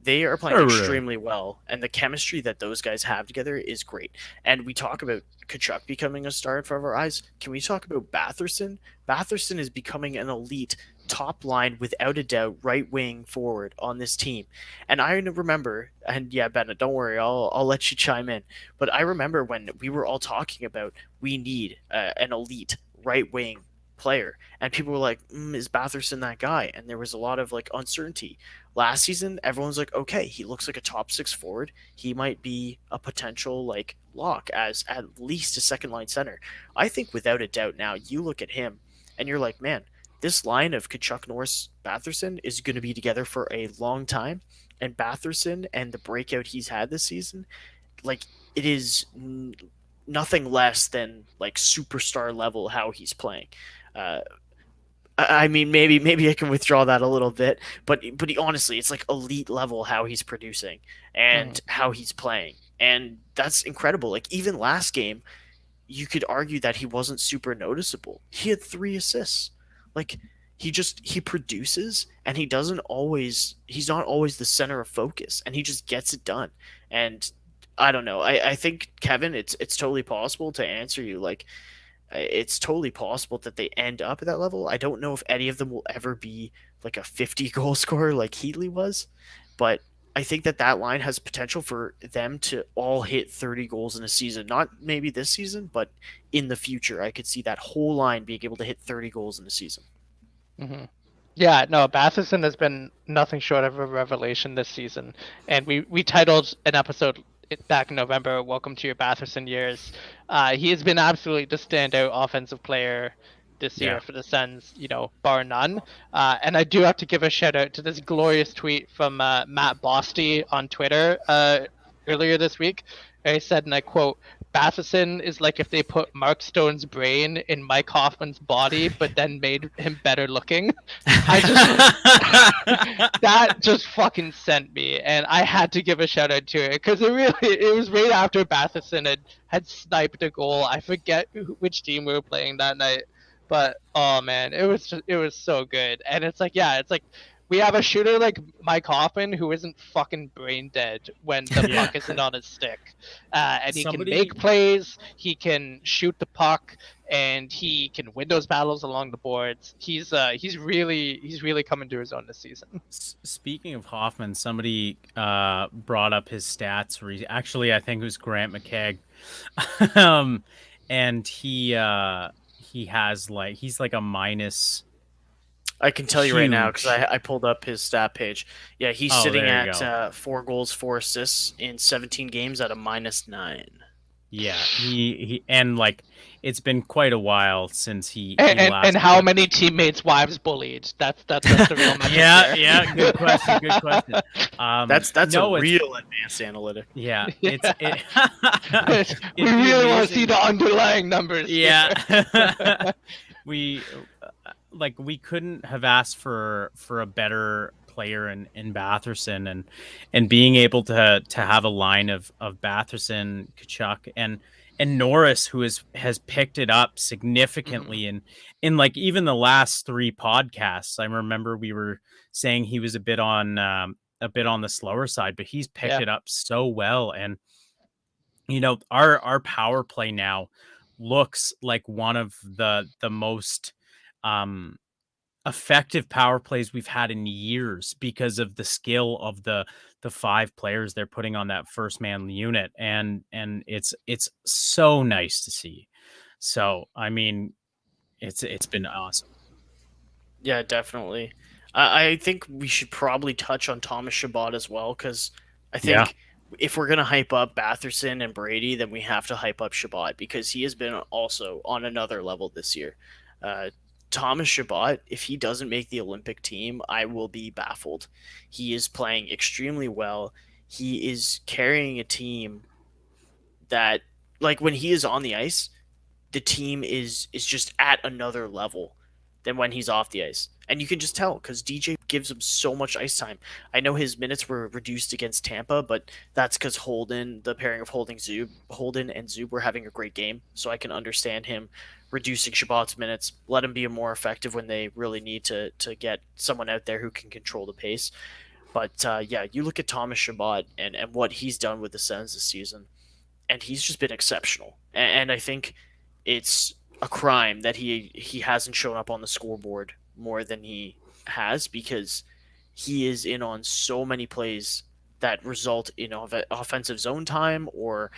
They are playing extremely well, and the chemistry that those guys have together is great. And we talk about Tkachuk becoming a star in front of our eyes. Can we talk about Batherson? Batherson is becoming an elite top line, without a doubt, right wing forward on this team. And I remember, and yeah, Bennett, don't worry, I'll let you chime in. But I remember when we were all talking about we need an elite right wing player, and people were like, is Batherson that guy? And there was a lot of like uncertainty. Last season, everyone's like, okay, he looks like a top 6 forward. He might be a potential like lock as at least a second line center. I think without a doubt now, you look at him and you're like, man, this line of Tkachuk, Norris, Batherson is going to be together for a long time. And Batherson and the breakout he's had this season, like it is nothing less than like superstar level how he's playing. I mean, maybe I can withdraw that a little bit, but he, honestly, it's like elite level how he's producing and how he's playing, and that's incredible. Like even last game, you could argue that he wasn't super noticeable. He had 3 assists. Like he produces, and he's not always the center of focus, and he just gets it done. And I don't know. I think, Kevin, it's totally possible to answer you. Like, it's totally possible that they end up at that level. I don't know if any of them will ever be like a 50 goal scorer like Heatley was, but I think that line has potential for them to all hit 30 goals in a season. Not maybe this season, but in the future. I could see that whole line being able to hit 30 goals in a season. Mm-hmm. Yeah, no, Batherson has been nothing short of a revelation this season. And we titled an episode back in November, Welcome to Your Batherson Years. He has been absolutely the standout offensive player this year for the Sens, bar none. And I do have to give a shout out to this glorious tweet from Matt Bosty on Twitter earlier this week. He said, and I quote, "Batherson is like if they put Mark Stone's brain in Mike Hoffman's body, but then made him better looking." That just fucking sent me, and I had to give a shout out to it because it was right after Batherson had sniped a goal. I forget which team we were playing that night, but oh man, it was so good. And it's like we have a shooter like Mike Hoffman who isn't fucking brain dead when the puck isn't on his stick. And he can make plays, he can shoot the puck, and he can win those battles along the boards. He's really coming to his own this season. Speaking of Hoffman, somebody brought up his stats. Actually, I think it was Grant McKegg. And he has he's like a minus. I can tell you right now because I pulled up his stat page. Yeah, he's sitting at 4 goals, 4 assists in 17 games at a -9. Yeah, he and it's been quite a while since he last. And how many teammates' wives bullied? That's the real metric. Yeah. Good question. That's a real advanced analytic. Yeah, we really want to see the underlying numbers. Yeah, we couldn't have asked for a better player in Batherson, and being able to have a line of Batherson, Tkachuk, and Norris, who has picked it up significantly in even the last 3 podcasts. I remember we were saying he was a bit on the slower side, but he's picked it up so well. And our power play now looks like one of the most effective power plays we've had in years because of the skill of the 5 players they're putting on that first man unit, and it's so nice to see. So I mean, it's been awesome. Yeah, definitely. I think we should probably touch on Thomas Chabot as well, because I think if we're gonna hype up Batherson and Brady, then we have to hype up Chabot because he has been also on another level this year. Thomas Chabot, if he doesn't make the Olympic team, I will be baffled. He is playing extremely well. He is carrying a team that, when he is on the ice, the team is just at another level than when he's off the ice. And you can just tell because DJ gives him so much ice time. I know his minutes were reduced against Tampa, but that's because the pairing of Holden and Zub were having a great game. So I can understand him reducing Chabot's minutes, let him be more effective when they really need to get someone out there who can control the pace. But you look at Thomas Chabot and what he's done with the Sens this season, and he's just been exceptional. And I think it's a crime that he hasn't shown up on the scoreboard more than he has, because he is in on so many plays that result in offensive zone time or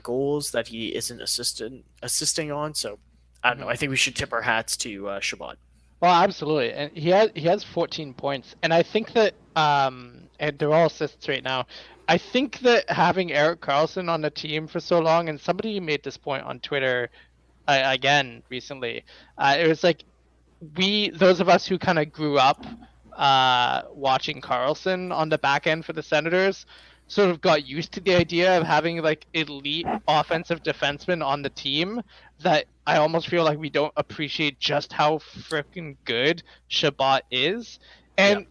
goals that he isn't assisting on. So I don't know. I think we should tip our hats to Chabot. Well, absolutely, and he has 14 points, and I think that and they're all assists right now. I think that having Erik Karlsson on the team for so long, and somebody made this point on Twitter again recently, it was like those of us who kind of grew up watching Karlsson on the back end for the Senators sort of got used to the idea of having elite offensive defensemen on the team, that I almost feel like we don't appreciate just how freaking good Chabot is. And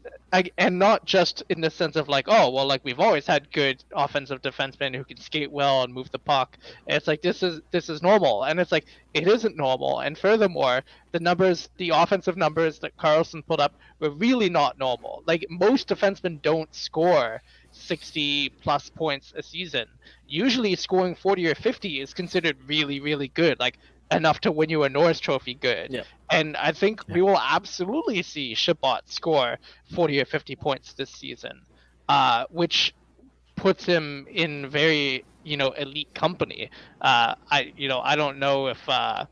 and not just in the sense of like, oh well, like we've always had good offensive defensemen who can skate well and move the puck. And it's like this is normal, and it's like it isn't normal. And furthermore, the offensive numbers that Carlson put up were really not normal. Like most defensemen don't score 60 plus points a season. Usually scoring 40 or 50 is considered really, really good, like enough to win you a Norris Trophy good. Yeah. And I think we will absolutely see Shabbat score 40 or 50 points this season, which puts him in very, elite company. I don't know if I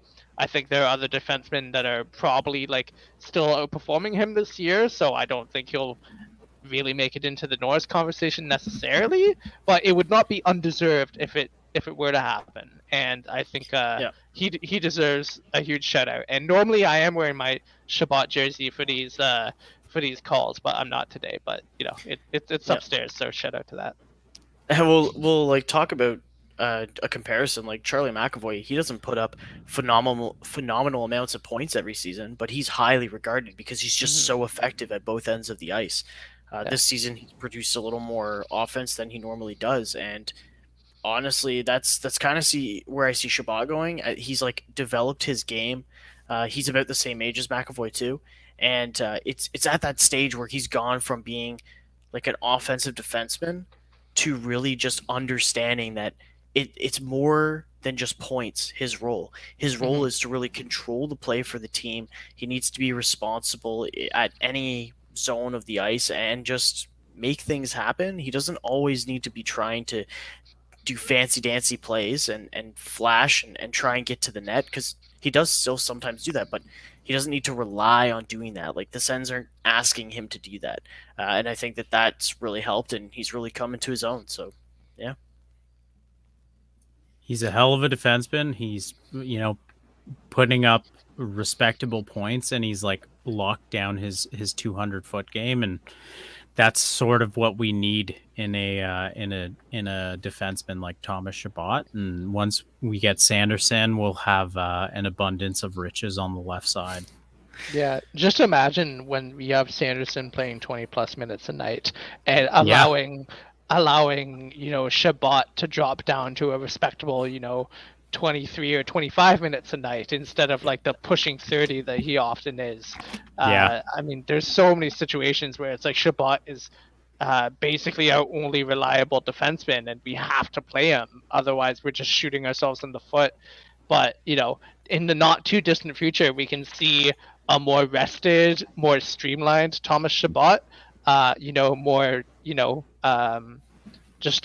think there are other defensemen that are probably like still outperforming him this year, so I don't think he'll really make it into the Norris conversation necessarily, but it would not be undeserved if it were to happen. And I think he deserves a huge shout out. And normally I am wearing my Shabbat jersey for these calls, but I'm not today. But it's upstairs, so shout out to that. And we'll like talk about a comparison. Like Charlie McAvoy, he doesn't put up phenomenal amounts of points every season, but he's highly regarded because he's just so effective at both ends of the ice. This season, he produced a little more offense than he normally does, and honestly, that's kind of where I see Shabbat going. He's like developed his game. He's about the same age as McAvoy too, and it's at that stage where he's gone from being like an offensive defenseman to really just understanding that it's more than just points. His role is to really control the play for the team. He needs to be responsible at any zone of the ice and just make things happen. He doesn't always need to be trying to do fancy dancy plays and flash and try and get to the net, because he does still sometimes do that, but he doesn't need to rely on doing that. Like the Sens aren't asking him to do that, and I think that's really helped, and he's really come into his own. So yeah, he's a hell of a defenseman. He's putting up respectable points, and he's like locked down his 200-foot game, and that's sort of what we need in a defenseman like Thomas Chabot. And once we get Sanderson, we'll have an abundance of riches on the left side. Yeah, just imagine when we have Sanderson playing 20 plus minutes a night and allowing Chabot to drop down to a respectable 23 or 25 minutes a night instead of like the pushing 30 that he often is. I mean, there's so many situations where it's like Chabot is basically our only reliable defenseman, and we have to play him. Otherwise, we're just shooting ourselves in the foot. But, in the not too distant future, we can see a more rested, more streamlined Thomas Chabot, more,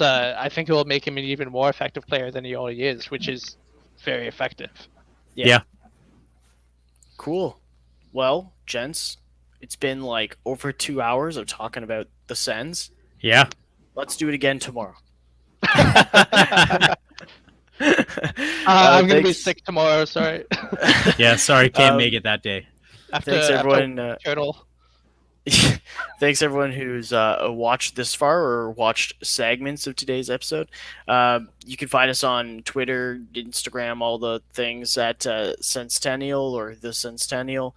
I think it will make him an even more effective player than he already is, which is very effective. Yeah. Cool. Well, gents, it's been like over 2 hours of talking about the Sens. Yeah. Let's do it again tomorrow. I'm going to be sick tomorrow, sorry. Yeah, sorry, can't make it that day. Thanks, everyone. Thanks everyone who's watched this far or watched segments of today's episode. You can find us on Twitter, Instagram, all the things at Senstennial or the Senstennial.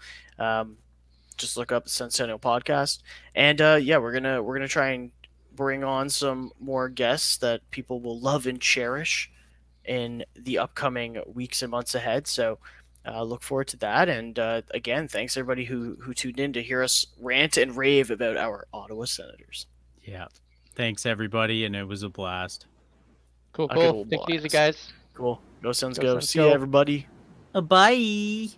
Just look up the Senstennial Podcast, and we're gonna try and bring on some more guests that people will love and cherish in the upcoming weeks and months ahead. So. Look forward to that, and again, thanks everybody who tuned in to hear us rant and rave about our Ottawa Senators. Yeah, thanks everybody, and it was a blast. Cool. Take it easy, guys. Cool. Go Sens, go. See you, everybody. Bye.